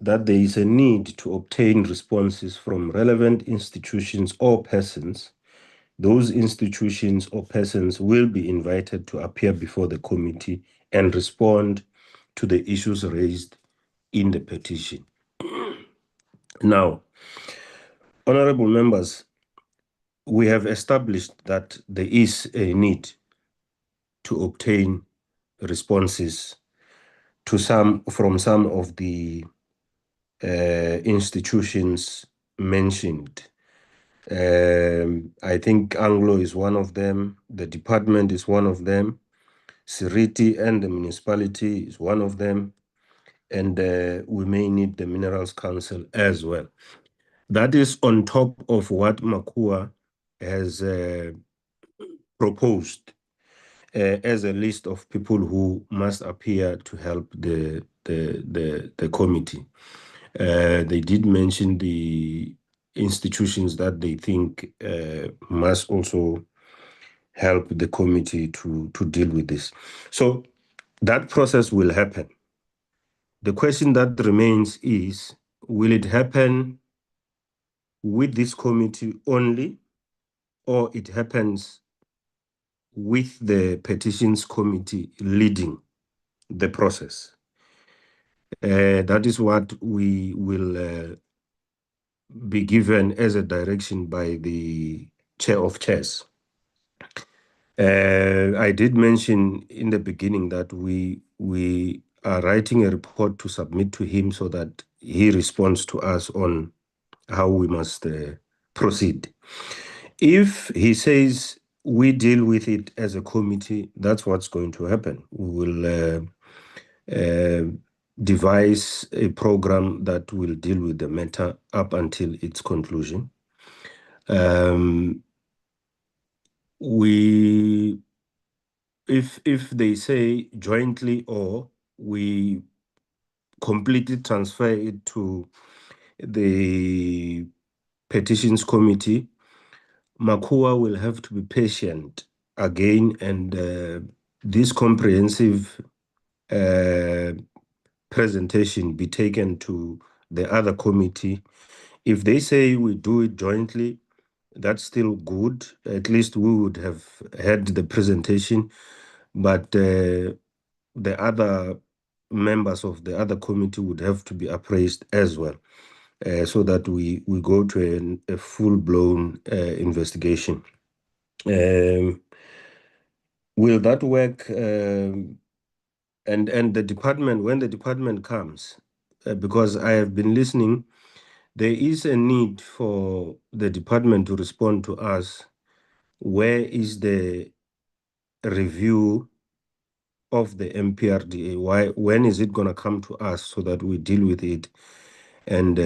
that there is a need to obtain responses from relevant institutions or persons, those institutions or persons will be invited to appear before the committee and respond to the issues raised in the petition. Now, honorable members, we have established that there is a need to obtain responses to from some of the institutions mentioned. I think Anglo is one of them, the department is one of them, Siriti and the municipality is one of them, and we may need the Minerals Council as well. That is on top of what MACUA has proposed as a list of people who must appear to help the committee. They did mention the institutions that they think must also help the committee to deal with this. So that process will happen. The question that remains is, will it happen with this committee only, or it happens with the petitions committee leading the process? That is what we will be given as a direction by the chair of chairs. I did mention in the beginning that we are writing a report to submit to him so that he responds to us on how we must proceed. If he says we deal with it as a committee, that's what's going to happen. We will devise a program that will deal with the matter up until its conclusion. If they say jointly or we completely transfer it to the petitions committee, MACUA will have to be patient again, and this comprehensive presentation be taken to the other committee. If they say we do it jointly, that's still good. At least we would have had the presentation, but the other members of the other committee would have to be appraised as well, so that we go to a full-blown investigation. Will that work? And the department, when the department comes, because I have been listening, there is a need for the department to respond to us. Where is the review of the MPRDA? When is it going to come to us so that we deal with it and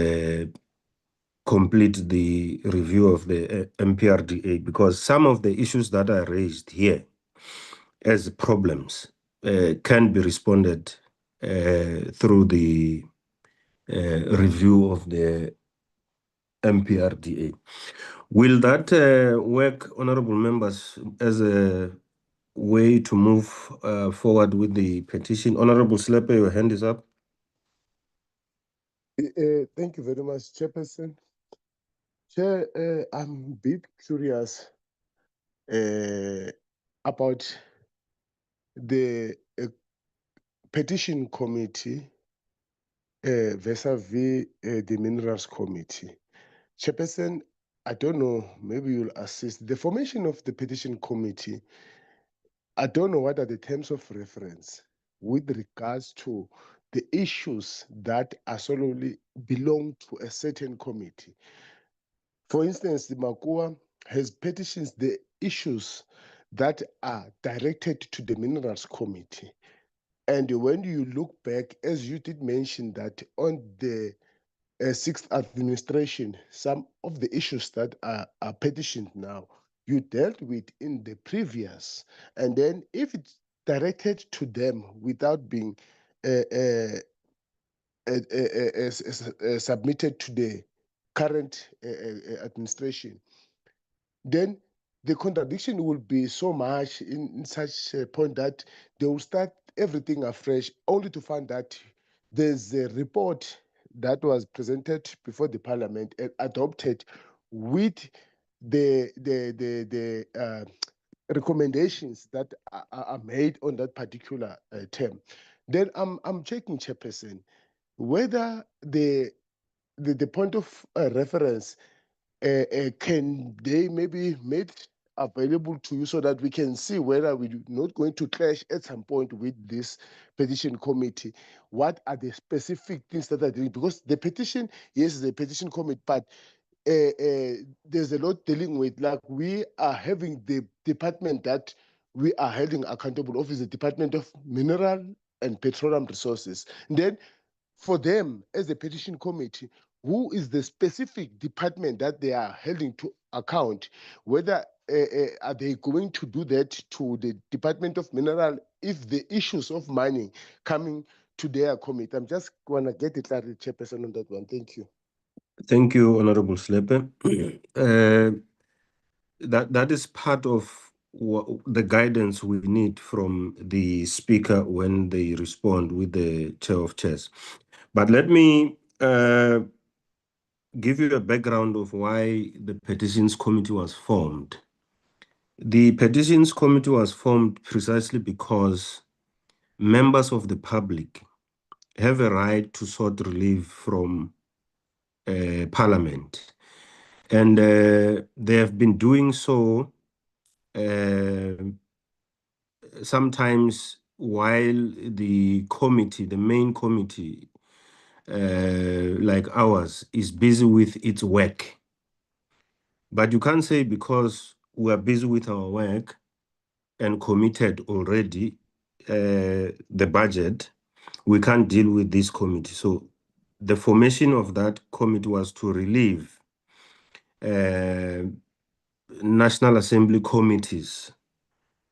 complete the review of the MPRDA? Because some of the issues that are raised here as problems can be responded through the review of the MPRDA. Will that work, honorable members, as a way to move forward with the petition? Honorable Slepe, your hand is up. Thank you very much, Chairperson. Chair, I'm a bit curious about the petition committee vis-a-vis the minerals committee. Chairperson, I don't know, maybe you'll assist. The formation of the petition committee, I don't know what are the terms of reference with regards to the issues that are solely belong to a certain committee. For instance, the MACUA has petitions the issues that are directed to the minerals committee. And when you look back, as you did mention that on the sixth administration, some of the issues that are petitioned now, you dealt with in the previous. And then if it's directed to them without being submitted to the current administration, then the contradiction will be so much in such a point that they will start everything afresh, only to find that there's a report that was presented before the parliament and adopted with the recommendations that are made on that particular term. Then I'm checking, Chairperson, whether the point of reference can they maybe made available to you so that we can see whether we're not going to clash at some point with this petition committee? What are the specific things that are doing? Because the petition, yes, is a petition committee, but there's a lot dealing with, like we are having the department that we are holding accountable of is the Department of Mineral and Petroleum Resources. And then for them, as a petition committee, who is the specific department that they are holding to account? Whether are they going to do that to the Department of Mineral if the issues of mining coming to their committee? I'm just going to get a clarity, Chairperson, on that one. Thank you. Thank you, Honorable Slepe. That is part of the guidance we need from the speaker when they respond with the chair of chairs. But let me give you a background of why the Petitions Committee was formed. The Petitions Committee was formed precisely because members of the public have a right to sought relief from Parliament. And they have been doing so sometimes while the committee, the main committee, like ours, is busy with its work. But you can't say because we are busy with our work and committed already the budget, we can't deal with this committee. So the formation of that committee was to relieve National Assembly committees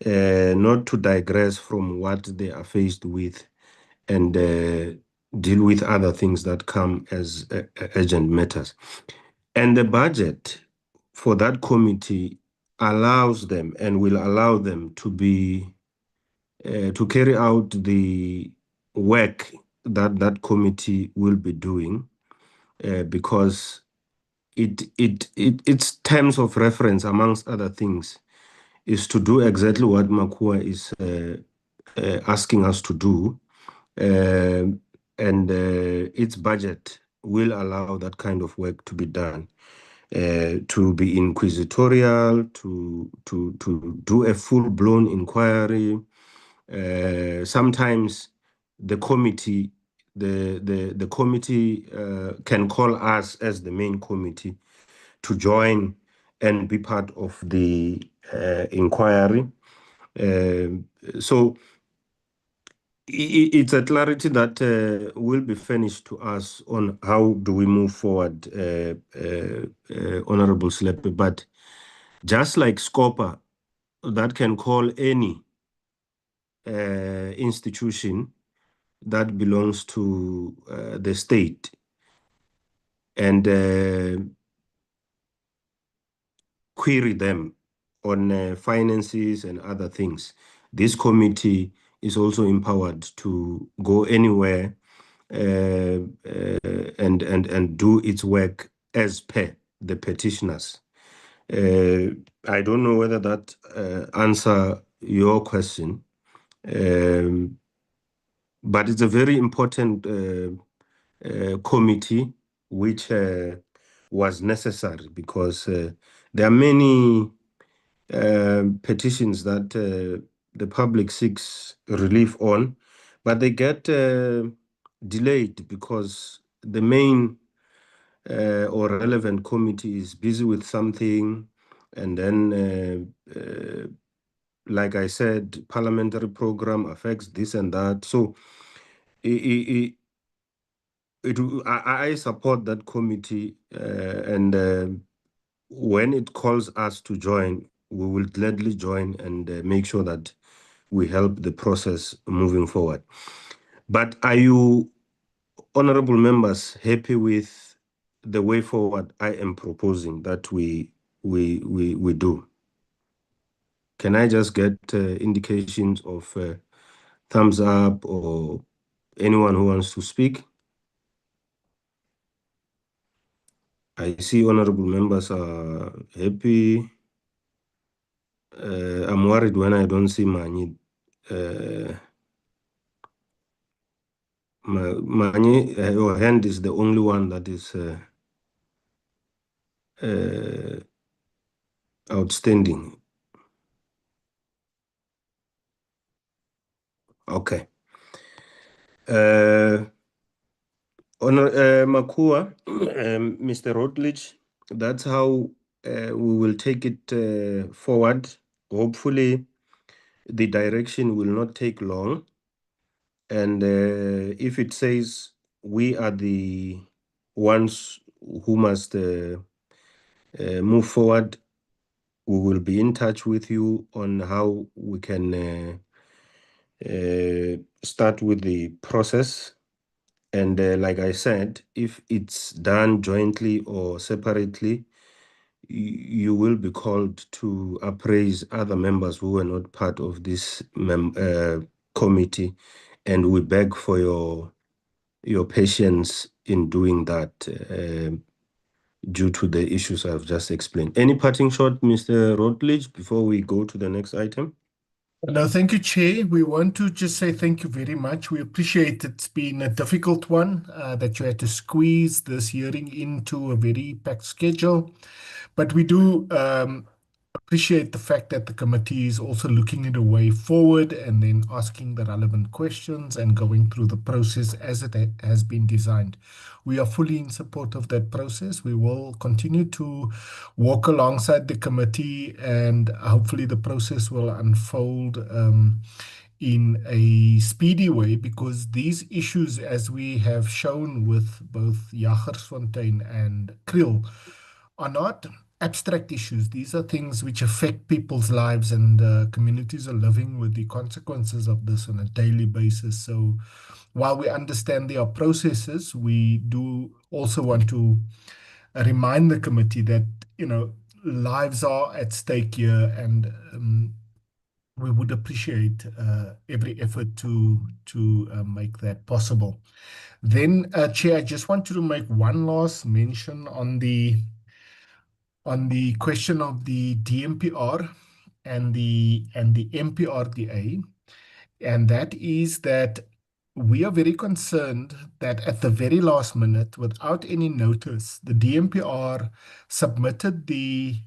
not to digress from what they are faced with and deal with other things that come as urgent matters. And the budget for that committee allows them and will allow them to be to carry out the work that that committee will be doing because its terms of reference, amongst other things, is to do exactly what MACUA is asking us to do, and its budget will allow that kind of work to be done, to be inquisitorial, to do a full-blown inquiry. Sometimes the committee can call us as the main committee to join and be part of the inquiry. So it's a clarity that will be furnished to us on how do we move forward, Honorable Slepe. But just like SCOPA, that can call any institution that belongs to the state and query them on finances and other things. This committee is also empowered to go anywhere and do its work as per the petitioners. I don't know whether that answer your question, but it's a very important committee which was necessary because there are many petitions that the public seeks relief on, but they get delayed because the main or relevant committee is busy with something, and then like I said, parliamentary program affects this and that. So I support that committee, and when it calls us to join, we will gladly join and make sure that we help the process moving forward. But are you, honorable members, happy with the way forward I am proposing that we do? Can I just get indications of thumbs up or anyone who wants to speak? I see honorable members are happy. I'm worried when I don't see Manyi. Manyi, your hand is the only one that is outstanding. Okay. MACUA, Mr. Routledge, that's how we will take it forward. Hopefully, the direction will not take long. And if it says we are the ones who must move forward, we will be in touch with you on how we can start with the process. And like I said, if it's done jointly or separately, you will be called to appraise other members who were not part of this committee, and we beg for your patience in doing that due to the issues I've just explained. Any parting shot, Mr. Routledge, before we go to the next item? No, thank you, Chair. We want to just say thank you very much. We appreciate it's been a difficult one that you had to squeeze this hearing into a very packed schedule. But we do appreciate the fact that the committee is also looking at a way forward and then asking the relevant questions and going through the process as it has been designed. We are fully in support of that process. We will continue to walk alongside the committee, and hopefully the process will unfold in a speedy way, because these issues, as we have shown with both Jagersfontein and Kriel, are not abstract issues. These are things which affect people's lives, and communities are living with the consequences of this on a daily basis. So while we understand there are processes, we do also want to remind the committee that, lives are at stake here, and we would appreciate every effort to make that possible. Then, Chair, I just wanted to make one last mention on the on the question of the DMPR and the MPRDA, and that is that we are very concerned that at the very last minute, without any notice, the DMPR submitted the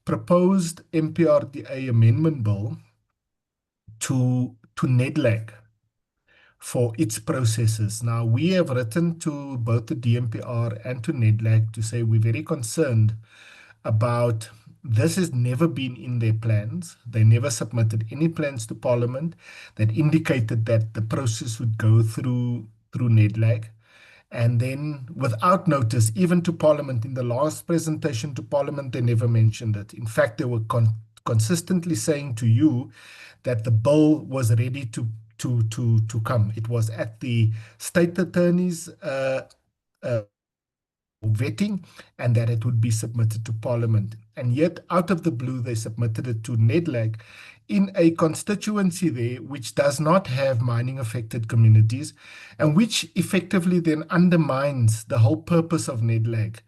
proposed MPRDA amendment bill to NEDLAC for its processes. Now, we have written to both the DMPR and to NEDLAC to say we're very concerned about this has never been in their plans. They never submitted any plans to Parliament that indicated that the process would go through NEDLAC. And then without notice, even to Parliament, in the last presentation to Parliament, they never mentioned it. In fact, they were consistently saying to you that the bill was ready to come. It was at the state attorney's vetting, and that it would be submitted to Parliament. And yet, out of the blue, they submitted it to NEDLAC in a constituency there which does not have mining affected communities, and which effectively then undermines the whole purpose of NEDLAC.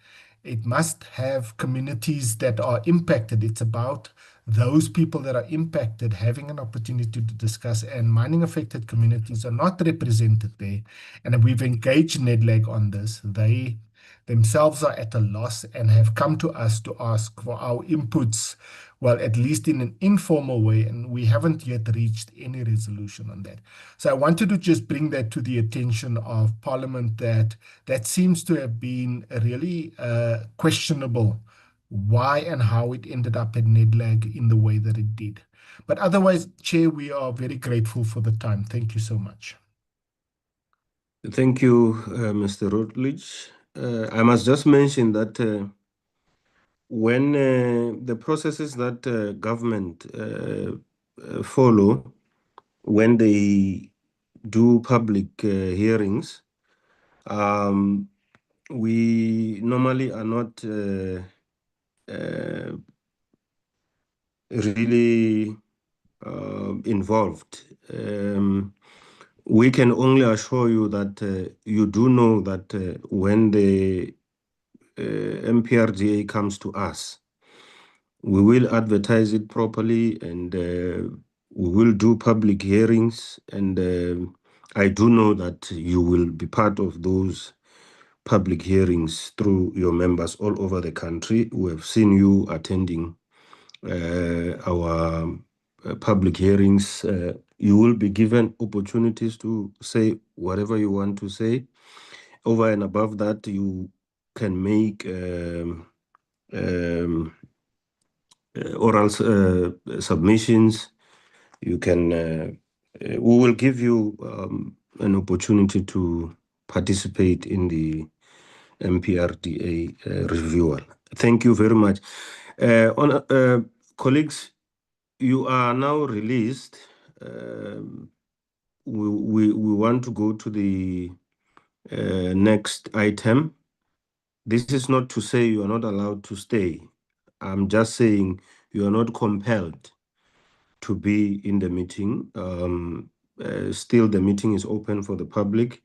It must have communities that are impacted. It's about those people that are impacted having an opportunity to discuss, and mining affected communities are not represented there. And we've engaged NEDLAC on this. They themselves are at a loss and have come to us to ask for our inputs, well, at least in an informal way, and we haven't yet reached any resolution on that. So I wanted to just bring that to the attention of Parliament, that seems to have been really questionable why and how it ended up at NEDLAC in the way that it did. But otherwise, Chair, we are very grateful for the time. Thank you so much. Thank you, Mr. Rutledge. I must just mention that when the processes that government follow when they do public hearings, we normally are not really involved. We can only assure you that you do know that when the MPRDA comes to us, we will advertise it properly, and we will do public hearings, and I do know that you will be part of those public hearings through your members all over the country. We have seen you attending our public hearings. You will be given opportunities to say whatever you want to say. Over and above that, you can make oral submissions. You can, we will give you an opportunity to participate in the MPRDA renewal. Thank you very much. Colleagues, you are now released. We want to go to the next item. This is not to say you are not allowed to stay. I'm just saying you are not compelled to be in the meeting. Still, the meeting is open for the public,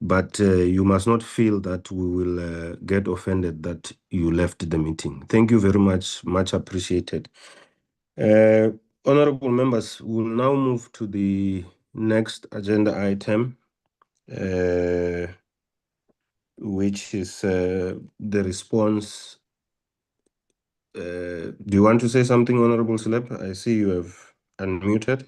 but you must not feel that we will get offended that you left the meeting. Thank you very much, much appreciated. Honorable members, we'll now move to the next agenda item, which is the response. Do you want to say something, Honorable Slep? I see you have unmuted.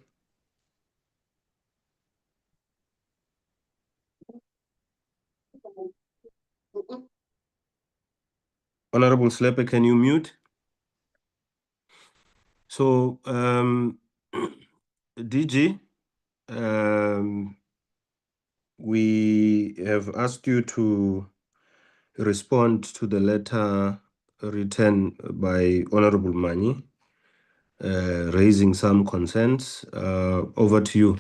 Honorable Slepe, can you mute? So, DG, we have asked you to respond to the letter written by Honorable Manyi, raising some concerns. Over to you.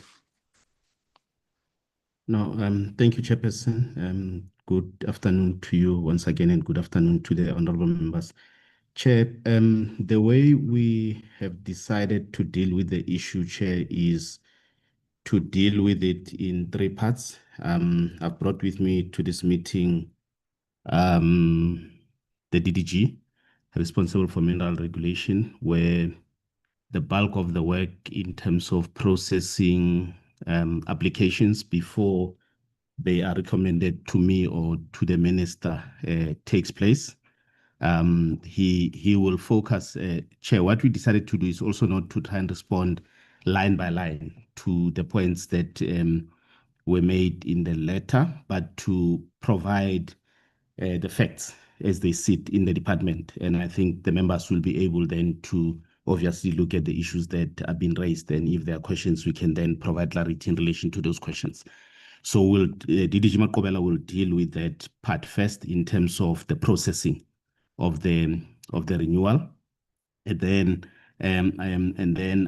No, thank you, Chairperson. Good afternoon to you once again, and good afternoon to the honorable members. Chair, the way we have decided to deal with the issue, Chair, is to deal with it in three parts. I've brought with me to this meeting the DDG, responsible for mineral regulation, where the bulk of the work in terms of processing applications before they are recommended to me or to the minister takes place. He will focus, Chair, what we decided to do is also not to try and respond line by line to the points that were made in the letter, but to provide the facts as they sit in the department. And I think the members will be able then to obviously look at the issues that have been raised. And if there are questions, we can then provide clarity in relation to those questions. So DDG Makobela will deal with that part first in terms of the processing of the renewal. And then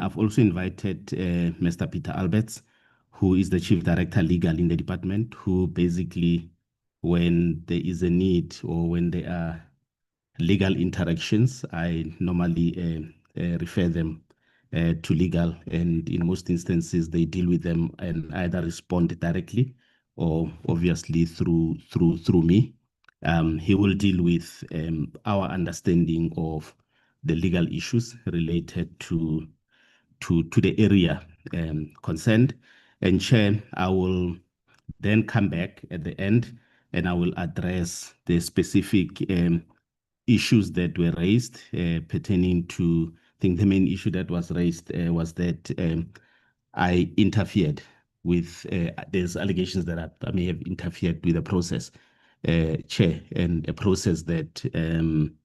I've also invited Mr. Peter Alberts, who is the Chief Director Legal in the department, who basically, when there is a need or when there are legal interactions, I normally refer them to legal, and in most instances they deal with them and either respond directly or obviously through me. He will deal with our understanding of the legal issues related to the area concerned. And Chair, I will then come back at the end and I will address the specific issues that were raised pertaining to, I think the main issue that was raised was that I interfered with, there's allegations that I may have interfered with the process, Chair, and a process that I'm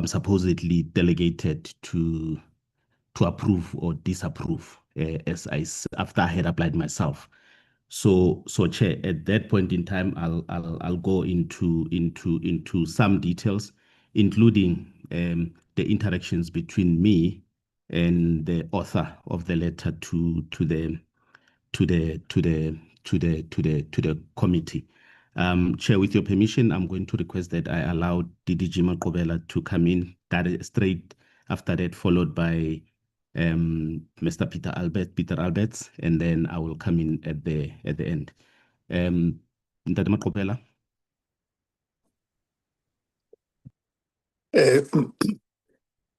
supposedly delegated to approve or disapprove after I had applied myself. So Chair, at that point in time, I'll go into some details, including the interactions between me and the author of the letter to the committee. Chair, with your permission, I'm going to request that I allow DDG Makobela to come in straight after that, followed by Mr. Peter Alberts, and then I will come in at the end. Mr. Makobela.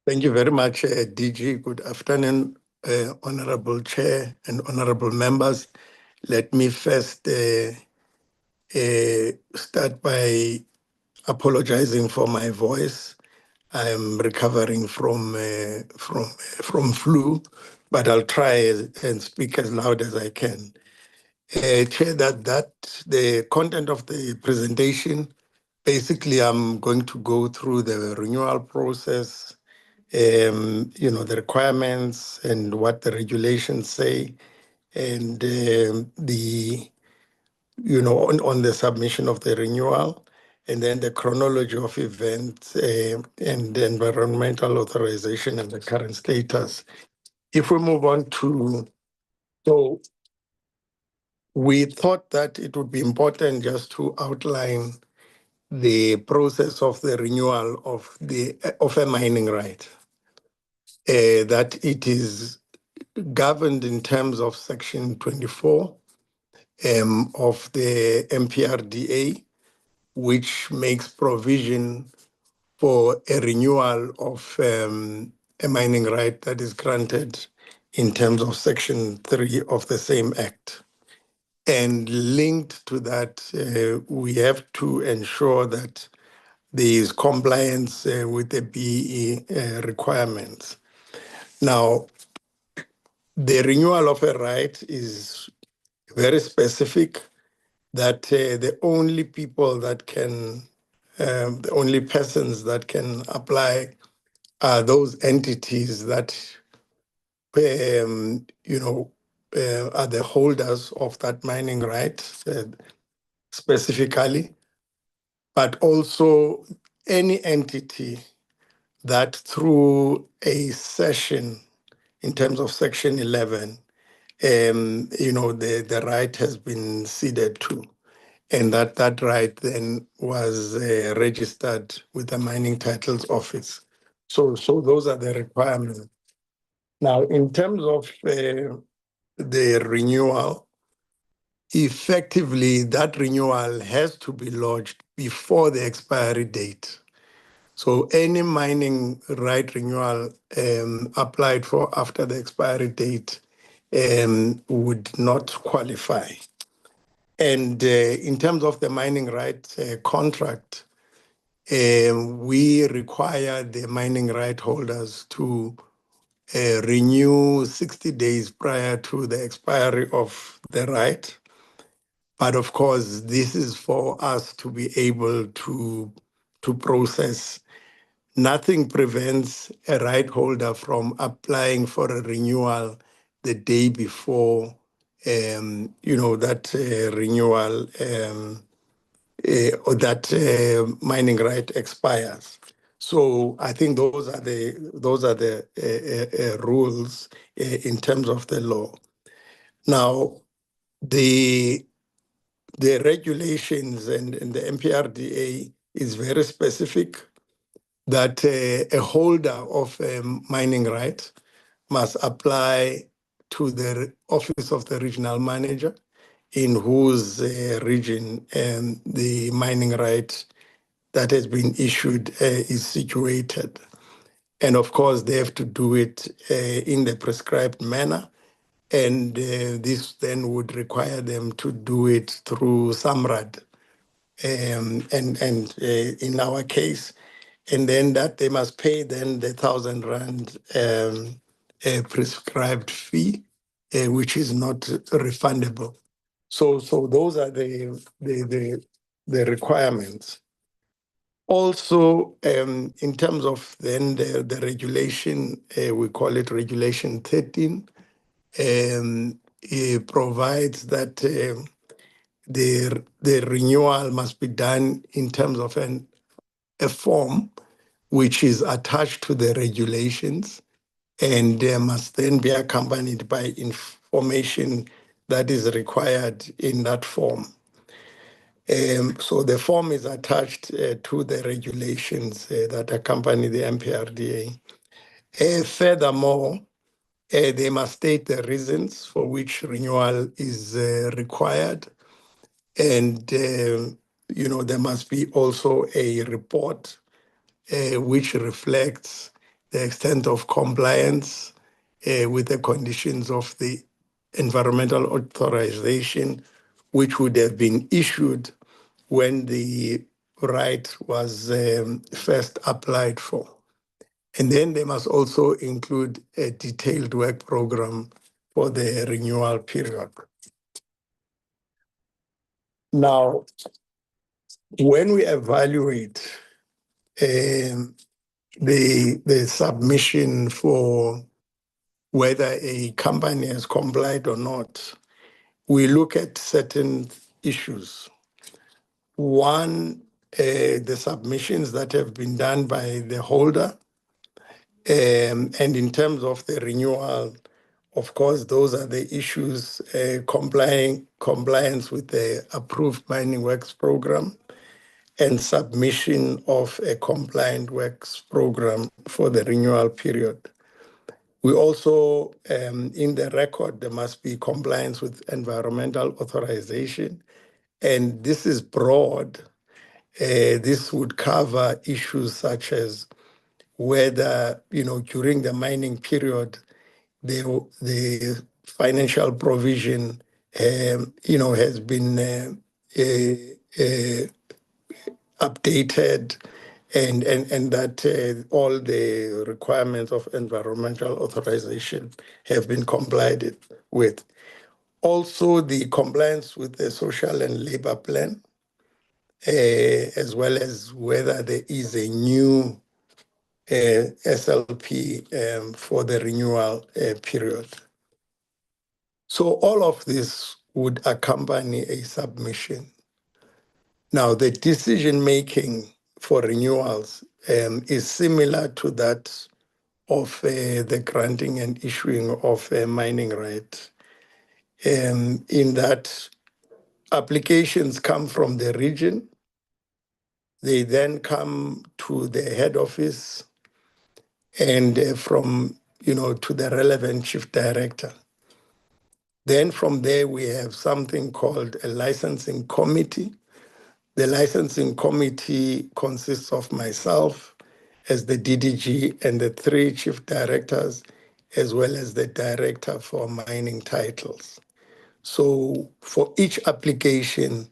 Thank you very much, DG. Good afternoon, Honorable Chair and Honorable members. Let me first start by apologizing for my voice. I'm recovering from flu, but I'll try and speak as loud as I can. Chair, that the content of the presentation, basically I'm going to go through the renewal process, the requirements and what the regulations say, and on the submission of the renewal, and then the chronology of events and the environmental authorization and the current status. If we move on so we thought that it would be important just to outline the process of the renewal of a mining right, that it is governed in terms of Section 24 of the MPRDA, which makes provision for a renewal of a mining right that is granted in terms of Section 3 of the same Act. And linked to that, we have to ensure that there is compliance with the BE requirements. Now, the renewal of a right is very specific, that the only people that can, the only persons that can apply are those entities that, are the holders of that mining right specifically, but also any entity that through a session in terms of Section 11, the right has been ceded to, and that right then was registered with the Mining Titles Office. So those are the requirements. Now, in terms of the renewal, effectively that renewal has to be lodged before the expiry date. So any mining right renewal applied for after the expiry date would not qualify. And in terms of the mining right contract, we require the mining right holders to renew 60 days prior to the expiry of the right. But of course, this is for us to be able to process. Nothing prevents a right holder from applying for a renewal the day before, that renewal or that mining right expires. So I think those are the rules in terms of the law. Now, the regulations and the MPRDA is very specific that a holder of a mining right must apply to the office of the regional manager in whose region the mining right that has been issued is situated. And of course, they have to do it in the prescribed manner. And this then would require them to do it through SAMRAD. And in our case, and then that they must pay then the 1,000 rand prescribed fee, which is not refundable. So those are the requirements. Also, in terms of then the regulation, we call it Regulation 13. It provides that the renewal must be done in terms of a form which is attached to the regulations, and there must then be accompanied by information that is required in that form. So the form is attached to the regulations that accompany the MPRDA. Furthermore, they must state the reasons for which renewal is required. And, there must be also a report which reflects the extent of compliance with the conditions of the environmental authorization, which would have been issued when the right was first applied for. And then they must also include a detailed work program for the renewal period. Now, when we evaluate the submission for whether a company has complied or not, we look at certain issues. One, the submissions that have been done by the holder. And in terms of the renewal, of course, those are the issues, compliance with the approved mining works program and submission of a compliant works program for the renewal period. We also, in the record, there must be compliance with environmental authorization. And this is broad. This would cover issues such as whether, during the mining period, the financial provision, has been updated, and that all the requirements of environmental authorization have been complied with. Also, the compliance with the social and labor plan, as well as whether there is a new SLP for the renewal period. So all of this would accompany a submission. Now, the decision-making for renewals is similar to that of the granting and issuing of a mining right, in that applications come from the region. They then come to the head office and from, to the relevant chief director. Then from there, we have something called a licensing committee. The licensing committee consists of myself as the DDG and the 3 chief directors, as well as the director for mining titles. So for each application,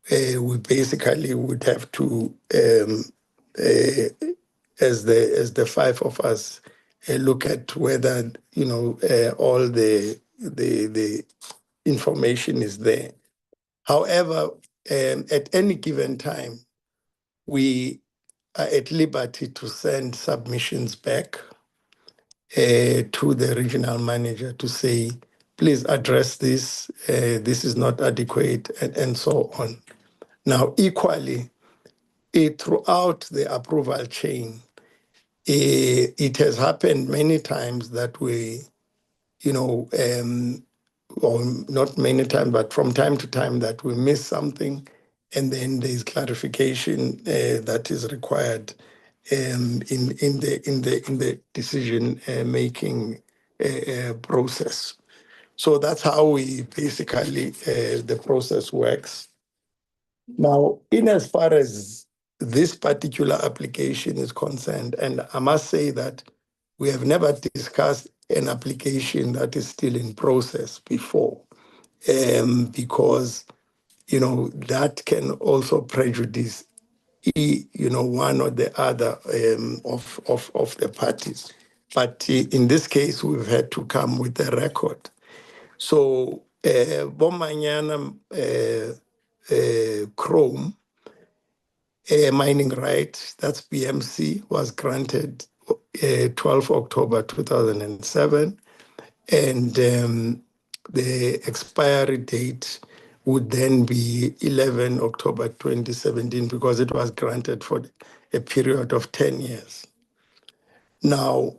we basically would have to, as the 5 of us, look at whether all the information is there. However, at any given time, we are at liberty to send submissions back to the regional manager to say, please address this, this is not adequate, and so on. Now, equally, throughout the approval chain, it has happened many times that we, or not many times, but from time to time that we miss something, and then there's clarification that is required in the decision making process. So that's how we basically the process works. Now, in as far as this particular application is concerned, and I must say that we have never discussed an application that is still in process before, because that can also prejudice one or the other of the parties. But in this case, we've had to come with a record. So Bomanyana Chrome mining rights, that's BMC, was granted 12 October 2007. And the expiry date would then be 11 October 2017 because it was granted for a period of 10 years. Now,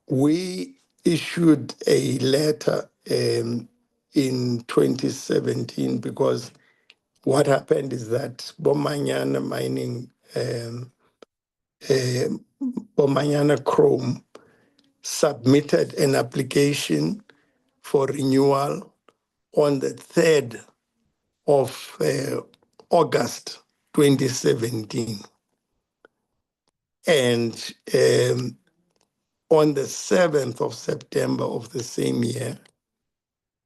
we issued a letter in 2017 because what happened is that Bomanyana Mining, Bomanyana Chrome submitted an application for renewal on the 3rd of August 2017. And on the 7th of September of the same year,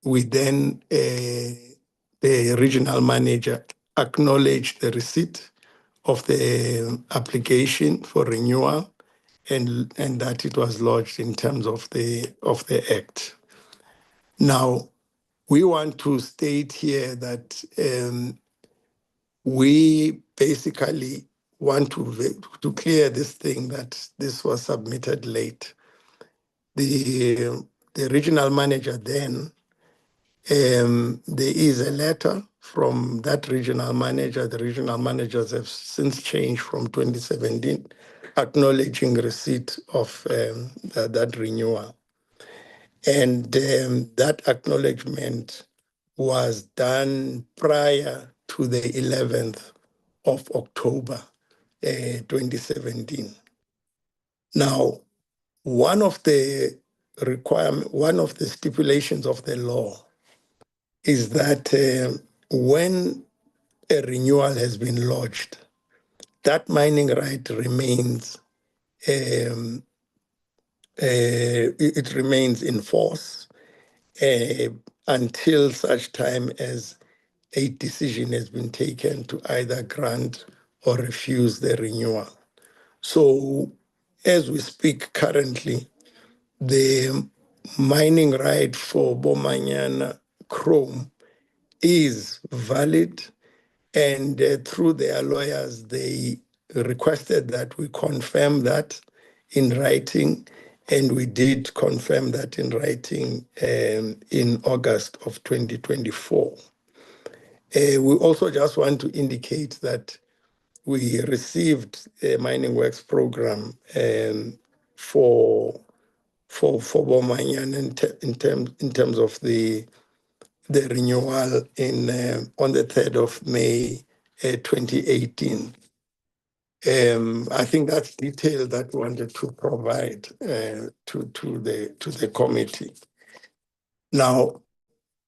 we then, the regional manager acknowledged the receipt of the application for renewal and that it was lodged in terms of the Act. Now, we want to state here that we basically want to clear this thing that this was submitted late. The regional manager then, there is a letter from that regional manager. The regional managers have since changed from 2017, acknowledging receipt of that renewal. And that acknowledgement was done prior to the 11th of October 2017. Now, one of the stipulations of the law is that when a renewal has been lodged, that mining right remains it remains in force until such time as a decision has been taken to either grant or refuse the renewal. So as we speak currently, the mining right for Bomanyana Chrome is valid, and through their lawyers, they requested that we confirm that in writing, and we did confirm that in writing in August of 2024. We also just want to indicate that we received a mining works program for Bomanyana in terms of the renewal on the 3rd of May 2018. I think that's detail that we wanted to provide to the committee. Now,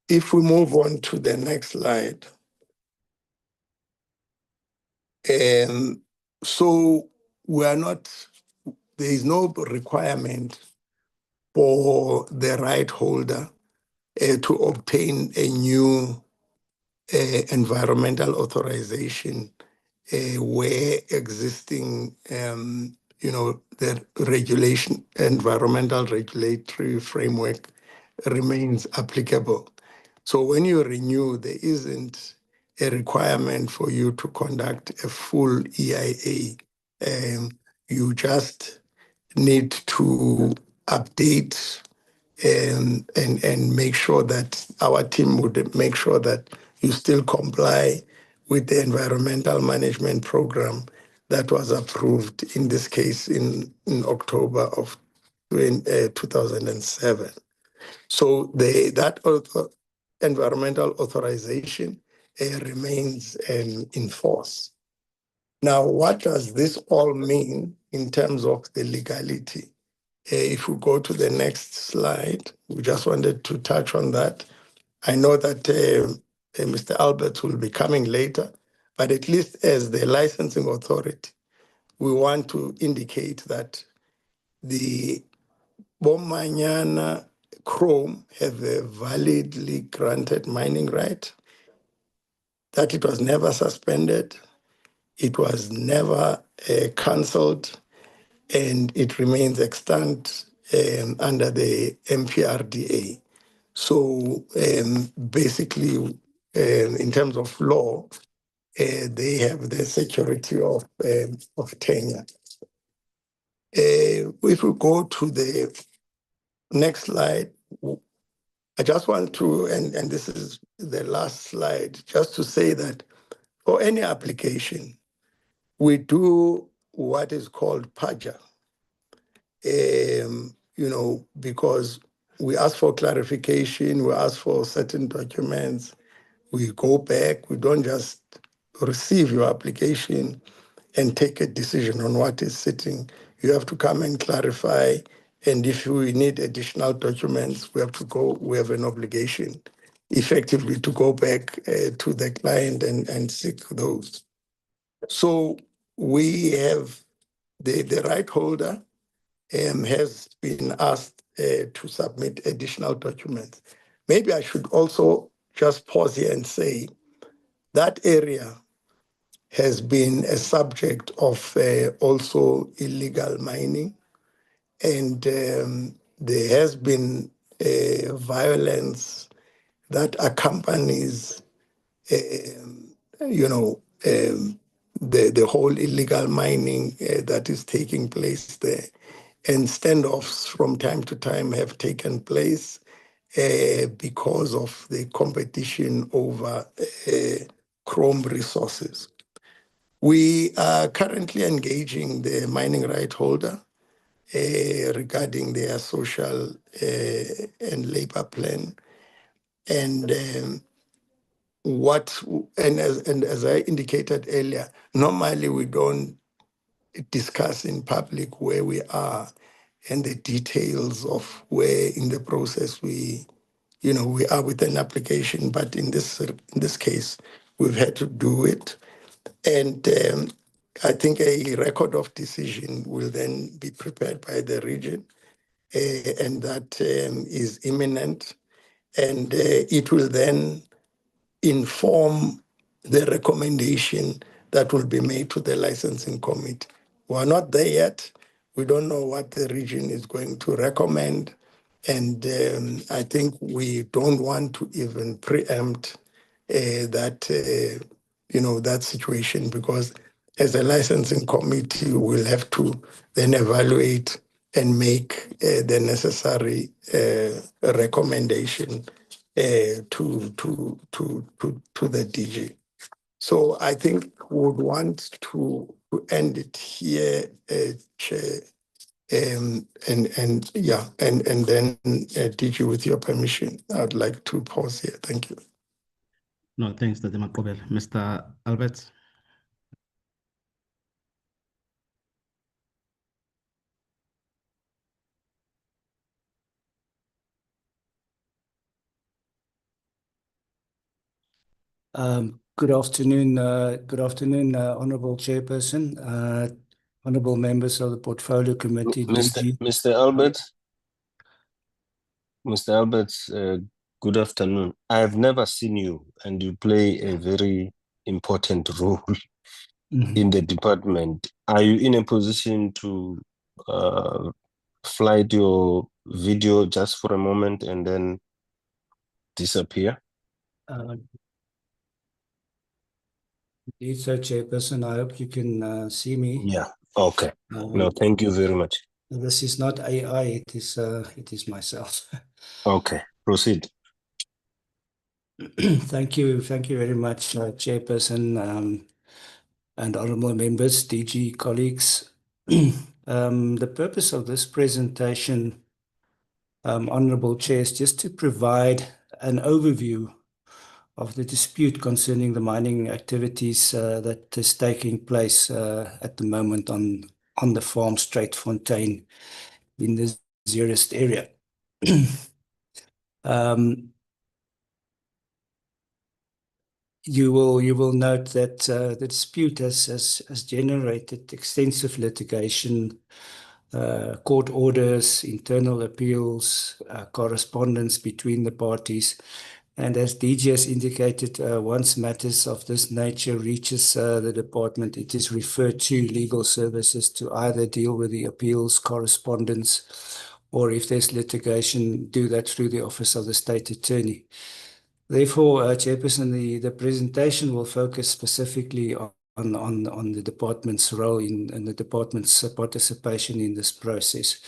if we move on to the next slide. So we are not there is no requirement for the right holder to obtain a new environmental authorization where existing, the regulation, environmental regulatory framework remains applicable. So when you renew, there isn't a requirement for you to conduct a full EIA. You just need to update and make sure that our team would make sure that you still comply with the environmental management program that was approved in this case in October of 2007. So that environmental authorization remains in force. Now, what does this all mean in terms of the legality? If we go to the next slide, we just wanted to touch on that. I know that Mr. Albert will be coming later, but at least as the licensing authority, we want to indicate that the Bomanyana Chrome have a validly granted mining right, that it was never suspended, it was never cancelled, and it remains extant under the MPRDA. So basically, in terms of law, they have the security of tenure. If we go to the next slide, I just want to, and this is the last slide, just to say that for any application, we do what is called PAJA, because we ask for clarification, we ask for certain documents, we go back, we don't just receive your application and take a decision on what is sitting. You have to come and clarify, and if we need additional documents, we have an obligation effectively to go back to the client and seek those. So we have the right holder has been asked to submit additional documents. Maybe I should also just pause here and say that area has been a subject of also illegal mining, and there has been violence that accompanies, the whole illegal mining that is taking place there. And standoffs from time to time have taken place because of the competition over chrome resources. We are currently engaging the mining right holder regarding their social and labor plan. And as I indicated earlier, normally we don't discuss in public where we are and the details of where in the process we are with an application. But in this case, we've had to do it. And I think a record of decision will then be prepared by the region, and that is imminent. And it will then inform the recommendation that will be made to the licensing committee. We're not there yet. We don't know what the region is going to recommend. And I think we don't want to even preempt that situation, because as a licensing committee, we'll have to then evaluate and make the necessary recommendation to the DG. So I think we would want to end it here, Chair. And then DG, with your permission, I'd like to pause here. Thank you. No, thanks, Dr. Makobel. Mr. Albert. Good afternoon, Honorable Chairperson, honorable members of the Portfolio Committee, DG. Mr. Albert, good afternoon. I have never seen you, and you play a very important role in the department. Are you in a position to flight your video just for a moment and then disappear? Indeed, so, Chairperson, I hope you can see me. Yeah. Okay. No, thank you very much. This is not AI, it is myself. Okay, proceed. Thank you very much, Chairperson, and honorable members, DG colleagues. The purpose of this presentation, Honorable Chair, is just to provide an overview of the dispute concerning the mining activities that is taking place at the moment on the farm Straitfontein in the Zeerust area. You will note that the dispute has generated extensive litigation, court orders, internal appeals, correspondence between the parties. And as DG has indicated, once matters of this nature reaches the department, it is referred to legal services to either deal with the appeals, correspondence, or if there's litigation, do that through the Office of the State Attorney. Therefore, Chairperson, the presentation will focus specifically on the department's role and the department's participation in this process.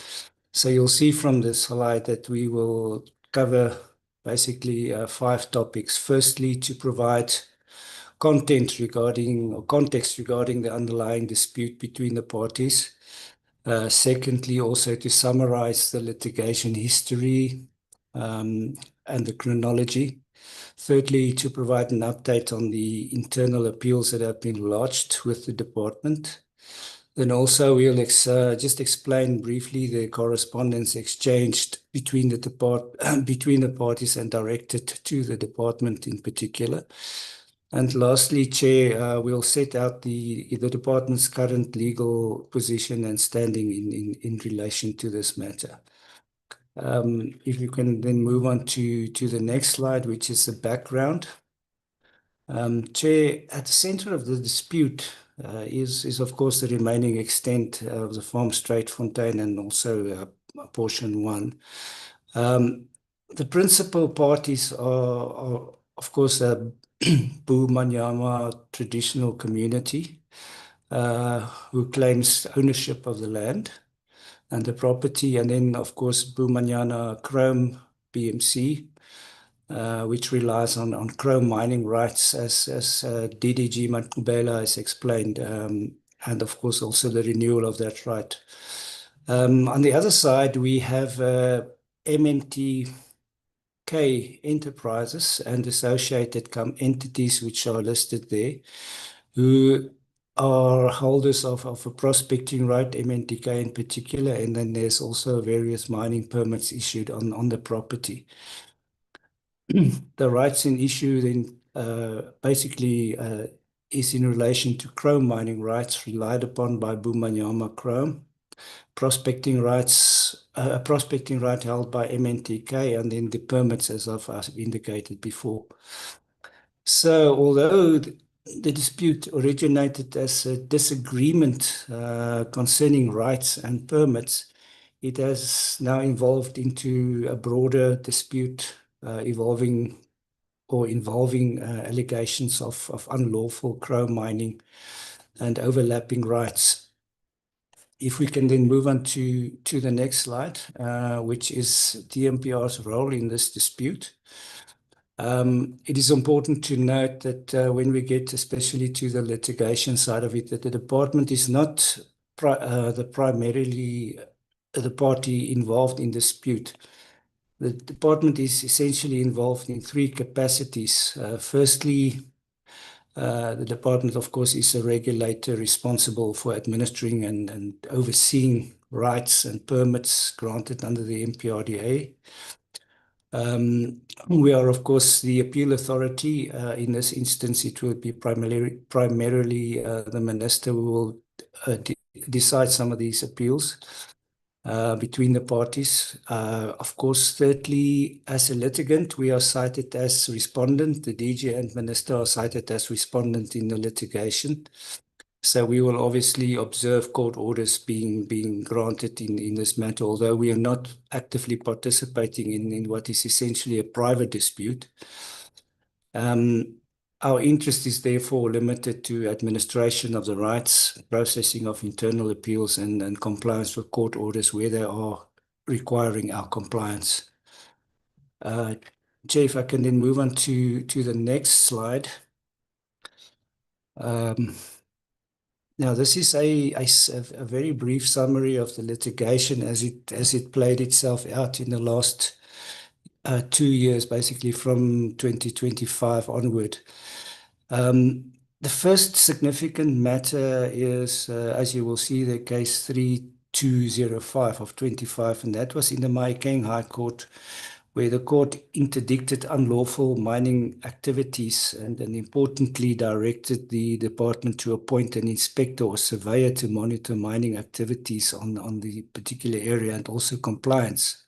So you'll see from this slide that we will cover basically 5 topics. Firstly, to provide context regarding the underlying dispute between the parties. Secondly, also to summarize the litigation history and the chronology. Thirdly, to provide an update on the internal appeals that have been lodged with the department. Then also we'll just explain briefly the correspondence exchanged between the parties and directed to the department in particular. And lastly, Chair, we'll set out the department's current legal position and standing in relation to this matter. If you can then move on to the next slide, which is the background. Chair, at the center of the dispute is of course the remaining extent of the farm Straitfontein and also portion 1. The principal parties are of course Bumanyama traditional community who claims ownership of the land and the property, and then of course Bumanyana Chrome BMC, which relies on chrome mining rights as DDG Mankubela has explained, and of course also the renewal of that right. On the other side, we have MNTK Enterprises and associated entities which are listed there, who are holders of a prospecting right, MNTK in particular, and then there's also various mining permits issued on the property. The rights in issue then basically is in relation to chrome mining rights relied upon by Bumanyama Chrome, prospecting rights, a prospecting right held by MNTK, and then the permits as I've indicated before. So although the dispute originated as a disagreement concerning rights and permits, it has now evolved into a broader dispute involving allegations of unlawful chrome mining and overlapping rights. If we can then move on to the next slide, which is DMPR's role in this dispute. It is important to note that when we get especially to the litigation side of it, that the department is not primarily the party involved in dispute. The department is essentially involved in 3 capacities. Firstly, the department, of course, is a regulator responsible for administering and overseeing rights and permits granted under the MPRDA. We are, of course, the appeal authority. In this instance, it will be primarily the minister who will decide some of these appeals between the parties. Of course, thirdly, as a litigant, we are cited as respondent. The DG and Minister are cited as respondent in the litigation. So we will obviously observe court orders being granted in this matter, although we are not actively participating in what is essentially a private dispute. Our interest is therefore limited to administration of the rights, processing of internal appeals, and compliance with court orders where they are requiring our compliance. Chair, if I can then move on to the next slide. Now, this is a very brief summary of the litigation as it played itself out in the last 2 years, basically from 2025 onward. The first significant matter is, as you will see, the case 3205 of 25, and that was in the Mahikeng High Court, where the court interdicted unlawful mining activities and importantly directed the department to appoint an inspector or surveyor to monitor mining activities on the particular area and also compliance.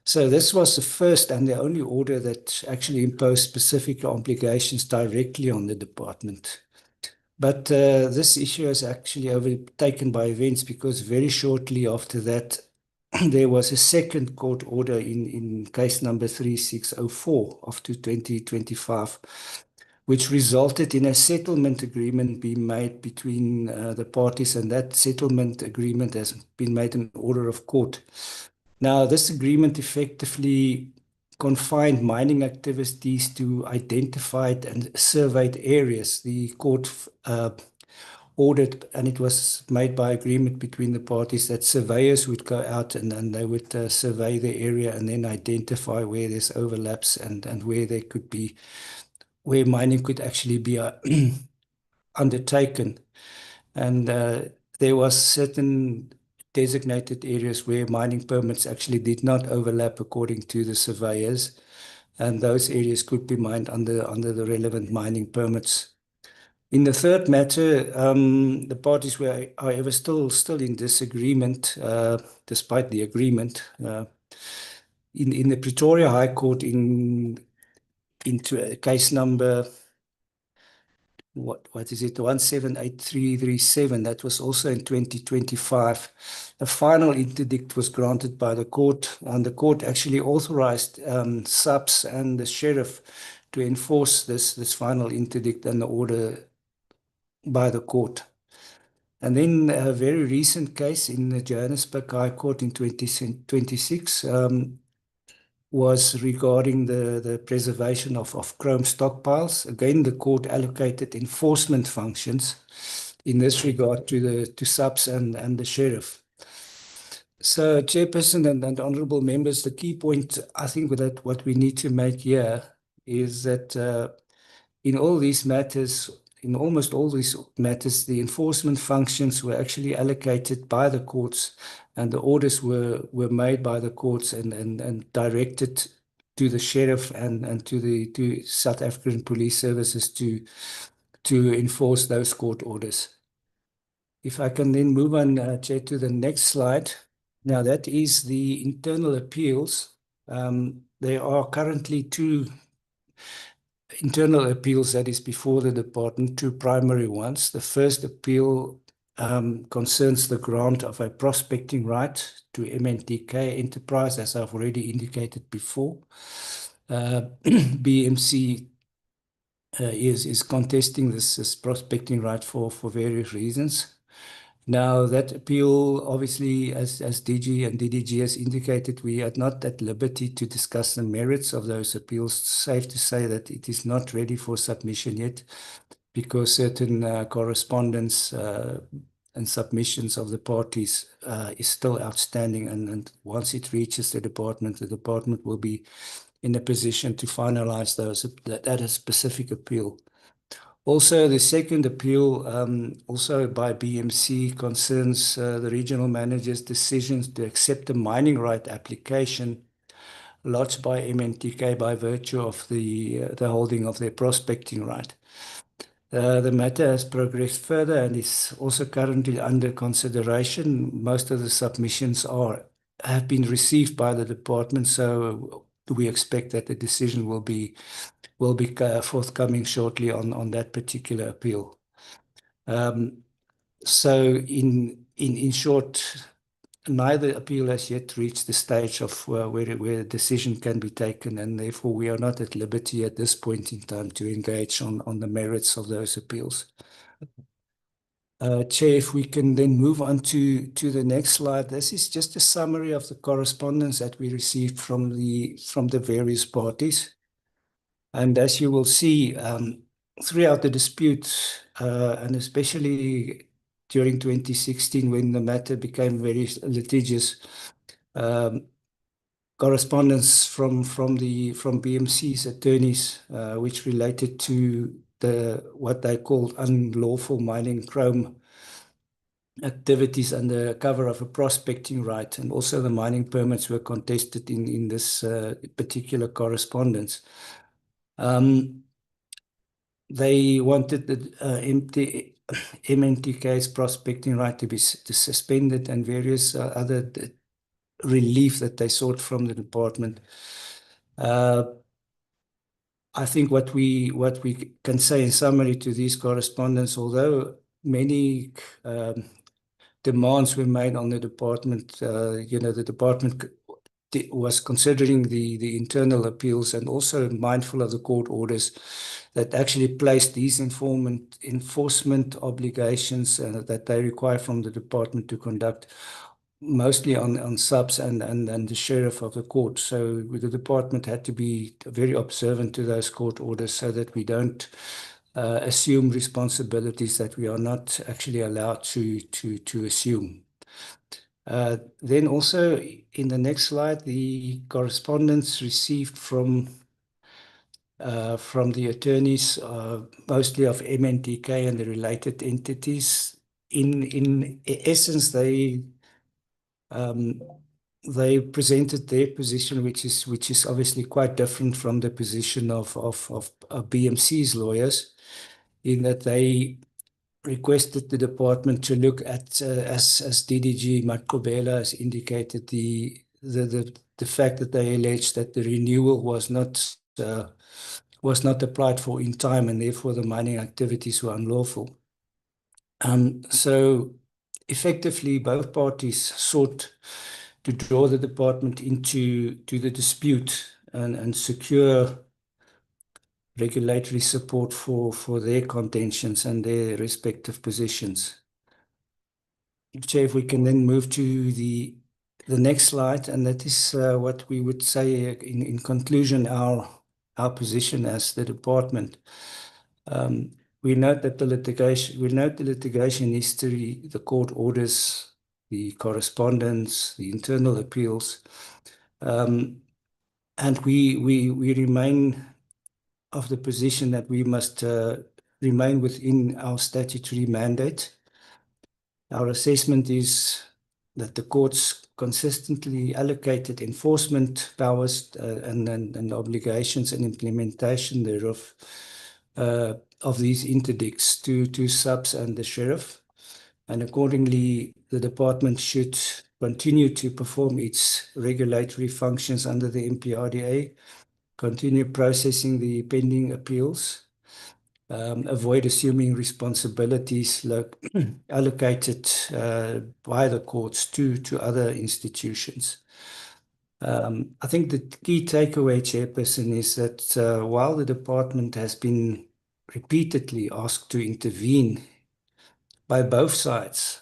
So this was the first and the only order that actually imposed specific obligations directly on the department. But this issue is actually overtaken by events, because very shortly after that, there was a second court order in case number 3604 of 2025, which resulted in a settlement agreement being made between the parties, and that settlement agreement has been made an order of court. Now, this agreement effectively confined mining activities to identified and surveyed areas. The court ordered, and it was made by agreement between the parties, that surveyors would go out and they would survey the area and then identify where there's overlaps and where there could be, where mining could actually be undertaken. And there was certain designated areas where mining permits actually did not overlap according to the surveyors, and those areas could be mined under the relevant mining permits. In the third matter, the parties were, however, still in disagreement, despite the agreement. In the Pretoria High Court, into case number, what is it, 178337, that was also in 2025. A final interdict was granted by the court, and the court actually authorized SAPS and the sheriff to enforce this final interdict and the order by the court. And then a very recent case in the Johannesburg High Court in 2026 was regarding the preservation of chrome stockpiles. Again, the court allocated enforcement functions in this regard to SAPS and the sheriff. So, Chairperson and honourable members, the key point I think that what we need to make here is that in all these matters, in almost all these matters, the enforcement functions were actually allocated by the courts, and the orders were made by the courts and directed to the sheriff and to South African Police Services to enforce those court orders. If I can then move on, Chair, to the next slide. Now, that is the internal appeals. There are currently 2 internal appeals that is before the department, 2 primary ones. The first appeal concerns the grant of a prospecting right to MNTK Enterprise, as I've already indicated before. BMC is contesting this prospecting right for various reasons. Now, that appeal, obviously, as DG and DDG has indicated, we are not at liberty to discuss the merits of those appeals. Safe to say that it is not ready for submission yet, because certain correspondence and submissions of the parties is still outstanding. And once it reaches the department will be in a position to finalize that specific appeal. Also, the second appeal, also by BMC, concerns the regional manager's decisions to accept a mining right application lodged by MNTK by virtue of the holding of their prospecting right. The matter has progressed further and is also currently under consideration. Most of the submissions have been received by the department, so we expect that the decision will be forthcoming shortly on that particular appeal. So in short, neither appeal has yet reached the stage of where a decision can be taken, and therefore we are not at liberty at this point in time to engage on the merits of those appeals. Chair, if we can then move on to the next slide. This is just a summary of the correspondence that we received from the various parties. And as you will see, throughout the dispute, and especially during 2016, when the matter became very litigious, correspondence from BMC's attorneys, which related to what they called unlawful mining chrome activities under cover of a prospecting right, and also the mining permits were contested in this particular correspondence. They wanted the MNTK's prospecting right to be suspended and various other relief that they sought from the department. I think what we can say in summary to these correspondence, although many demands were made on the department, the department was considering the internal appeals and also mindful of the court orders that actually placed these enforcement obligations that they require from the department to conduct mostly on subs and the sheriff of the court. So the department had to be very observant to those court orders so that we don't assume responsibilities that we are not actually allowed to assume. Then also in the next slide, the correspondence received from the attorneys, mostly of MNTK and the related entities. In essence, they presented their position, which is obviously quite different from the position of BMC's lawyers, in that they requested the department to look at, as DDG Matkobela has indicated, the fact that they alleged that the renewal was not applied for in time, and therefore the mining activities were unlawful. So effectively, both parties sought to draw the department into the dispute and secure regulatory support for their contentions and their respective positions. Chair, if we can then move to the next slide, and that is what we would say in conclusion, our position as the department. We note the litigation history, the court orders, the correspondence, the internal appeals, and we remain of the position that we must remain within our statutory mandate. Our assessment is that the courts consistently allocated enforcement powers and obligations and implementation thereof of these interdicts to subs and the sheriff, and accordingly the department should continue to perform its regulatory functions under the MPRDA, continue processing the pending appeals, avoid assuming responsibilities allocated by the courts to other institutions. I think the key takeaway, Chairperson, is that while the department has been repeatedly asked to intervene by both sides,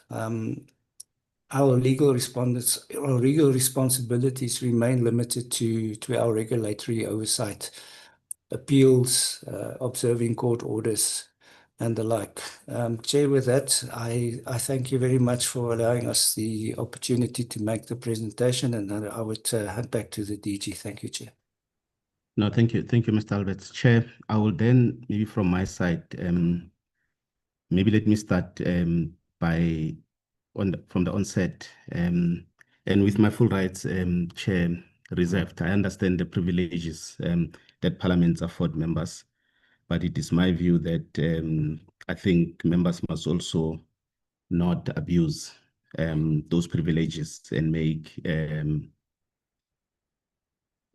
our legal responsibilities remain limited to our regulatory oversight, appeals, observing court orders, and the like. Chair, with that, I thank you very much for allowing us the opportunity to make the presentation, and I would hand back to the DG. Thank you, Chair. No, thank you, Mr. Alberts. Chair, I will then, maybe from my side, maybe let me start from the onset, and with my full rights, Chair, reserved. I understand the privileges that parliaments afford members, but it is my view that I think members must also not abuse those privileges and make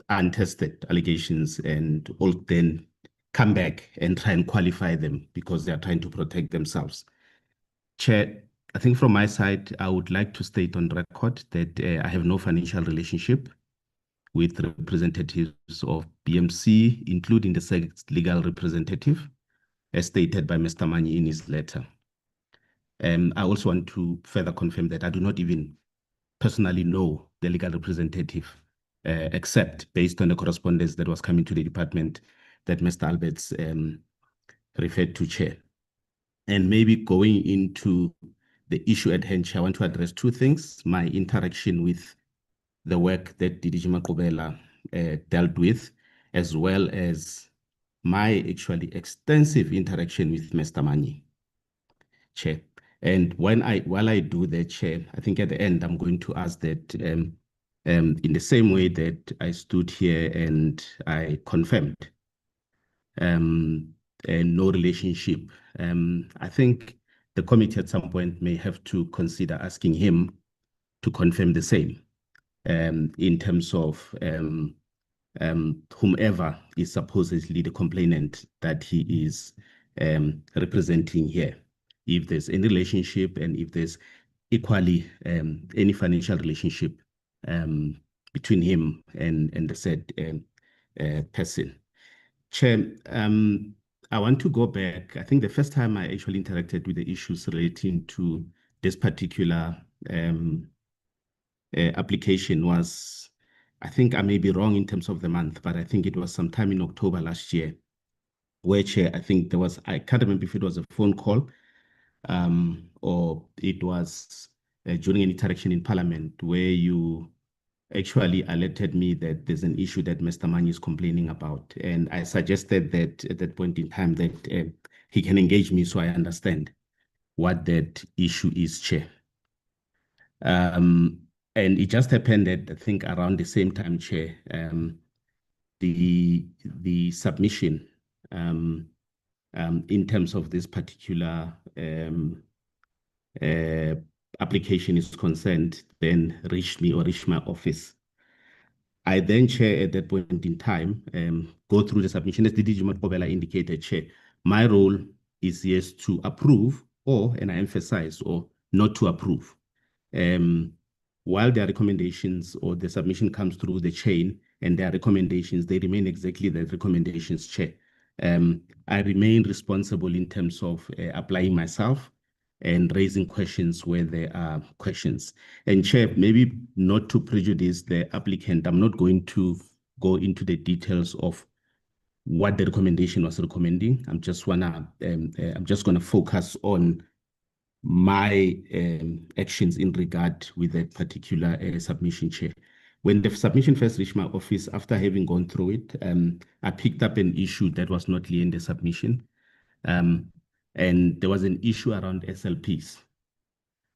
untested allegations and all then come back and try and qualify them because they are trying to protect themselves. Chair, I think from my side, I would like to state on record that I have no financial relationship with representatives of BMC, including the SEC's legal representative, as stated by Mr. Manyi in his letter. I also want to further confirm that I do not even personally know the legal representative, except based on the correspondence that was coming to the department that Mr. Alberts referred to, Chair. And maybe going into the issue at hand, Chair, I want to address two things: my interaction with the work that DDG Makubela dealt with, as well as my actually extensive interaction with Mr. Manyi, Chair. And while I do that, Chair, I think at the end I'm going to ask that in the same way that I stood here and I confirmed no relationship, I think the committee at some point may have to consider asking him to confirm the same in terms of whomever is supposedly the complainant that he is representing here. If there's any relationship and if there's equally any financial relationship between him and the said person. Chair, I want to go back. I think the first time I actually interacted with the issues relating to this particular application was, I think I may be wrong in terms of the month, but I think it was sometime in October last year, where, Chair, I think there was, I can't remember if it was a phone call or it was during an interaction in Parliament where you actually alerted me that there's an issue that Mr. Manyi is complaining about. And I suggested that at that point in time that he can engage me so I understand what that issue is, Chair. And it just happened that I think around the same time, Chair, the submission in terms of this particular application is concerned, then reached me or reached my office. I then, Chair, at that point in time, go through the submission. As DDG Makubela indicated, Chair, my role is yes to approve or, and I emphasize, or not to approve. While their recommendations or the submission comes through the chain and their recommendations, they remain exactly the recommendations, Chair. I remain responsible in terms of applying myself and raising questions where there are questions. And Chair, maybe not to prejudice the applicant, I'm not going to go into the details of what the recommendation was recommending. I'm just gonna focus on my actions in regard with that particular submission, Chair. When the submission first reached my office, after having gone through it, I picked up an issue that was not clear in the submission. And there was an issue around SLPs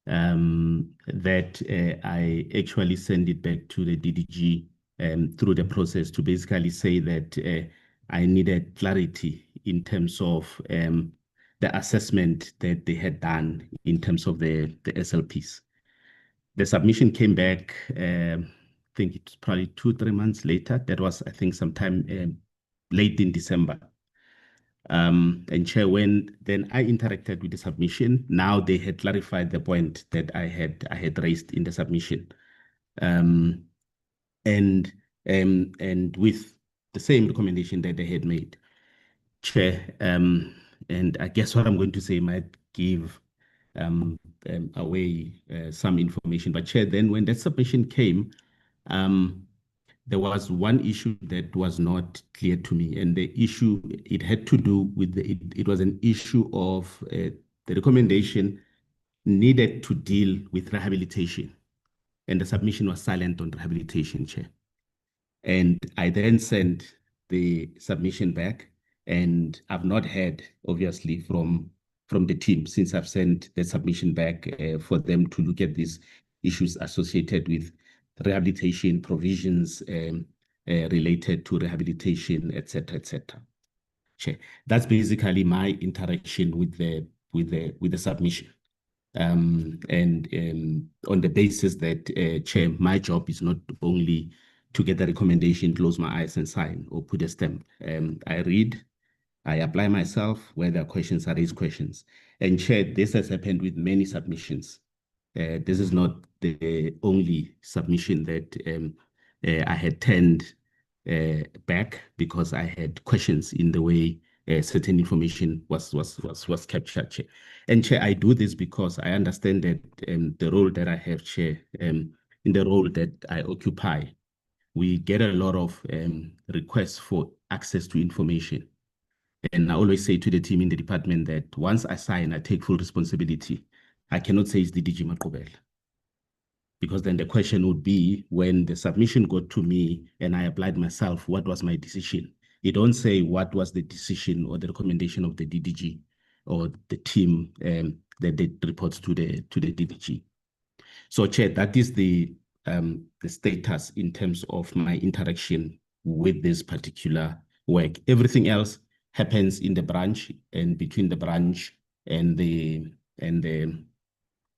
that I actually sent it back to the DDG through the process to basically say that I needed clarity in terms of the assessment that they had done in terms of the SLPs. The submission came back, I think it's probably 2-3 months later. That was, I think, sometime late in December. And Chair, when then I interacted with the submission, now they had clarified the point that I had raised in the submission, and with the same recommendation that they had made, Chair. And I guess what I'm going to say might give away some information, but Chair, then when that submission came, there was one issue that was not clear to me, and the issue, it had to do with, it was an issue of the recommendation needed to deal with rehabilitation, and the submission was silent on rehabilitation, Chair. And I then sent the submission back, and I've not heard, obviously, from the team since I've sent the submission back for them to look at these issues associated with rehabilitation provisions related to rehabilitation, etc., etc. Chair. That's basically my interaction with the submission. On the basis that, Chair, my job is not only to get the recommendation, close my eyes and sign or put a stamp. I read, I apply myself, where there are questions, I raise questions. And Chair, this has happened with many submissions. This is not the only submission that I had turned back because I had questions in the way certain information was captured, Chair. And Chair, I do this because I understand that the role that I have, Chair, in the role that I occupy, we get a lot of requests for access to information. And I always say to the team in the department that once I sign, I take full responsibility. I cannot say it's the DG Maqubela, because then the question would be, when the submission got to me and I applied myself, what was my decision? You don't say what was the decision or the recommendation of the DDG or the team that reports to the DDG. So, Chair, that is the status in terms of my interaction with this particular work. Everything else happens in the branch and between the branch and the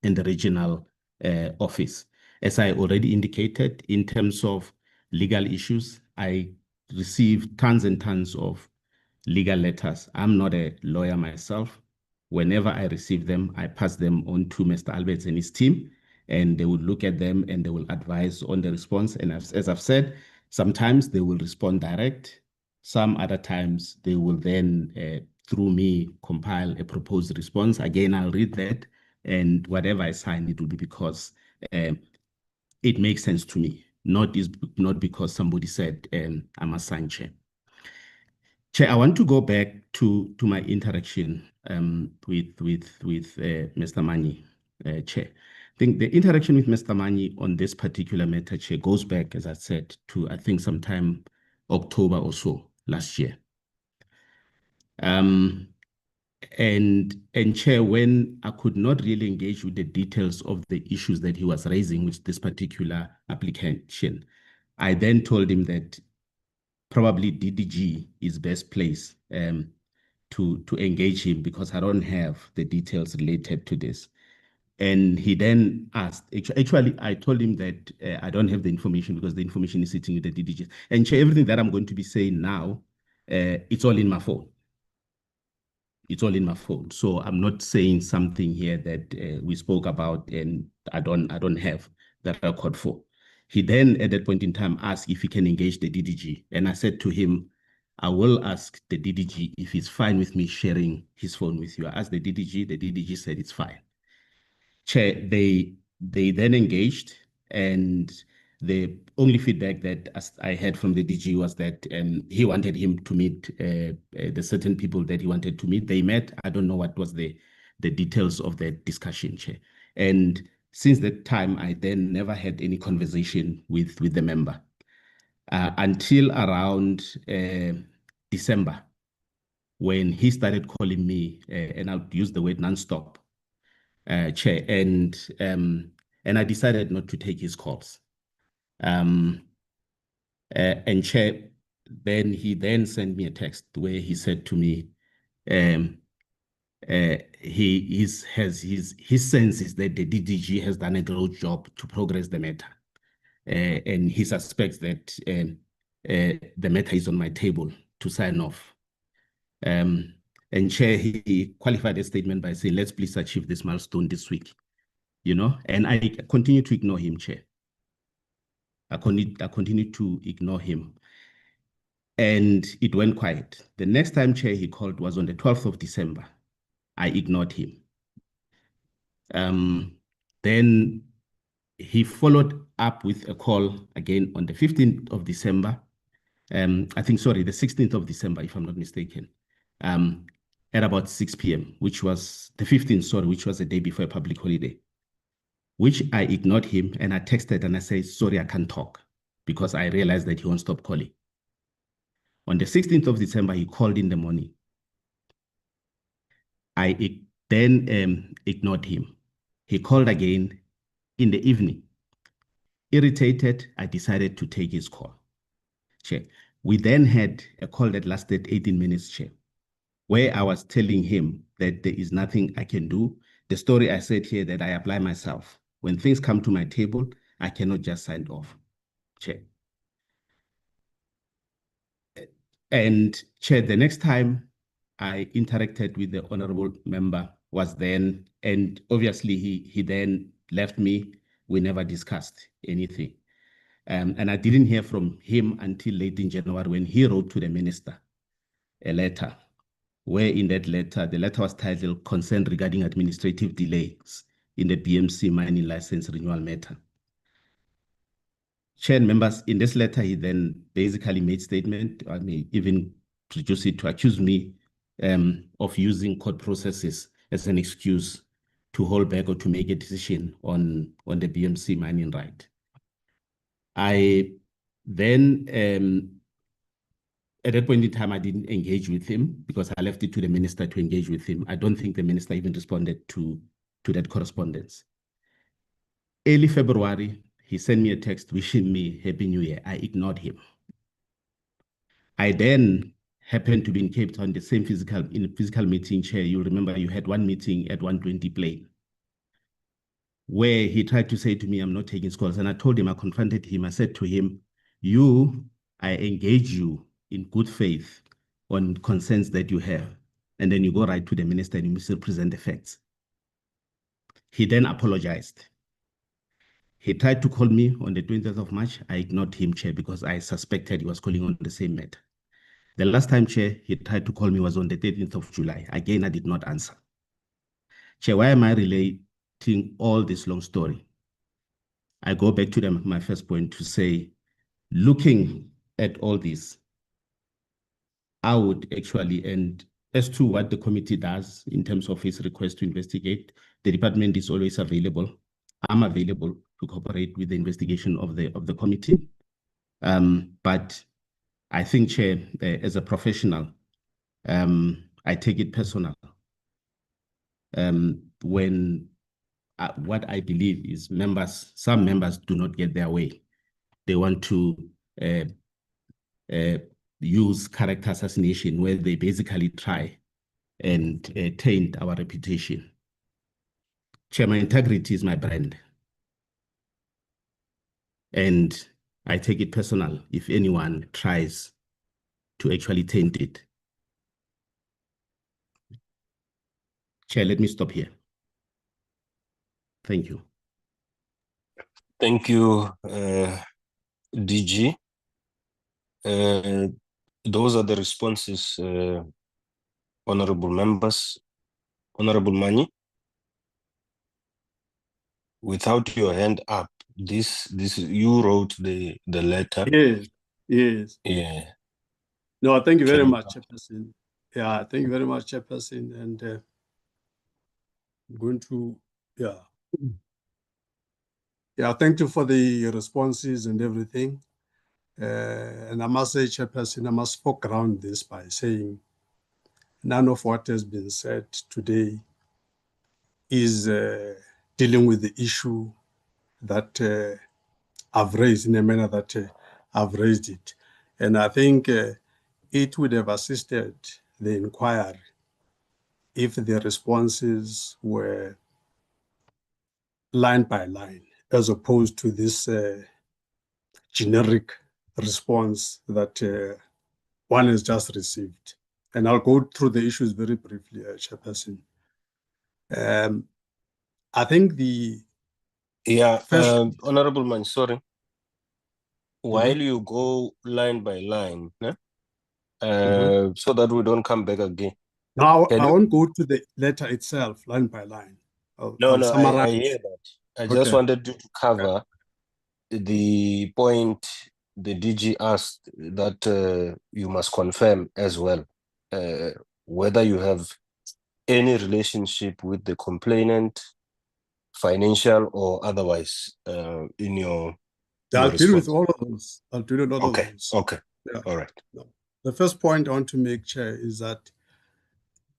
regional office. As I already indicated, in terms of legal issues, I receive tons and tons of legal letters. I'm not a lawyer myself. Whenever I receive them, I pass them on to Mr. Alberts and his team, and they will look at them and they will advise on the response. And as I've said, sometimes they will respond direct. Some other times they will then, through me, compile a proposed response. Again, I'll read that, and whatever I sign, it will be because it makes sense to me, not because somebody said I must sign, Chair. Chair, I want to go back to my interaction with Mr. Manyi, Chair. I think the interaction with Mr. Manyi on this particular matter, Chair, goes back, as I said, to I think sometime October or so last year. And Chair, when I could not really engage with the details of the issues that he was raising with this particular application, I then told him that probably DDG is best placed to engage him, because I don't have the details related to this. And he then asked, actually, I told him that I don't have the information because the information is sitting with the DDG. And Chair, everything that I'm going to be saying now, it's all in my phone. It's all in my phone. So I'm not saying something here that we spoke about and I don't have that record for. He then, at that point in time, asked if he can engage the DDG. And I said to him, I will ask the DDG if it's fine with me sharing his phone with you. I asked the DDG said it's fine. Chair, they then engaged, and the only feedback that I had from the DG was that he wanted him to meet the certain people that he wanted to meet. They met. I don't know what was the details of the discussion, Chair. And since that time, I then never had any conversation with the member until around December, when he started calling me, and I'll use the word nonstop, Chair, and I decided not to take his calls. And Chair, then he then sent me a text where he said to me, his sense is that the DDG has done a great job to progress the matter, and he suspects that the matter is on my table to sign off. And Chair, he qualified a statement by saying, let's please achieve this milestone this week, and I continue to ignore him, Chair. I continue to ignore him. And it went quiet. The next time, Chair, he called was on the 12th of December. I ignored him. Then he followed up with a call again on the 15th of December. The 16th of December, if I'm not mistaken, at about 6 p.m., which was the 15th, which was the day before a public holiday, which I ignored him, and I texted and I said, sorry, I can't talk, because I realized that he won't stop calling. On the 16th of December, he called in the morning. I then ignored him. He called again in the evening. Irritated, I decided to take his call, Chair. We then had a call that lasted 18 minutes, Chair. where I was telling him that there is nothing I can do. The story I said here that I apply myself. When things come to my table, I cannot just sign off, Chair. And Chair, the next time I interacted with the honorable member was then, and obviously he then left me. We never discussed anything. And I didn't hear from him until late in January when he wrote to the minister a letter, where in that letter, the letter was titled Concern Regarding Administrative Delays in the BMC Mining License Renewal Matter. Chair and members, in this letter, he then basically made statement, I may even produce it to accuse me of using court processes as an excuse to hold back or to make a decision on the BMC mining right. I then, at that point in time, I didn't engage with him because I left it to the minister to engage with him. I don't think the minister even responded to that correspondence. Early February, he sent me a text wishing me Happy New Year. I ignored him. I then happened to be in Cape Town, the same physical meeting, Chair. You remember you had one meeting at 120 Plain, where he tried to say to me, I'm not taking scores. And I told him, I confronted him. I said to him, I engage you in good faith on concerns that you have. And then you go right to the minister and you misrepresent the facts. He then apologized. He tried to call me on the 20th of March. I ignored him, Chair, because I suspected he was calling on the same matter. The last time, Chair, he tried to call me was on the 13th of July. Again, I did not answer. Chair, why am I relating all this long story? I go back to my first point to say, looking at all this, I would actually, and as to what the committee does in terms of its request to investigate, the department is always available. I'm available to cooperate with the investigation of the committee. But I think, Chair, as a professional, I take it personal. When what I believe is some members do not get their way. They want to use character assassination where they basically try and taint our reputation. Chair, my integrity is my brand. And I take it personal if anyone tries to actually taint it. Chair, let me stop here. Thank you. Thank you, DG. Those are the responses, honorable members. Honorable Manyi, without your hand up, this you wrote the letter. Yes. Yeah. No, thank you very much, Chairperson. Yeah, thank you very much, Chairperson. And I'm going to, thank you for the responses and everything. And I must say, Chairperson, I must foreground this by saying none of what has been said today is dealing with the issue that I've raised in a manner that I've raised it. And I think it would have assisted the inquiry if the responses were line by line, as opposed to this generic response that one has just received. And I'll go through the issues very briefly, Chairperson. I think the Honorable Man, sorry. While you go line by line, so that we don't come back again. Now, I won't go to the letter itself, line by line. I'll I hear that. I just wanted you to cover the point the DG asked that you must confirm as well, whether you have any relationship with the complainant, financial or otherwise, in your I'll deal with response. all of those. I'll deal with all of those. Okay. All right. The first point I want to make, Chair, is that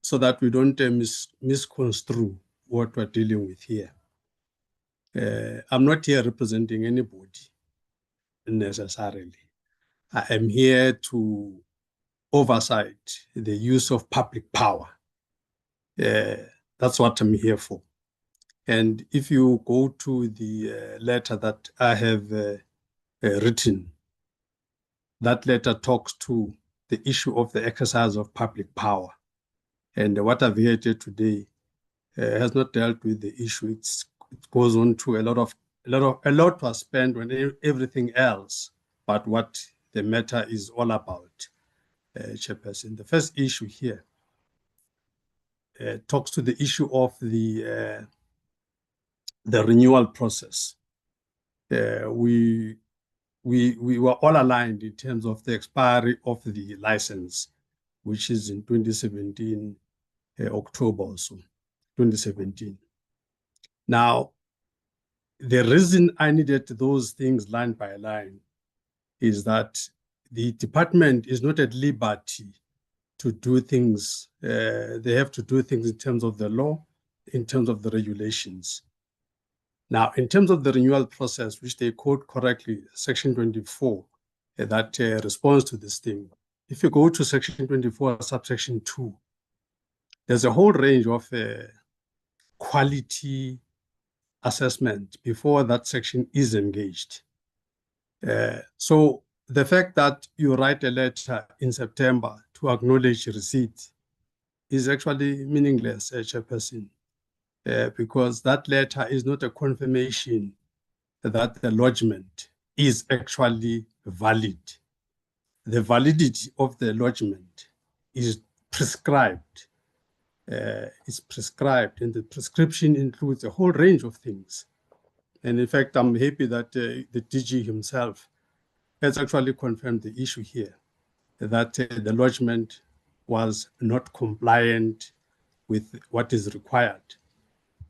so that we don't misconstrue what we're dealing with here. I'm not here representing anybody necessarily. I am here to oversight the use of public power. That's what I'm here for. And if you go to the letter that I have written, that letter talks to the issue of the exercise of public power. And what I've heard here today has not dealt with the issue. It goes on to a lot was spent on everything else, but what the matter is all about, Chairperson. The first issue here talks to the issue of the renewal process. We were all aligned in terms of the expiry of the license, which is in 2017, October also, 2017. Now, the reason I needed those things line by line is that the department is not at liberty to do things. They have to do things in terms of the law, in terms of the regulations. Now, in terms of the renewal process, which they quote correctly, Section 24, that responds to this thing. If you go to Section 24, subsection 2, there's a whole range of quality assessment before that section is engaged. So the fact that you write a letter in September to acknowledge receipt is actually meaningless, Chairperson. Because that letter is not a confirmation that the lodgement is actually valid. The validity of the lodgement is prescribed. It's prescribed, and the prescription includes a whole range of things. And in fact, I'm happy that the DG himself has actually confirmed the issue here, that the lodgement was not compliant with what is required.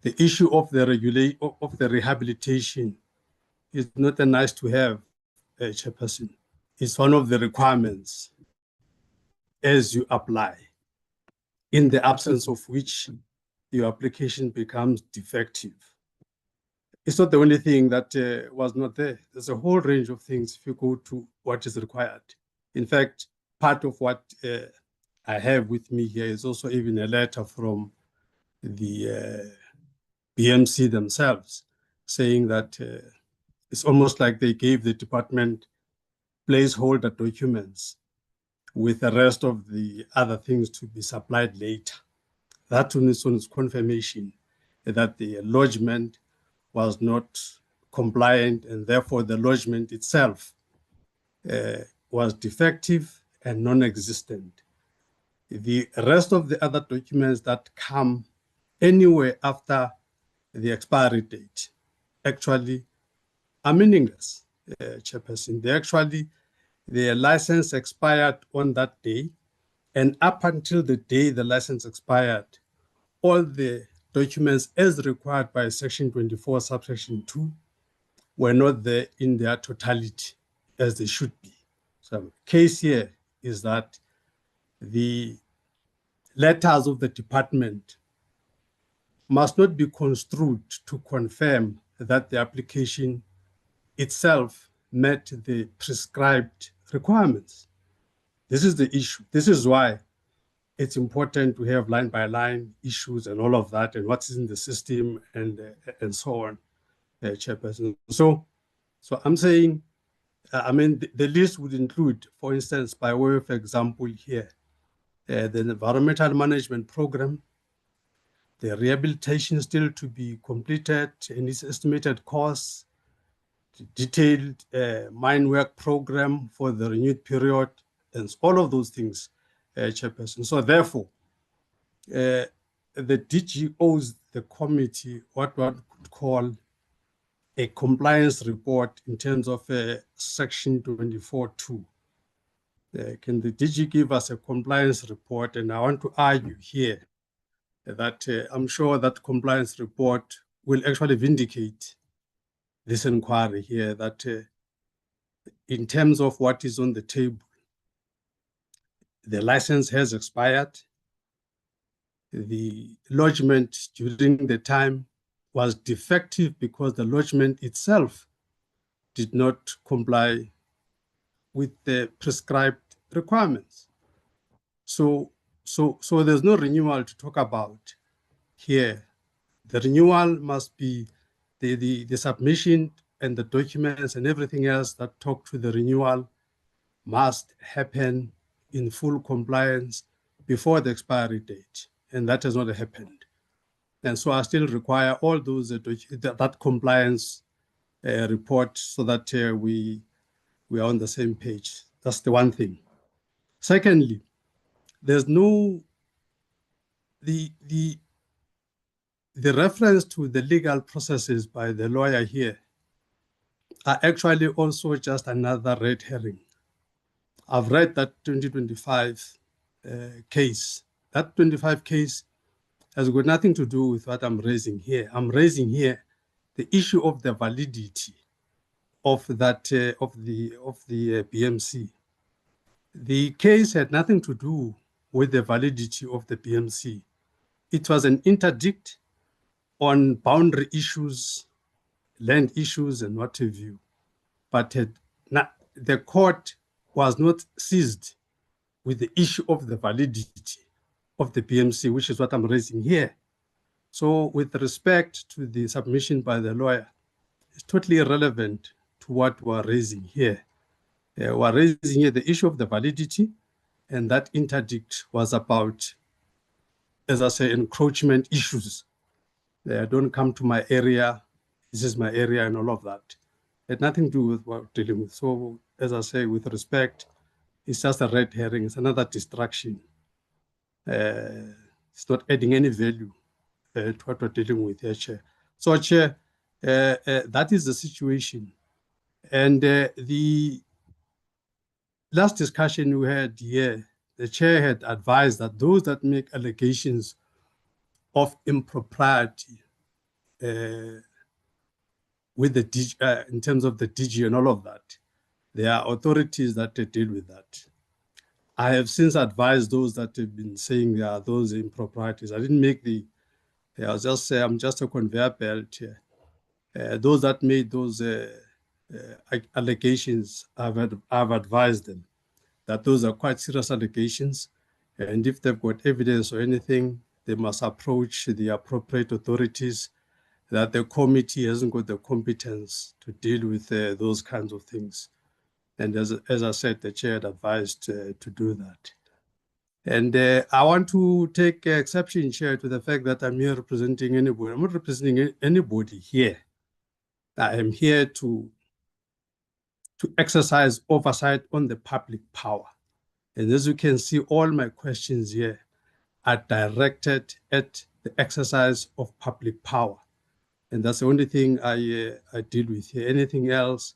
The issue of the rehabilitation is not a nice to have, Chairperson. It's one of the requirements as you apply, in the absence of which your application becomes defective. It's not the only thing that was not there. There's a whole range of things if you go to what is required. In fact, part of what I have with me here is also even a letter from the BMC themselves, saying that it's almost like they gave the department placeholder documents with the rest of the other things to be supplied later. That on its own is confirmation that the lodgement was not compliant, and therefore the lodgement itself was defective and non-existent. The rest of the other documents that come anywhere after the expiry date actually are meaningless, Chairperson. Their license expired on that day, and up until the day the license expired, all the documents as required by Section 24, subsection 2, were not there in their totality as they should be. So the case here is that the letters of the department must not be construed to confirm that the application itself met the prescribed requirements. This is the issue. This is why it's important to have line by line issues and all of that, and what's in the system and so on, Chairperson. So I'm saying, the list would include, for instance, by way of example here, the environmental management program, the rehabilitation still to be completed and its estimated costs, the detailed mine work program for the renewed period, and all of those things, Chairperson. So therefore, the DG owes the committee what one could call a compliance report in terms of Section 24.2. Can the DG give us a compliance report? And I want to argue here that I'm sure that compliance report will actually vindicate this inquiry here, that in terms of what is on the table, the license has expired. The lodgement during the time was defective because the lodgement itself did not comply with the prescribed requirements. So there's no renewal to talk about here. The renewal must be the submission and the documents and everything else that talk to the renewal must happen in full compliance before the expiry date. And that has not happened. And so I still require all those, that compliance report so that we are on the same page. That's the one thing. Secondly, there's no, the reference to the legal processes by the lawyer here are actually also just another red herring. I've read that 2025 case. That 25 case has got nothing to do with what I'm raising here. I'm raising here the issue of the validity of that of the BMC. The case had nothing to do with the validity of the BMC. It was an interdict on boundary issues, land issues, and what have you. But the court was not seized with the issue of the validity of the BMC, which is what I'm raising here. So with respect to the submission by the lawyer, it's totally irrelevant to what we're raising here. We're raising here the issue of the validity, and that interdict was about, as I say, encroachment issues. They don't come to my area, this is my area and all of that. It had nothing to do with what we're dealing with. So as I say, with respect, it's just a red herring, it's another distraction. It's not adding any value to what we're dealing with here, Chair. So, Chair, that is the situation. And the last discussion we had here, the Chair had advised that those that make allegations of impropriety with the DG, in terms of the DG and all of that, there are authorities that deal with that. I have since advised those that have been saying there are those improprieties. I didn't make the, I'll just say I'm just a conveyor belt here. Those that made those allegations, I've advised them that those are quite serious allegations. And if they've got evidence or anything, they must approach the appropriate authorities, that the committee hasn't got the competence to deal with those kinds of things. And as I said, the chair had advised to do that. And I want to take exception, Chair, to the fact that I'm here representing anybody. I'm not representing anybody here. I am here to exercise oversight on the public power. And as you can see, all my questions here are directed at the exercise of public power. And that's the only thing I deal with here. Anything else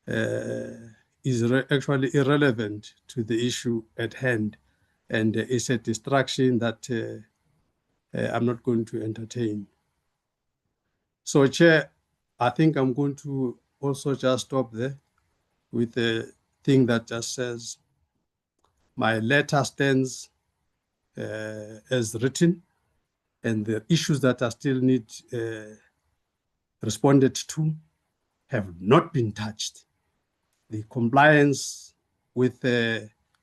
is actually irrelevant to the issue at hand. And it's a distraction that I'm not going to entertain. So, Chair, I think I'm going to also just stop there with the thing that just says, my letter stands as written, and the issues that I still need responded to have not been touched. The compliance with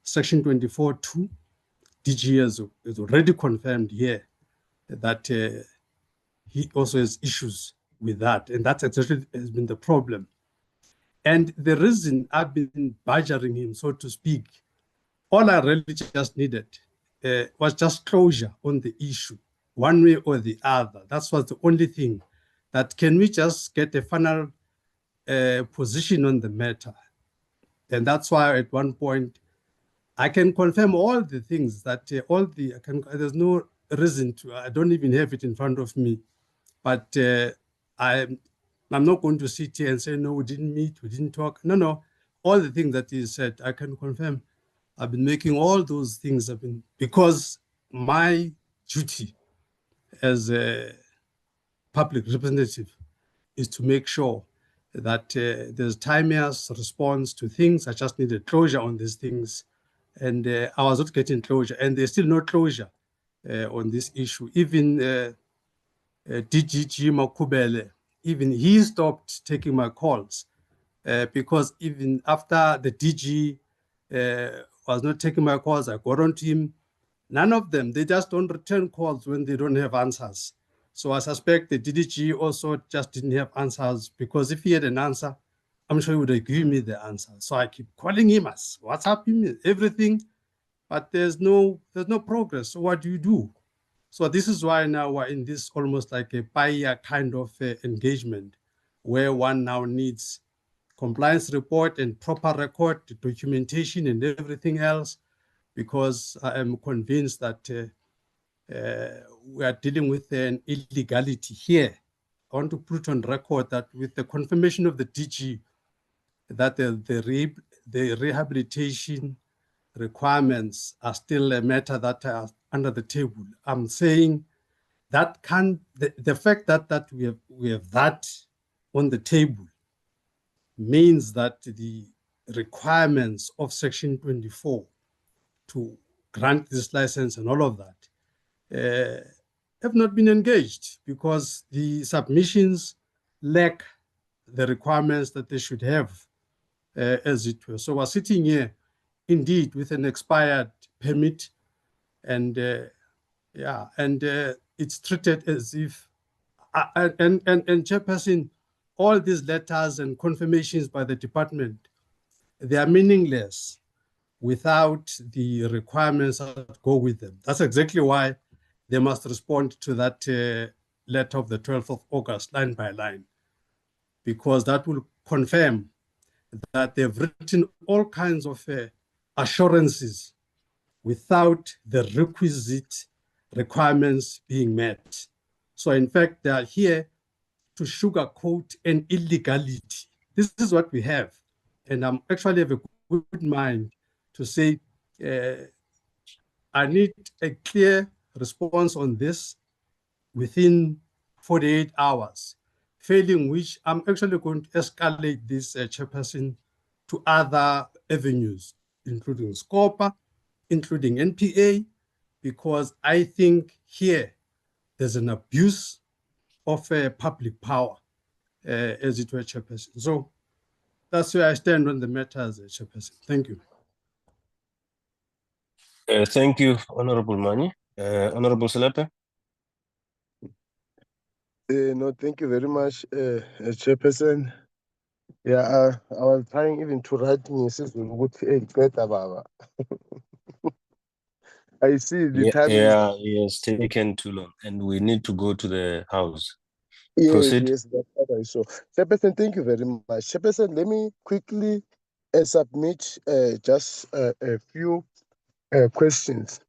Section 24(2), DG is already confirmed here that he also has issues with that, and that actually has been the problem. And the reason I've been badgering him, so to speak, all I really just needed was just closure on the issue, one way or the other. That was the only thing. That can we just get a final position on the matter? And that's why at one point, I can confirm all the things that there's no reason to, I don't even have it in front of me, but I'm not going to sit here and say, no, we didn't meet, we didn't talk. No, all the things that he said, I can confirm. I've been making all those things because my duty as a public representative is to make sure that there's timeous response to things. I just needed closure on these things. And I was not getting closure, and there's still no closure on this issue. Even DGG Makubele, even he stopped taking my calls because even after the DG was not taking my calls, I got on to him. None of them, they just don't return calls when they don't have answers. So I suspect the DDG also just didn't have answers, because if he had an answer, I'm sure he would have given me the answer. So I keep calling him, as WhatsApp him, everything, but there's no progress. So what do you do? So this is why now we're in this almost like a buyer kind of engagement, where one now needs compliance report and proper record, documentation and everything else, because I am convinced that we are dealing with an illegality here. I want to put on record that with the confirmation of the DG that the rehabilitation requirements are still a matter that are under the table. I'm saying that the fact that we have that on the table means that the requirements of Section 24 to grant this license and all of that have not been engaged, because the submissions lack the requirements that they should have, as it were. So we're sitting here, indeed, with an expired permit, and it's treated as if, and Chairperson, all these letters and confirmations by the department, they are meaningless without the requirements that go with them. That's exactly why they must respond to that letter of the 12th of August, line by line, because that will confirm that they've written all kinds of assurances without the requisite requirements being met. So in fact, they are here to sugarcoat an illegality. This is what we have. And I'm actually have a good mind to say, I need a clear response on this within 48 hours, failing which I'm actually going to escalate this chairperson to other avenues, including SCOPA, including NPA, because I think here there's an abuse of public power, as it were, chairperson. So that's where I stand on the matter as a chairperson. Thank you. Thank you, Honorable Manyi. Honorable Selepe. No, thank you very much, Chairperson. Yeah, I was trying even to write Mrs. Better Baba. I see the time. Yeah, it has taken too long, and we need to go to the house. Yes, Proceed. yes, that's what I saw. Chairperson, thank you very much. Chairperson, let me quickly submit just a few questions.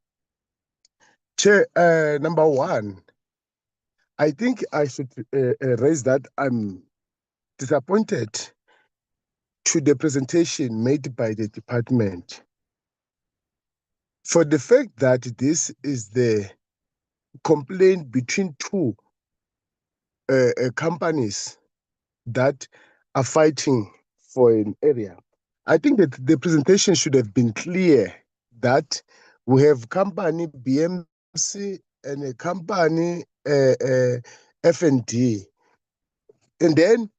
Chair, number one, I think I should raise that I'm disappointed to the presentation made by the department for the fact that this is the complaint between two companies that are fighting for an area. I think that the presentation should have been clear that we have company BMC and a company F&D. And then,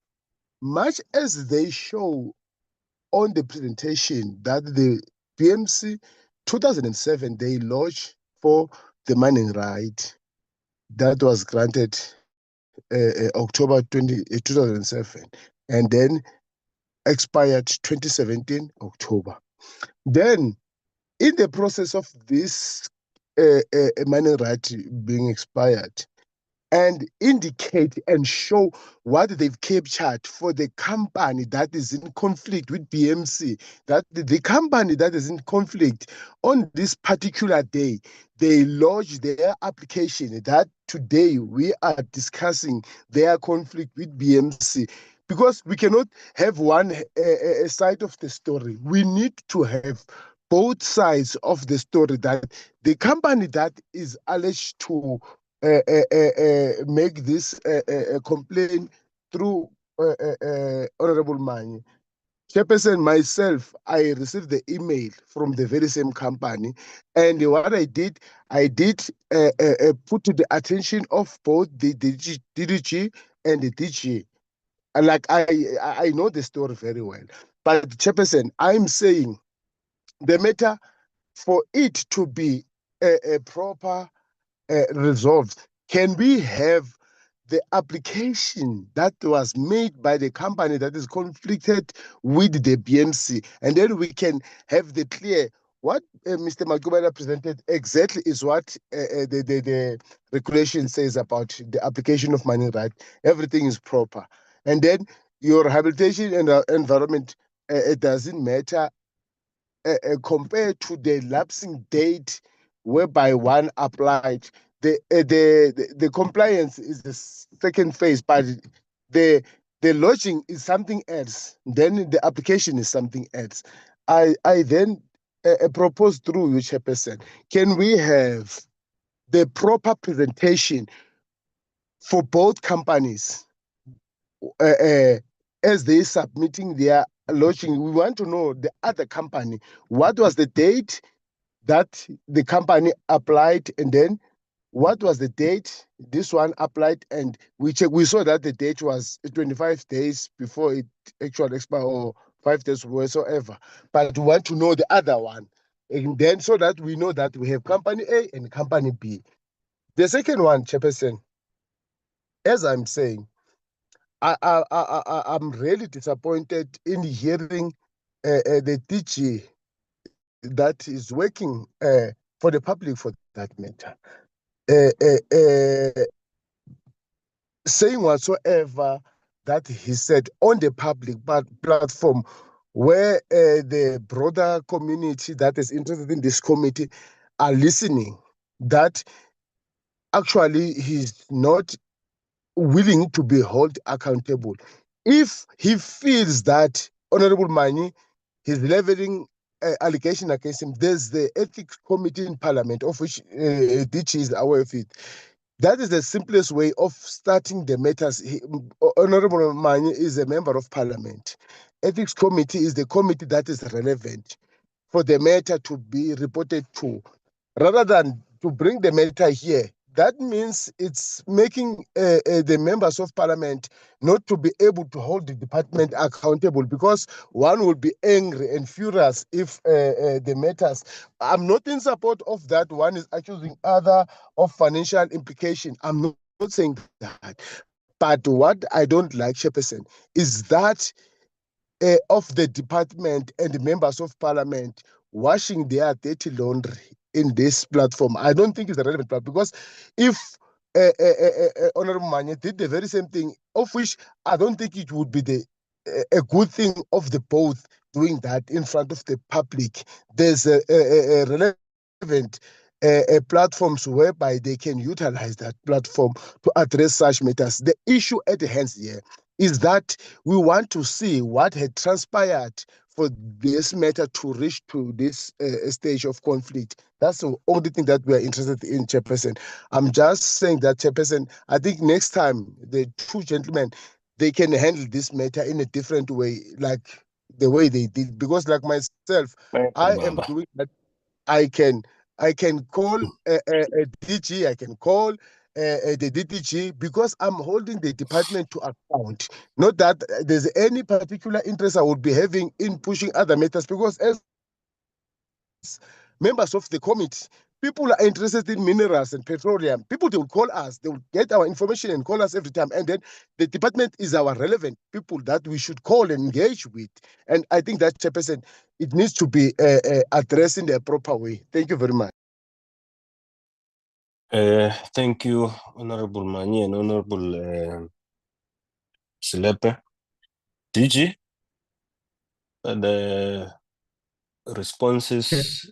much as they show on the presentation that the BMC 2007, they lodged for the mining right that was granted October 2007, and then expired 2017 October. Then, in the process of this mining right being expired, and indicate and show what they've captured for the company that is in conflict with BMC, that the company that is in conflict on this particular day, they lodge their application that today we are discussing their conflict with BMC. Because we cannot have one side of the story. We need to have both sides of the story, that the company that is alleged to make this complaint through Honorable Manyi. Chairperson, myself, I received the email from the very same company, and what I did put to the attention of both the DDG and the DG. Like I know the story very well, but Chairperson, I'm saying the matter for it to be proper resolved, can we have the application that was made by the company that is conflicted with the BMC, and then we can have the clear what Mr. MACUA presented exactly is what the regulation says about the application of mining right. Everything is proper, and then your rehabilitation and environment, it doesn't matter compared to the lapsing date whereby one applied. The compliance is the second phase, but the lodging is something else. Then the application is something else. I then propose through you, Chairperson, can we have the proper presentation for both companies as they submitting their lodging? We want to know the other company, what was the date that the company applied, and then what was the date this one applied, and we saw that the date was 25 days before it actually expired, or 5 days whatsoever. But we want to know the other one, and then so that we know that we have company A and company B. The second one, Chairperson, as I'm saying, I'm really disappointed in hearing the DG that is working for the public, for that matter, saying whatsoever that he said on the public platform, where the broader community that is interested in this committee are listening, that actually he's not willing to be held accountable. If he feels that Honorable Manyi is leveling allegation against him, there's the ethics committee in parliament, of which DG is aware of it. That is the simplest way of starting the matters. Honorable Manyi is a member of parliament. Ethics committee is the committee that is relevant for the matter to be reported to, rather than to bring the matter here. That means it's making the members of parliament not to be able to hold the department accountable, because one will be angry and furious if the matters. I'm not in support of that. One is accusing other of financial implication. I'm not saying that. But what I don't like, Chairperson, is that of the department and the members of parliament washing their dirty laundry in this platform. I don't think it's a relevant platform, because if Honorable Manyi did the very same thing, of which I don't think it would be a good thing of the both doing that in front of the public. There's a relevant platforms whereby they can utilize that platform to address such matters. The issue at the hands here is that we want to see what had transpired for this matter to reach to this stage of conflict. That's the only thing that we are interested in, Chairperson. I'm just saying that, Chairperson, I think next time the two gentlemen, they can handle this matter in a different way, like the way they did. Because like myself, I am doing that. I can call a DG, I can call the DDG, because I'm holding the department to account. Not that there's any particular interest I would be having in pushing other matters, because as members of the committee, people are interested in minerals and petroleum. People, they will call us, they will get our information and call us every time. And then the department is our relevant people that we should call and engage with. And I think that, Chairperson, it needs to be addressed in a proper way. Thank you very much. Thank you, Honorable Manyi and Honorable Silepe. DG, the responses.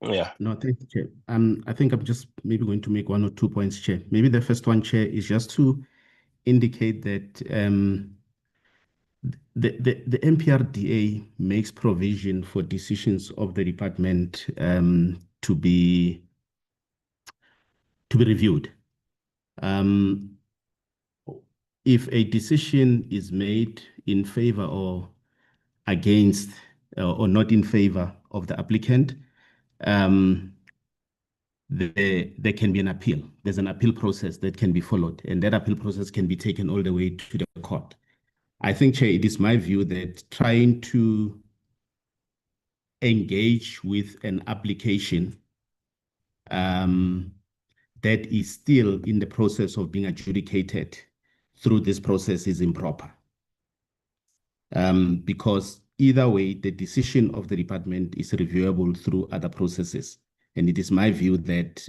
Yeah. No, thank you, Chair. I think I'm just maybe going to make 1 or 2 points, Chair. Maybe the first one, Chair, is just to indicate that the MPRDA makes provision for decisions of the department to be reviewed. If a decision is made in favor or against or not in favor of the applicant, there can be an appeal. There's an appeal process that can be followed, and that appeal process can be taken all the way to the court. I think, Chair, it is my view that trying to engage with an application that is still in the process of being adjudicated through this process is improper. Because either way, the decision of the department is reviewable through other processes. And it is my view that,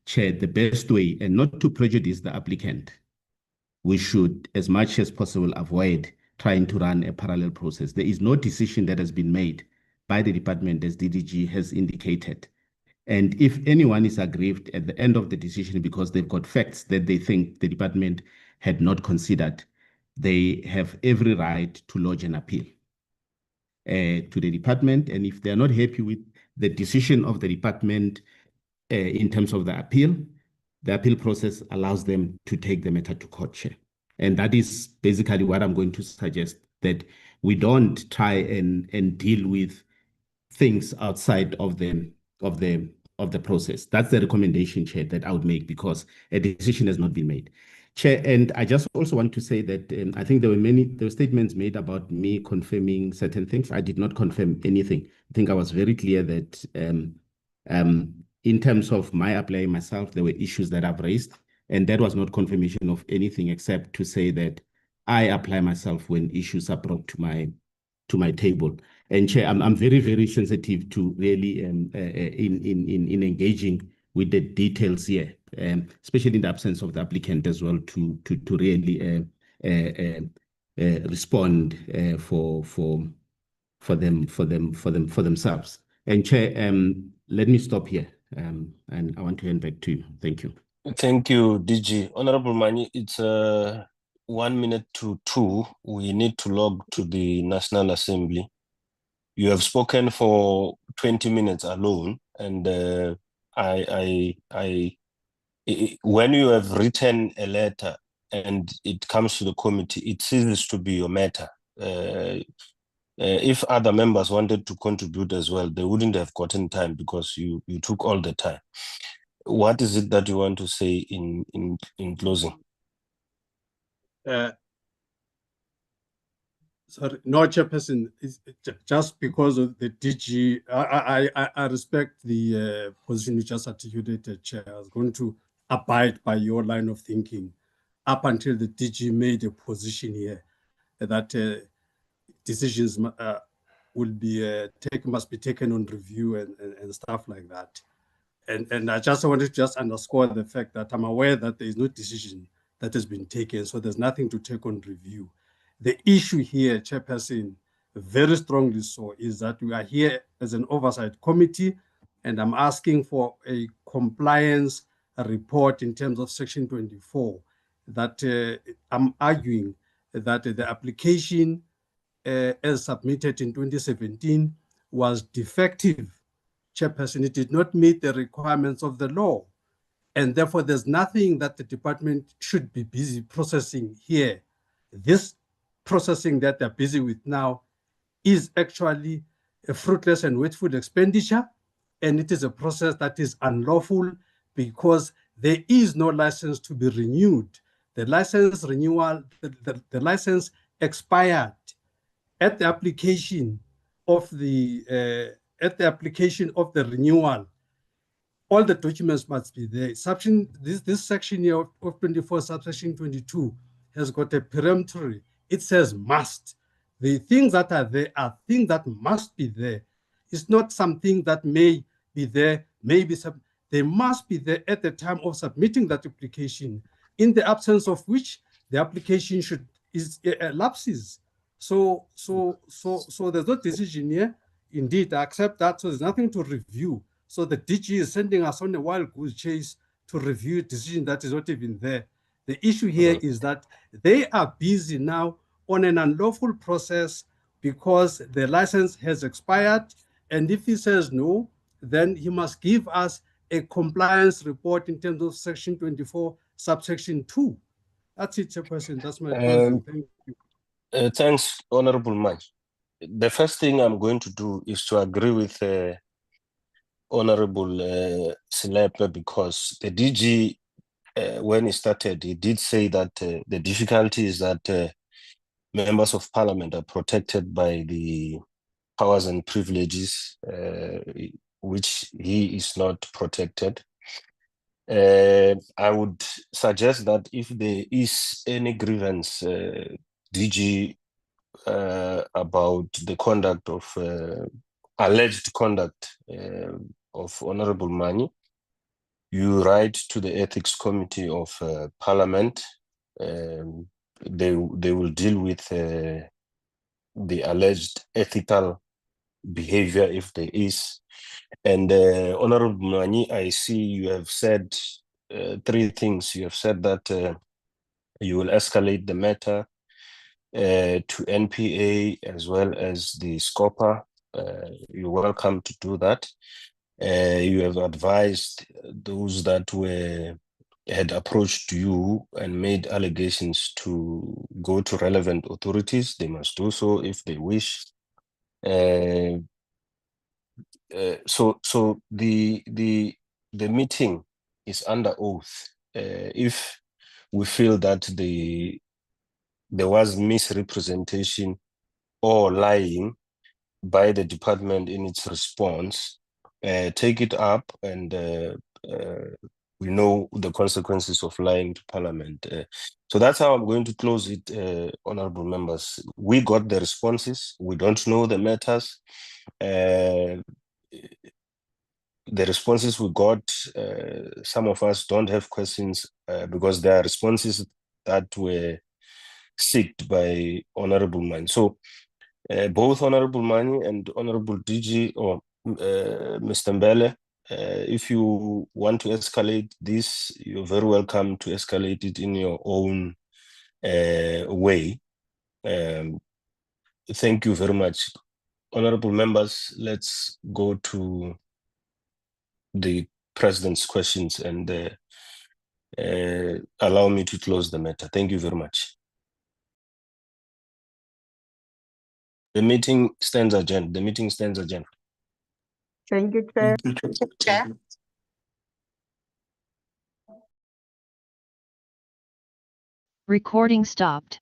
Chair, the best way, and not to prejudice the applicant, we should, as much as possible, avoid trying to run a parallel process. There is no decision that has been made by the department, as DDG has indicated. And if anyone is aggrieved at the end of the decision because they've got facts that they think the department had not considered, they have every right to lodge an appeal to the department. And if they're not happy with the decision of the department in terms of the appeal process allows them to take the matter to court, Chair. And that is basically what I'm going to suggest, that we don't try and deal with things outside of the process. That's the recommendation, Chair, that I would make, because a decision has not been made. Chair, and I just also want to say that I think there were statements made about me confirming certain things. I did not confirm anything. I think I was very clear that in terms of my applying myself, there were issues that I've raised, and that was not confirmation of anything except to say that I apply myself when issues are brought to my table. And Chair, I'm very, very sensitive to really in engaging with the details here, especially in the absence of the applicant as well, to really respond for themselves. And Chair, let me stop here, and I want to hand back to you. Thank you. Thank you, DG. Honorable Manyi, it's 1 minute to 2. We need to log to the National Assembly. You have spoken for 20 minutes alone, and when you have written a letter and it comes to the committee, it ceases to be your matter. If other members wanted to contribute as well, they wouldn't have gotten time because you took all the time. What is it that you want to say in closing? Sorry, no, Chairperson, just because of the DG, I respect the position you just articulated, Chair. I was going to abide by your line of thinking up until the DG made a position here that decisions must be taken on review and stuff like that. And I just wanted to just underscore the fact that I'm aware that there is no decision that has been taken, so there's nothing to take on review. The issue here, Chairperson, very strongly so, is that we are here as an oversight committee, and I'm asking for a compliance report in terms of Section 24, that I'm arguing that the application as submitted in 2017 was defective. Chairperson, it did not meet the requirements of the law, and therefore there's nothing that the department should be busy processing here. This processing that they're busy with now is actually a fruitless and wasteful expenditure, and it is a process that is unlawful because there is no license to be renewed. The license renewal, the license expired at the application of the renewal. All the documents must be there. This section here of 24, subsection 22, has got a peremptory. It says must. The things that are there are things that must be there. It's not something that may be there, they must be there at the time of submitting that application, in the absence of which the application lapses. So there's no decision here. Indeed, I accept that, so there's nothing to review. So the DG is sending us on a wild goose chase to review a decision that is not even there. The issue here is that they are busy now on an unlawful process because the license has expired. And if he says no, then he must give us a compliance report in terms of Section 24, subsection 2. That's it, Chairperson. That's my closing. Thank you. Thanks, Honorable Manyi. The first thing I'm going to do is to agree with Honorable Silepe, because the DG, when he started, he did say that the difficulty is that members of parliament are protected by the powers and privileges which he is not protected. I would suggest that if there is any grievance, DG, about the conduct of alleged conduct of Honorable Manyi, you write to the Ethics Committee of Parliament. They will deal with the alleged ethical behavior if there is. And Honorable Manyi, I see you have said 3 things. You have said that you will escalate the matter to NPA as well as the SCOPA. You're welcome to do that. You have advised those that had approached you and made allegations to go to relevant authorities. They must do so if they wish. So the meeting is under oath. If we feel that there was misrepresentation or lying by the department in its response, take it up, and we know the consequences of lying to Parliament. So that's how I'm going to close it, honorable members. We got the responses. We don't know the matters. The responses we got, some of us don't have questions because there are responses that were sought by Honorable Manyi. So both Honorable Manyi and Honorable DG or Mr. Mbele, if you want to escalate this, you're very welcome to escalate it in your own way. Thank you very much. Honorable members, let's go to the President's questions and allow me to close the matter. Thank you very much. The meeting stands adjourned. The meeting stands adjourned. Thank you, Chair. Chair. Recording stopped.